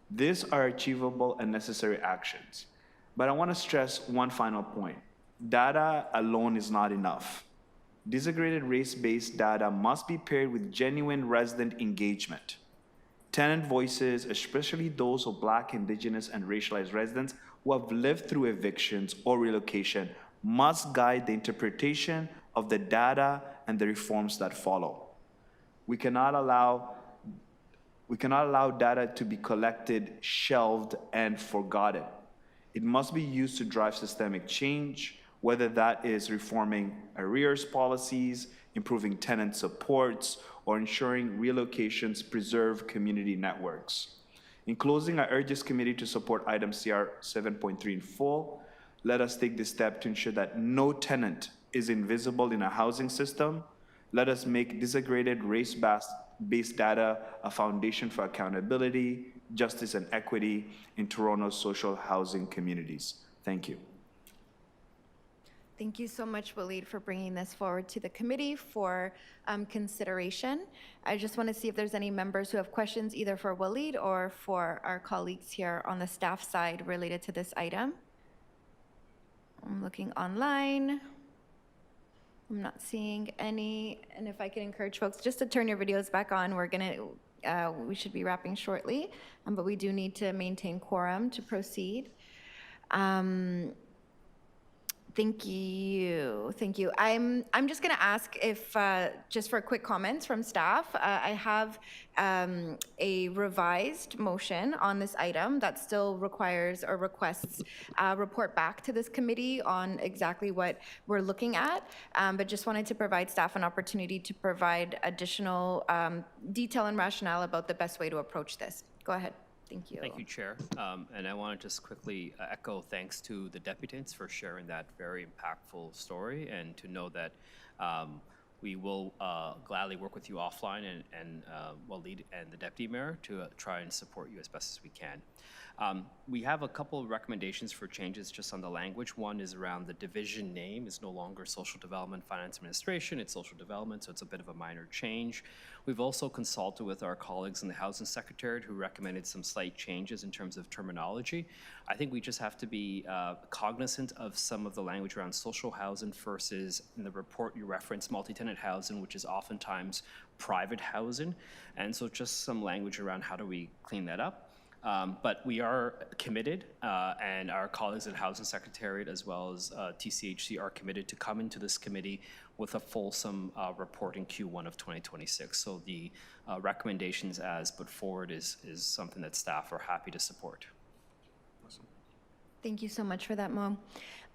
These are achievable and necessary actions. But I want to stress one final point. Data alone is not enough. Disaggregated race-based data must be paired with genuine resident engagement. Tenant voices, especially those of Black, Indigenous, and racialized residents who have lived through evictions or relocation, must guide the interpretation of the data and the reforms that follow. We cannot allow data to be collected, shelved, and forgotten. It must be used to drive systemic change, whether that is reforming arrears policies, improving tenant supports, or ensuring relocations preserve community networks. In closing, I urge this committee to support item CR 7.3 in full. Let us take this step to ensure that no tenant is invisible in a housing system. Let us make disaggregated race-based data a foundation for accountability, justice, and equity in Toronto's social housing communities. Thank you. Thank you so much, Waleed, for bringing this forward to the committee for consideration. I just want to see if there's any members who have questions either for Waleed or for our colleagues here on the staff side related to this item. I'm looking online. I'm not seeing any. And if I can encourage folks just to turn your videos back on, we should be wrapping shortly, but we do need to maintain quorum to proceed. Thank you. I'm just going to ask if, just for quick comments from staff, I have a revised motion on this item that still requires or requests a report back to this committee on exactly what we're looking at, but just wanted to provide staff an opportunity to provide additional detail and rationale about the best way to approach this. Go ahead. Thank you. Thank you, Chair. And I want to just quickly echo thanks to the deputants for sharing that very impactful story, and to know that we will gladly work with you offline and Waleed and the Deputy Mayor to try and support you as best as we can. We have a couple of recommendations for changes just on the language. One is around the division name is no longer Social Development Finance Administration, it's Social Development, so it's a bit of a minor change. We've also consulted with our colleagues in the Housing Secretariat who recommended some slight changes in terms of terminology. I think we just have to be cognizant of some of the language around social housing versus, in the report you referenced, multi-tenant housing, which is oftentimes private housing. And so just some language around how do we clean that up. But we are committed, and our colleagues at Housing Secretariat as well as TCHC are committed to come into this committee with a fulsome report in Q1 of 2026. So the recommendations as put forward is something that staff are happy to support. Thank you so much for that, Mo.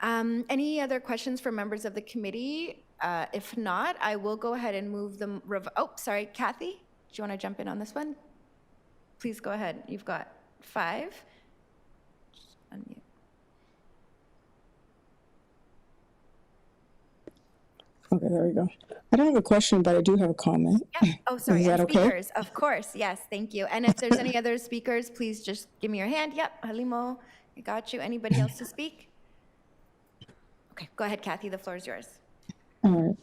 Any other questions for members of the committee? If not, I will go ahead and move them. Oh, sorry, Kathy, do you want to jump in on this one? Please go ahead. You've got 5. Just unmute. Okay, there we go. I don't have a question, but I do have a comment. Yeah. Oh, sorry. Is that and okay? speakers, of course. Yes, thank you. And if there's any other speakers, please just give me your hand. Yep, Halimo, I got you. Anybody else to speak? Okay, go ahead, Kathy. The floor is yours. All right.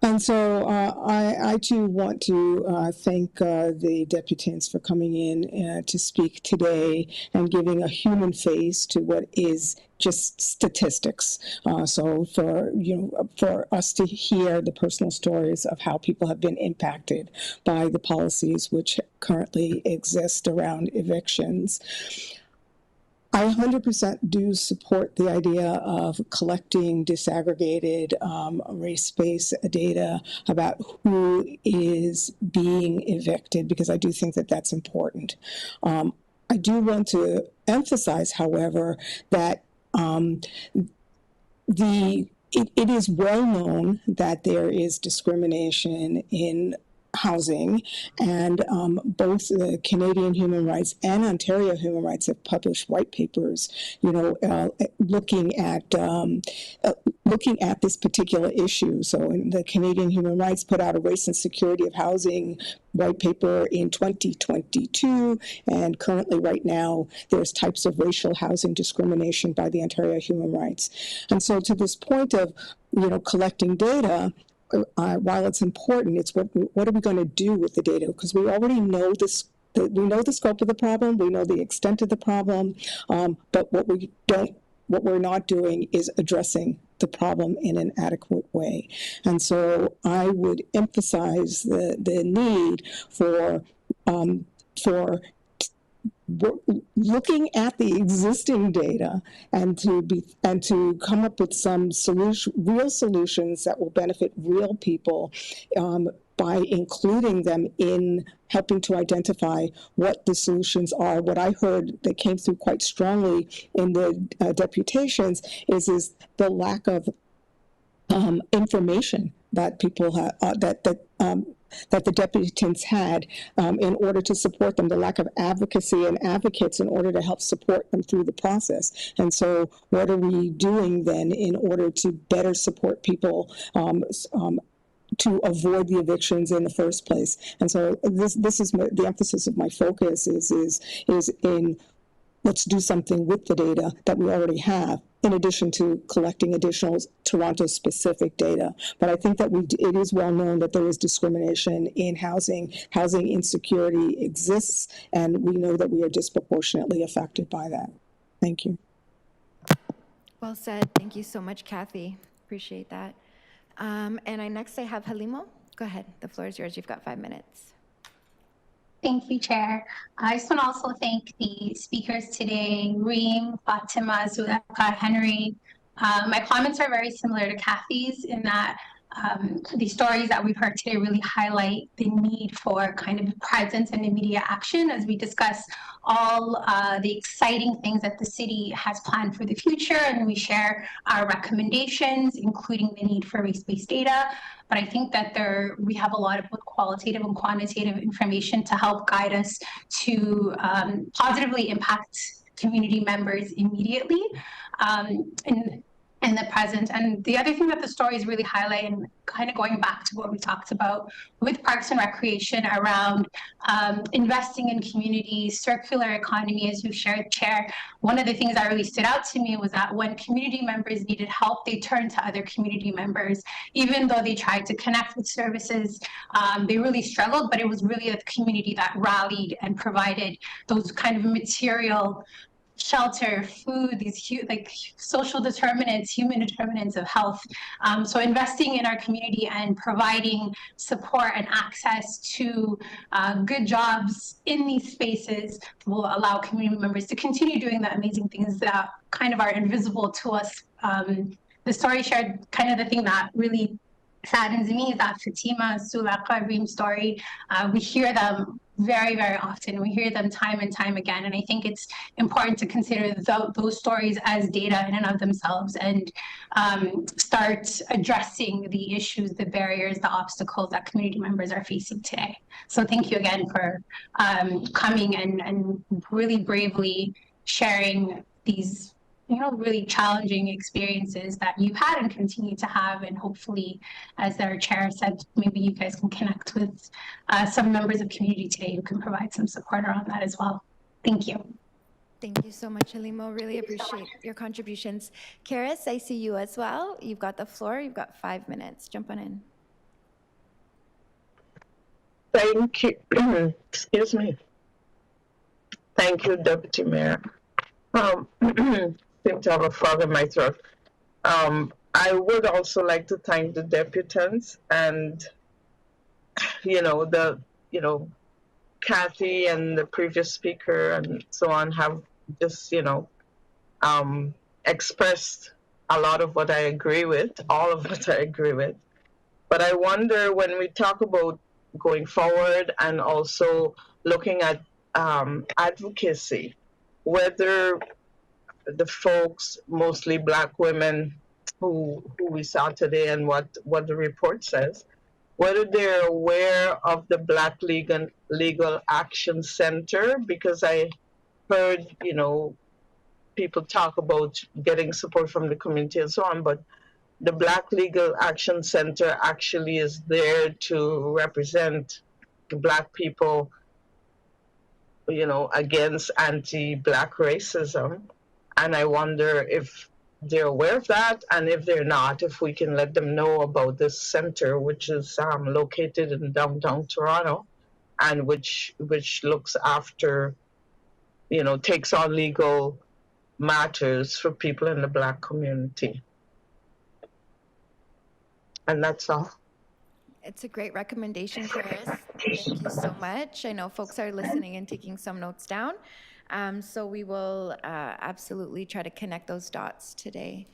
And so I too want to thank the deputants for coming in to speak today and giving a human face to what is just statistics. So for us to hear the personal stories of how people have been impacted by the policies which currently exist around evictions. I 100% do support the idea of collecting disaggregated race-based data about who is being evicted, because I do think that that's important. I do want to emphasize, however, that it is well known that there is discrimination in housing, and both the Canadian Human Rights and Ontario Human Rights have published white papers, looking at this particular issue. So the Canadian Human Rights put out a Race and Security of Housing white paper in 2022, and currently right now there's types of racial housing discrimination by the Ontario Human Rights. And so to this point of collecting data, while it's important, it's what are we going to do with the data? Because we already know this. We know the scope of the problem. We know the extent of the problem. But what we're not doing is addressing the problem in an adequate way. And so I would emphasize the need for looking at the existing data and to come up with some real solutions that will benefit real people by including them in helping to identify what the solutions are. What I heard that came through quite strongly in the deputations is the lack of information that people have, that the deputants had in order to support them, the lack of advocacy and advocates in order to help support them through the process. And so what are we doing then in order to better support people to avoid the evictions in the first place? And so this is the emphasis of my focus is in let's do something with the data that we already have, in addition to collecting additional Toronto-specific data. But I think that it is well known that there is discrimination in housing. Housing insecurity exists, and we know that we are disproportionately affected by that. Thank you. Well said. Thank you so much, Kathy. Appreciate that. And next I have Halimo. Go ahead. The floor is yours. You've got 5 minutes. Thank you, Chair. I just want to also thank the speakers today, Reem, Fatima, Zuleka, Henry. My comments are very similar to Kathy's in that the stories that we've heard today really highlight the need for kind of presence and immediate action as we discuss all the exciting things that the city has planned for the future, and we share our recommendations, including the need for race-based data. But I think that we have a lot of both qualitative and quantitative information to help guide us to positively impact community members immediately in the present. And the other thing that the stories really highlight, and kind of going back to what we talked about with Parks and Recreation around investing in communities, circular economy, as you shared, Chair, one of the things that really stood out to me was that when community members needed help, they turned to other community members. Even though they tried to connect with services, they really struggled, but it was really the community that rallied and provided those kind of material shelter, food, these like social determinants, human determinants of health. So investing in our community and providing support and access to good jobs in these spaces will allow community members to continue doing the amazing things that kind of are invisible to us. The story shared, kind of the thing that really saddens me is that Fatima, Sulaka, Reem story, we hear them very, very often. We hear them time and time again. And I think it's important to consider those stories as data in and of themselves and start addressing the issues, the barriers, the obstacles that community members are facing today. So thank you again for coming and really bravely sharing these really challenging experiences that you've had and continue to have. And hopefully, as our chair said, maybe you guys can connect with some members of community today who can provide some support around that as well. Thank you. Thank you so much, Halimo. Really appreciate your contributions. Karis, I see you as well. You've got the floor. You've got 5 minutes. Jump on in. Thank you. Excuse me. Thank you, Deputy Mayor. Seem to have a frog in my throat. I would also like to thank the deputants and, Kathy and the previous speaker and so on have just, expressed a lot of what I agree with, all of what I agree with. But I wonder when we talk about going forward and also looking at advocacy, whether the folks, mostly Black women who we saw today and what the report says, whether they're aware of the Black Legal Action Center, because I heard, people talk about getting support from the community and so on, but the Black Legal Action Center actually is there to represent Black people, against anti-Black racism. And I wonder if they're aware of that, and if they're not, if we can let them know about this center, which is located in downtown Toronto, and which looks after, takes on legal matters for people in the Black community. And that's all. It's a great recommendation, Karis. Thank you so much. I know folks are listening and taking some notes down. So we will absolutely try to connect those dots today.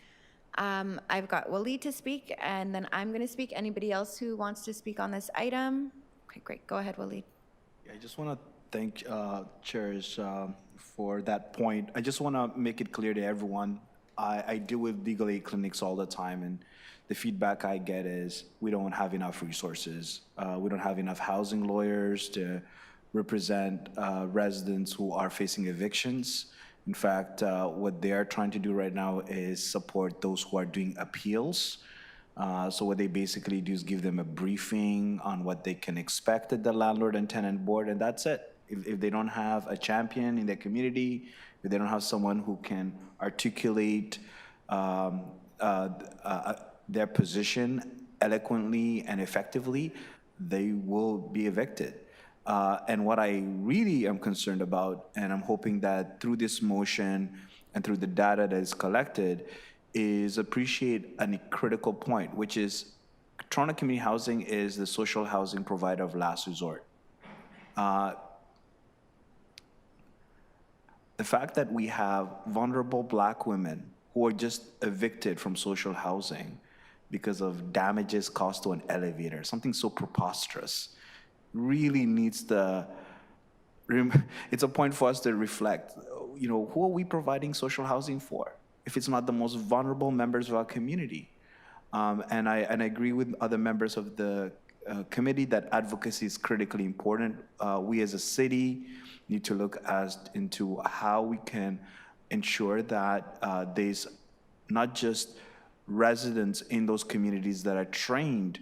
I've got Waleed to speak, and then I'm going to speak. Anybody else who wants to speak on this item? Okay, great. Go ahead, Waleed. Yeah, I just want to thank chairs for that point. I just want to make it clear to everyone, I deal with legal aid clinics all the time, and the feedback I get is we don't have enough resources. We don't have enough housing lawyers to represent residents who are facing evictions. In fact, what they are trying to do right now is support those who are doing appeals. So what they basically do is give them a briefing on what they can expect at the landlord and tenant board, and that's it. If they don't have a champion in their community, if they don't have someone who can articulate their position eloquently and effectively, they will be evicted. And what I really am concerned about, and I'm hoping that through this motion and through the data that is collected, is appreciate a critical point, which is Toronto Community Housing is the social housing provider of last resort. The fact that we have vulnerable Black women who are just evicted from social housing because of damages caused to an elevator, something so preposterous, really needs it's a point for us to reflect, who are we providing social housing for if it's not the most vulnerable members of our community? And I agree with other members of the committee that advocacy is critically important. We as a city need to look into how we can ensure that there's not just residents in those communities that are trained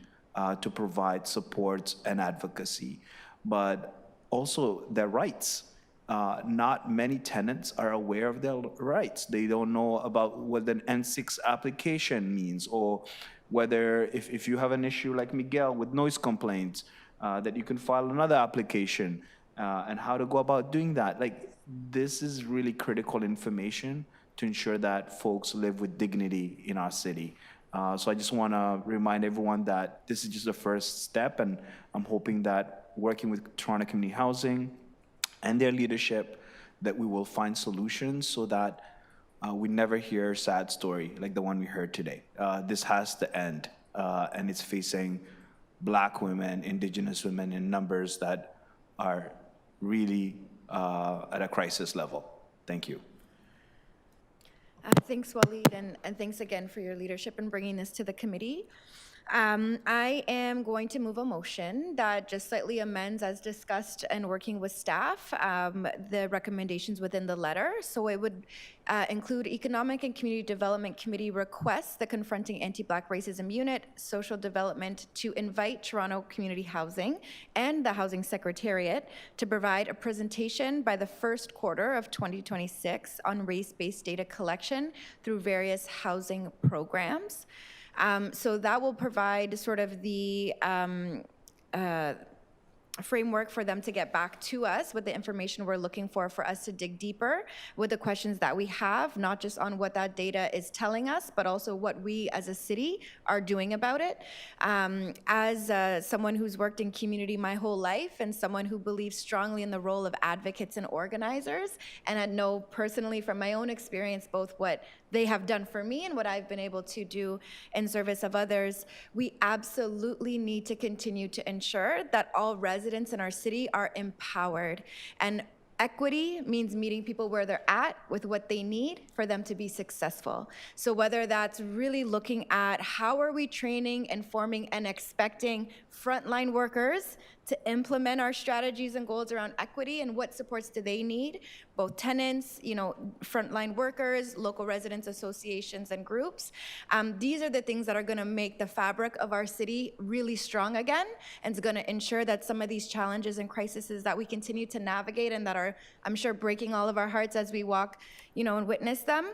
to provide supports and advocacy, but also their rights. Not many tenants are aware of their rights. They don't know about what an N6 application means, or whether if you have an issue like Miguel with noise complaints, that you can file another application, and how to go about doing that. Like, this is really critical information to ensure that folks live with dignity in our city. So I just want to remind everyone that this is just the first step, and I'm hoping that working with Toronto Community Housing and their leadership, that we will find solutions so that we never hear a sad story like the one we heard today. This has to end, and it's facing Black women, Indigenous women in numbers that are really at a crisis level. Thank you. Thanks, Waleed, and thanks again for your leadership in bringing this to the committee. I am going to move a motion that just slightly amends, as discussed and working with staff, the recommendations within the letter. So it would include Economic and Community Development Committee requests the Confronting Anti-Black Racism Unit, Social Development to invite Toronto Community Housing and the Housing Secretariat to provide a presentation by the first quarter of 2026 on race-based data collection through various housing programs. So that will provide sort of the framework for them to get back to us with the information we're looking for us to dig deeper with the questions that we have, not just on what that data is telling us, but also what we as a city are doing about it. As someone who's worked in community my whole life and someone who believes strongly in the role of advocates and organizers, and I know personally from my own experience both what they have done for me and what I've been able to do in service of others, we absolutely need to continue to ensure that all residents in our city are empowered. And equity means meeting people where they're at with what they need for them to be successful. So whether that's really looking at how are we training, informing, and expecting frontline workers to implement our strategies and goals around equity, and what supports do they need, both tenants, frontline workers, local residents associations and groups. These are the things that are gonna make the fabric of our city really strong again, and it's gonna ensure that some of these challenges and crises that we continue to navigate and that are, I'm sure, breaking all of our hearts as we walk, and witness them,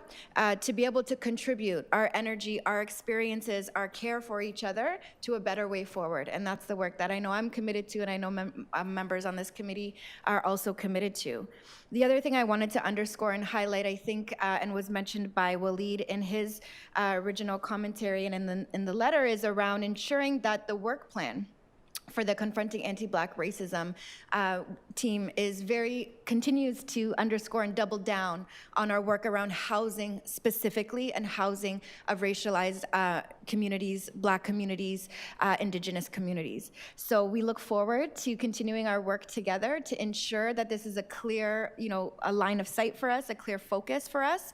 to be able to contribute our energy, our experiences, our care for each other to a better way forward. And that's the work that I know I'm committed to, and I know members on this committee are also committed to. The other thing I wanted to underscore and highlight, I think, and was mentioned by Waleed in his original commentary and in the letter, is around ensuring that the work plan for the Confronting Anti-Black Racism team continues to underscore and double down on our work around housing specifically, and housing of racialized communities, Black communities, Indigenous communities. So we look forward to continuing our work together to ensure that this is a clear, a line of sight for us, a clear focus for us,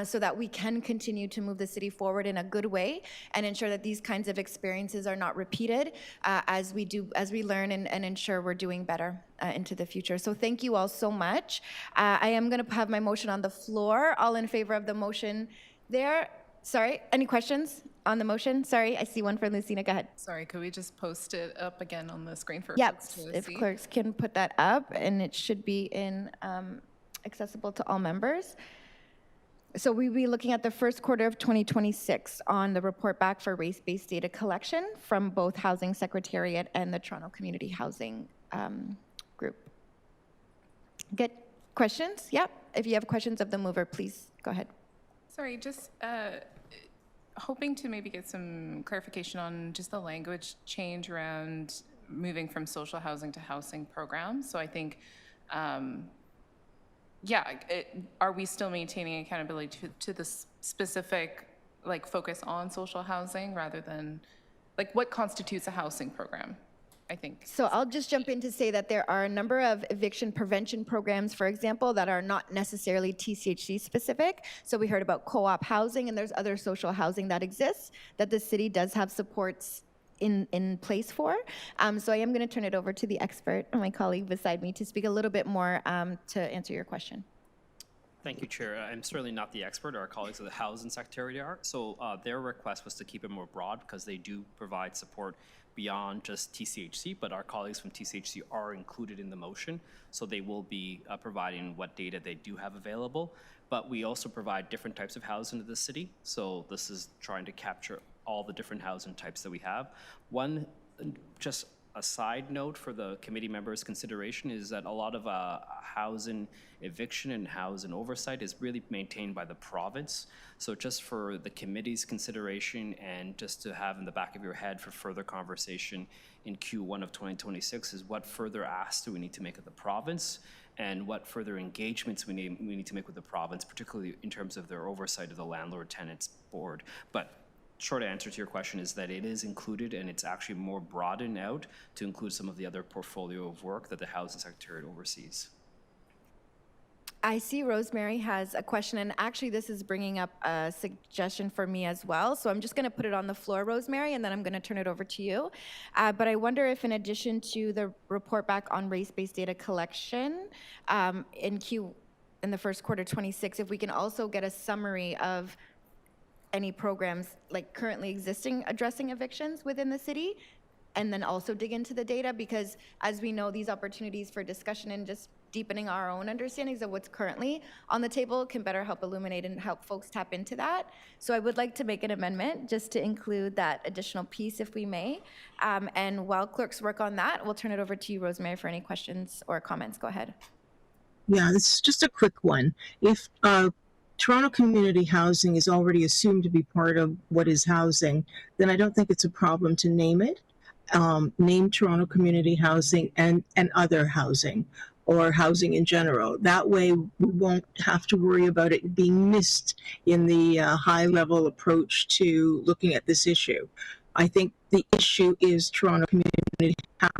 so that we can continue to move the city forward in a good way and ensure that these kinds of experiences are not repeated as we learn and ensure we're doing better into the future. So thank you all so much. I am going to have my motion on the floor. All in favor of the motion there? Sorry, any questions on the motion? Sorry, I see one for Lucina. Go ahead. Sorry, could we just post it up again on the screen for Yep, folks to if see? clerks can put that up, and it should be accessible to all members. So we'll be looking at the first quarter of 2026 on the report back for race-based data collection from both Housing Secretariat and the Toronto Community Housing Group. Good. Questions? Yep. If you have questions of the mover, please go ahead. Sorry, just hoping to maybe get some clarification on just the language change around moving from social housing to housing programs. So I think, are we still maintaining accountability to the specific focus on social housing rather than what constitutes a housing program? I think. So I'll just jump in to say that there are a number of eviction prevention programs, for example, that are not necessarily TCHC specific. So we heard about co-op housing, and there's other social housing that exists that the city does have supports in place for. So I am going to turn it over to the expert, my colleague beside me, to speak a little bit more to answer your question. Thank you, Chair. I'm certainly not the expert. Our colleagues at the Housing Secretariat are. So their request was to keep it more broad because they do provide support beyond just TCHC, but our colleagues from TCHC are included in the motion, so they will be providing what data they do have available. But we also provide different types of housing to the city, so this is trying to capture all the different housing types that we have. One, just a side note for the committee members' consideration is that a lot of housing eviction and housing oversight is really maintained by the province. So just for the committee's consideration and just to have in the back of your head for further conversation in Q1 of 2026 is what further asks do we need to make of the province and what further engagements we need to make with the province, particularly in terms of their oversight of the landlord-tenants board. But short answer to your question is that it is included and it's actually more broadened out to include some of the other portfolio of work that the Housing Secretariat oversees. I see Rosemary has a question, and actually this is bringing up a suggestion for me as well. So I'm just going to put it on the floor, Rosemary, and then I'm going to turn it over to you. But I wonder if in addition to the report back on race-based data collection in the first quarter 26, if we can also get a summary of any programs like currently existing addressing evictions within the city, and then also dig into the data, because as we know, these opportunities for discussion and just deepening our own understandings of what's currently on the table can better help illuminate and help folks tap into that. So I would like to make an amendment just to include that additional piece if we may. And while clerks work on that, we'll turn it over to you, Rosemary, for any questions or comments. Go ahead. Yeah, this is just a quick one. If Toronto Community Housing is already assumed to be part of what is housing, then I don't think it's a problem to name it. Name Toronto Community Housing and other housing, or housing in general. That way we won't have to worry about it being missed in the high-level approach to looking at this issue. I think the issue is Toronto Community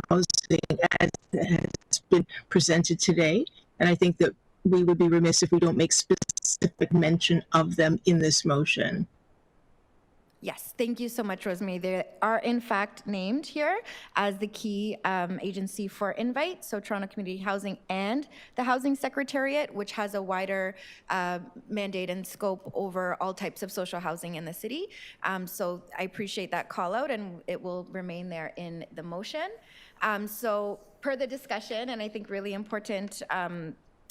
Housing as it has been presented today, and I think that we would be remiss if we don't make specific mention of them in this motion. Yes, thank you so much, Rosemary. They are in fact named here as the key agency for Invite, so Toronto Community Housing and the Housing Secretariat, which has a wider mandate and scope over all types of social housing in the city. So I appreciate that call out, and it will remain there in the motion. So per the discussion, and I think really important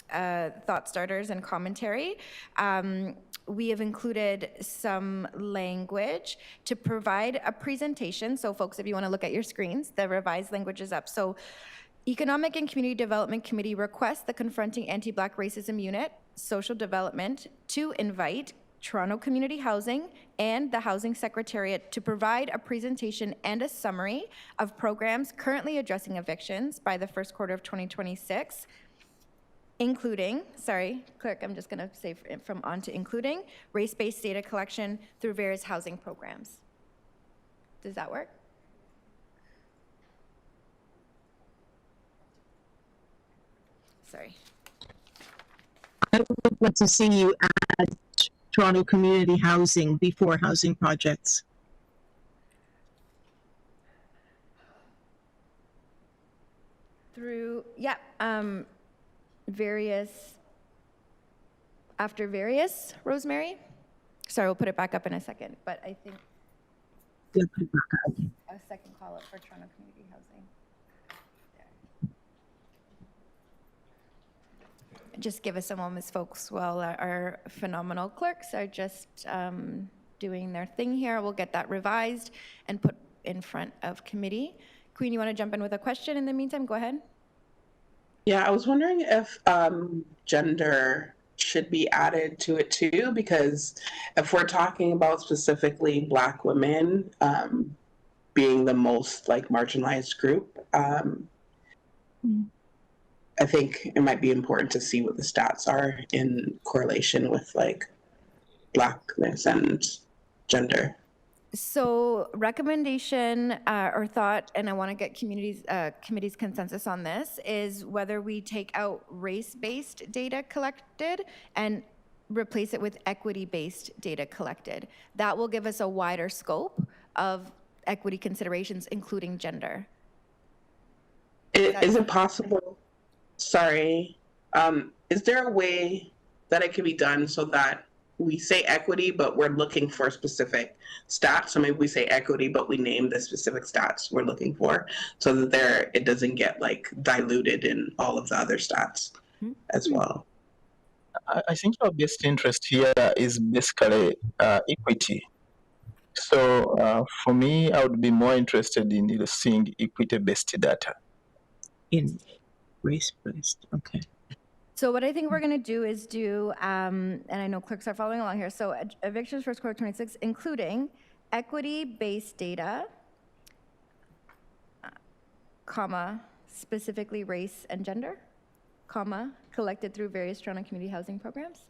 thought starters and commentary, we have included some language to provide a presentation. So folks, if you want to look at your screens, the revised language is up. So Economic and Community Development Committee requests the Confronting Anti-Black Racism Unit, Social Development, to invite Toronto Community Housing and the Housing Secretariat to provide a presentation and a summary of programs currently addressing evictions by the first quarter of 2026, including, sorry, clerk, I'm just going to say from on to including, race-based data collection through various housing programs. Does that work? Sorry. I would like to see you add Toronto Community Housing before housing projects. Through, yeah, after various, Rosemary? Sorry, we'll put it back up in a second, but I think Yeah, put it back up. a second call up for Toronto Community Housing. There. Just give us a moment, folks, while our phenomenal clerks are just doing their thing here. We'll get that revised and put in front of committee. Queen, you want to jump in with a question in the meantime? Go ahead. Yeah, I was wondering if gender should be added to it too, because if we're talking about specifically Black women being the most like marginalized group, I think it might be important to see what the stats are in correlation with like Blackness and gender. So recommendation or thought, and I want to get committee's consensus on this, is whether we take out race-based data collected and replace it with equity-based data collected. That will give us a wider scope of equity considerations, including gender. Is it possible, sorry, is there a way that it can be done so that we say equity, but we're looking for specific stats? So maybe we say equity, but we name the specific stats we're looking for, so that it doesn't get like diluted in all of the other stats as well. I think our best interest here is basically equity. So for me, I would be more interested in seeing equity-based data. In race-based, okay. So what I think we're going to do is and I know clerks are following along here, so evictions first quarter 26, including equity-based data, comma, specifically race and gender, comma, collected through various Toronto community housing programs.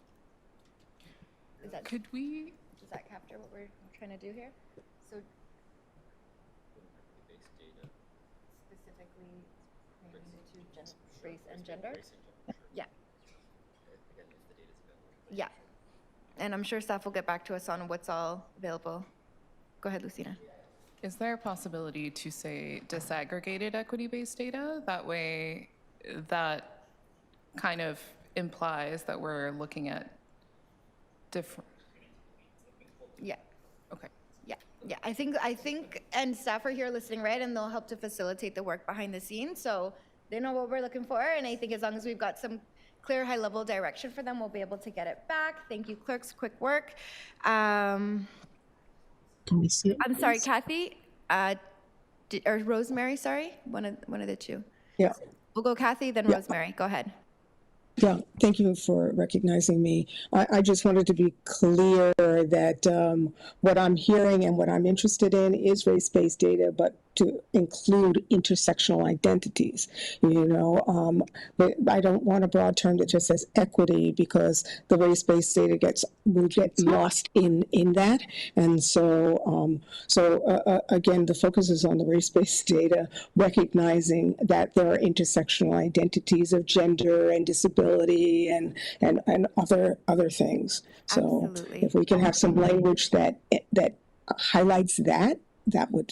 Does that capture what we're trying to do here? So specifically related to race and gender? Yeah. Yeah. And I'm sure staff will get back to us on what's all available. Go ahead, Lucina. Is there a possibility to say disaggregated equity-based data? That way, that kind of implies that we're looking at different. Yeah. Okay. Yeah. Yeah. I think, and staff are here listening, right? And they'll help to facilitate the work behind the scenes. So they know what we're looking for. And I think as long as we've got some clear high-level direction for them, we'll be able to get it back. Thank you, clerks. Quick work. Can we see it? I'm sorry, Kathy, or Rosemary, sorry? One of the two. Yeah. We'll go Kathy, then Rosemary. Go ahead. Yeah, thank you for recognizing me. I just wanted to be clear that what I'm hearing and what I'm interested in is race-based data, but to include intersectional identities. You know, but I don't want a broad term that just says equity, because the race-based data will get lost in that. And so, again, the focus is on the race-based data, recognizing that there are intersectional identities of gender and disability and other things. So Absolutely. if we can have some language that highlights that would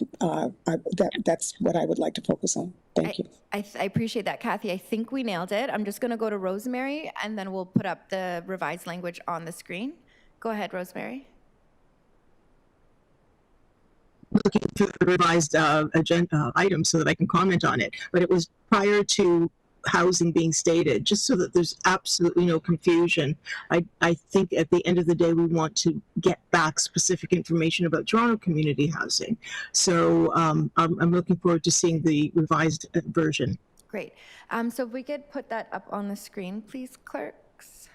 that's what I would like to focus on. Thank you. I appreciate that, Kathy. I think we nailed it. I'm just going to go to Rosemary, and then we'll put up the revised language on the screen. Go ahead, Rosemary. Looking through the revised agenda item so that I can comment on it, but it was prior to housing being stated, just so that there's absolutely no confusion. I think at the end of the day, we want to get back specific information about Toronto community housing. So I'm looking forward to seeing the revised version. Great. So if we could put that up on the screen, please, clerks.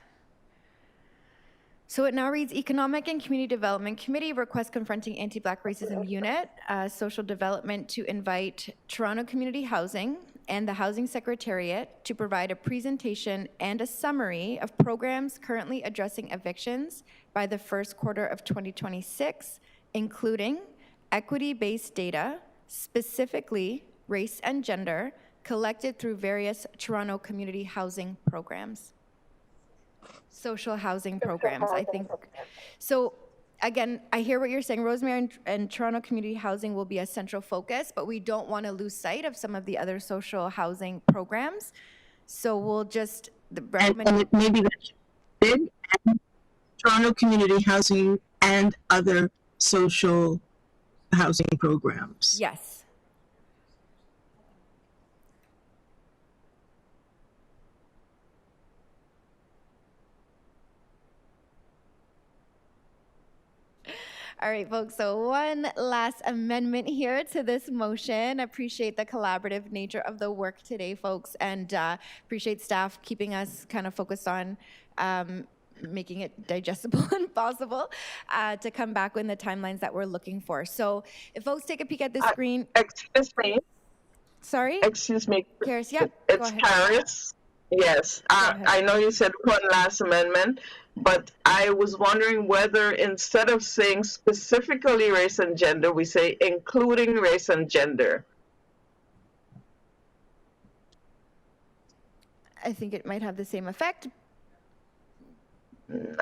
So it now reads, Economic and Community Development Committee requests Confronting Anti-Black Racism Unit, Social Development to invite Toronto Community Housing and the Housing Secretariat to provide a presentation and a summary of programs currently addressing evictions by the first quarter of 2026, including equity-based data, specifically race and gender, collected through various Toronto community housing programs. Social housing programs, I think. So again, I hear what you're saying, Rosemary, and Toronto community housing will be a central focus, but we don't want to lose sight of some of the other social housing programs. So we'll just and maybe that's big, and Toronto community housing and other social housing programs. Yes. All right, folks, so one last amendment here to this motion. Appreciate the collaborative nature of the work today, folks, and appreciate staff keeping us kind of focused on making it digestible and possible to come back with the timelines that we're looking for. So if folks take a peek at the screen. Excuse me. Sorry? Excuse me. Karis, yeah, It's Karis. Yes. I know you said one last amendment, but I was wondering whether instead of saying specifically race and gender, we say including race and gender. I think it might have the same effect. Nah,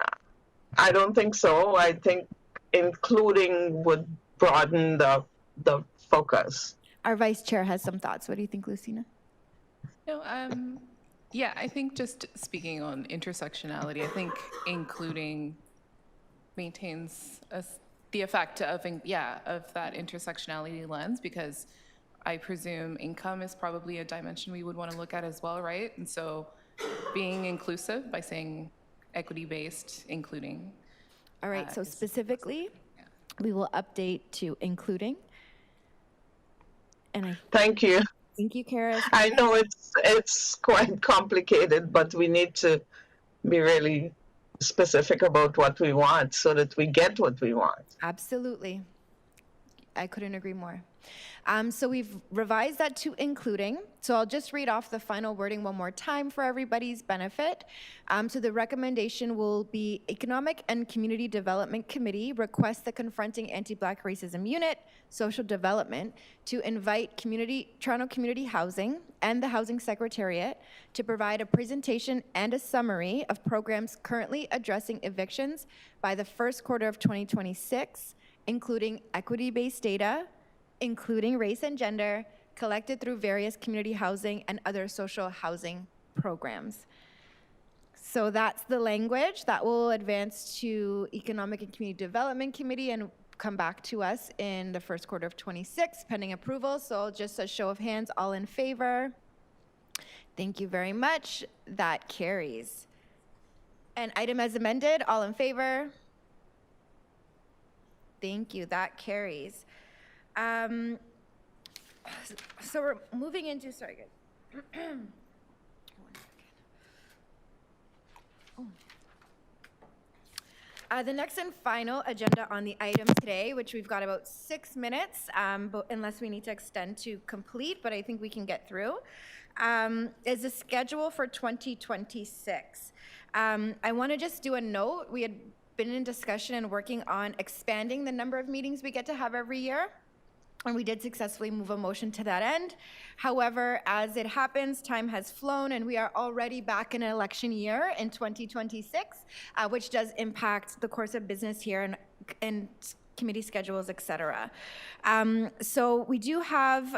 I don't think so. I think including would broaden the focus. Our vice chair has some thoughts. What do you think, Lucina? No, yeah, I think just speaking on intersectionality, I think including maintains the effect of that intersectionality lens, because I presume income is probably a dimension we would want to look at as well, right? And so being inclusive by saying equity-based, including. All right, so specifically, we will update to including. And Thank you. Thank you, Karis. I know it's quite complicated, but we need to be really specific about what we want so that we get what we want. Absolutely. I couldn't agree more. So we've revised that to including. So I'll just read off the final wording one more time for everybody's benefit. So the recommendation will be Economic and Community Development Committee requests the Confronting Anti-Black Racism Unit, Social Development, to invite Toronto Community Housing and the Housing Secretariat to provide a presentation and a summary of programs currently addressing evictions by the first quarter of 2026, including equity-based data, including race and gender, collected through various community housing and other social housing programs. So that's the language that will advance to Economic and Community Development Committee and come back to us in the first quarter of 26, pending approval. So just a show of hands, all in favor. Thank you very much. That carries. And item as amended, all in favor? Thank you, that carries. So we're moving into, sorry guys. The next and final agenda on the item today, which we've got about 6 minutes, but unless we need to extend to complete, but I think we can get through, is the schedule for 2026. I want to just do a note. We had been in discussion and working on expanding the number of meetings we get to have every year. And we did successfully move a motion to that end. However, as it happens, time has flown and we are already back in an election year in 2026, which does impact the course of business here and committee schedules, et cetera. So we do have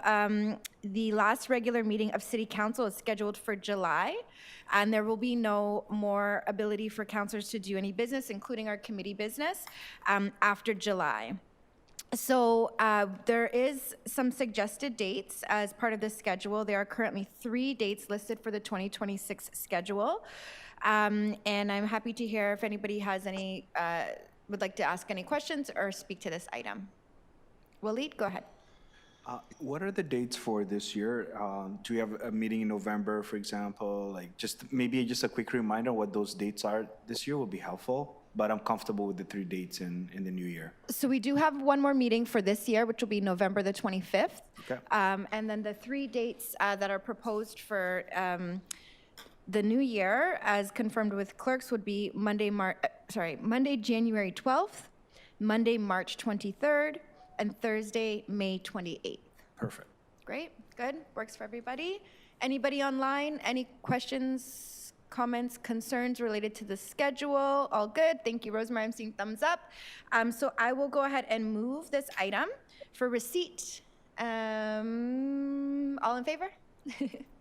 the last regular meeting of City Council is scheduled for July, and there will be no more ability for councillors to do any business, including our committee business, after July. So there is some suggested dates as part of the schedule. There are currently 3 dates listed for the 2026 schedule. And I'm happy to hear if anybody has any, would like to ask any questions or speak to this item. Waleed, go ahead. What are the dates for this year? Do we have a meeting in November, for example? Like maybe just a quick reminder what those dates are this year would be helpful. But I'm comfortable with the 3 dates in the new year. So we do have one more meeting for this year, which will be November the 25th. Okay. And then the 3 dates that are proposed for the new year, as confirmed with clerks, would be Monday, January 12th, Monday, March 23rd, and Thursday, May 28th. Perfect. Great, good, works for everybody. Anybody online, any questions, comments, concerns related to the schedule? All good. Thank you, Rosemary. I'm seeing thumbs up. So I will go ahead and move this item for receipt. All in favor?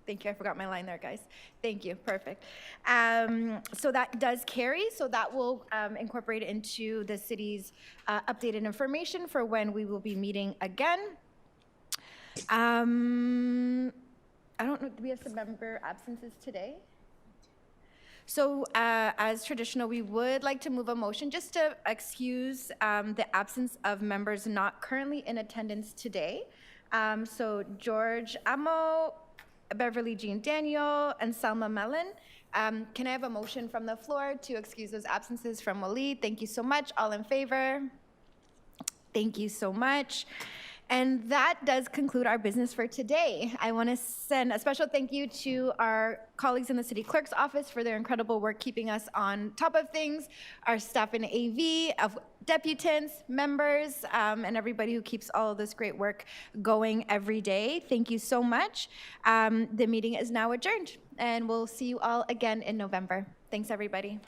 Thank you. I forgot my line there, guys. Thank you. Perfect. So that does carry. So that will incorporate into the city's updated information for when we will be meeting again. I don't know. Do we have some member absences today? So as traditional, we would like to move a motion just to excuse the absence of members not currently in attendance today. So George Amo, Beverly Jean Daniel, and Salma Mellon. Can I have a motion from the floor to excuse those absences from Waleed? Thank you so much. All in favor? Thank you so much. And that does conclude our business for today. I want to send a special thank you to our colleagues in the City Clerk's office for their incredible work keeping us on top of things, our staff in AV, of deputants, members, and everybody who keeps all of this great work going every day. Thank you so much. The meeting is now adjourned, and we'll see you all again in November. Thanks, everybody.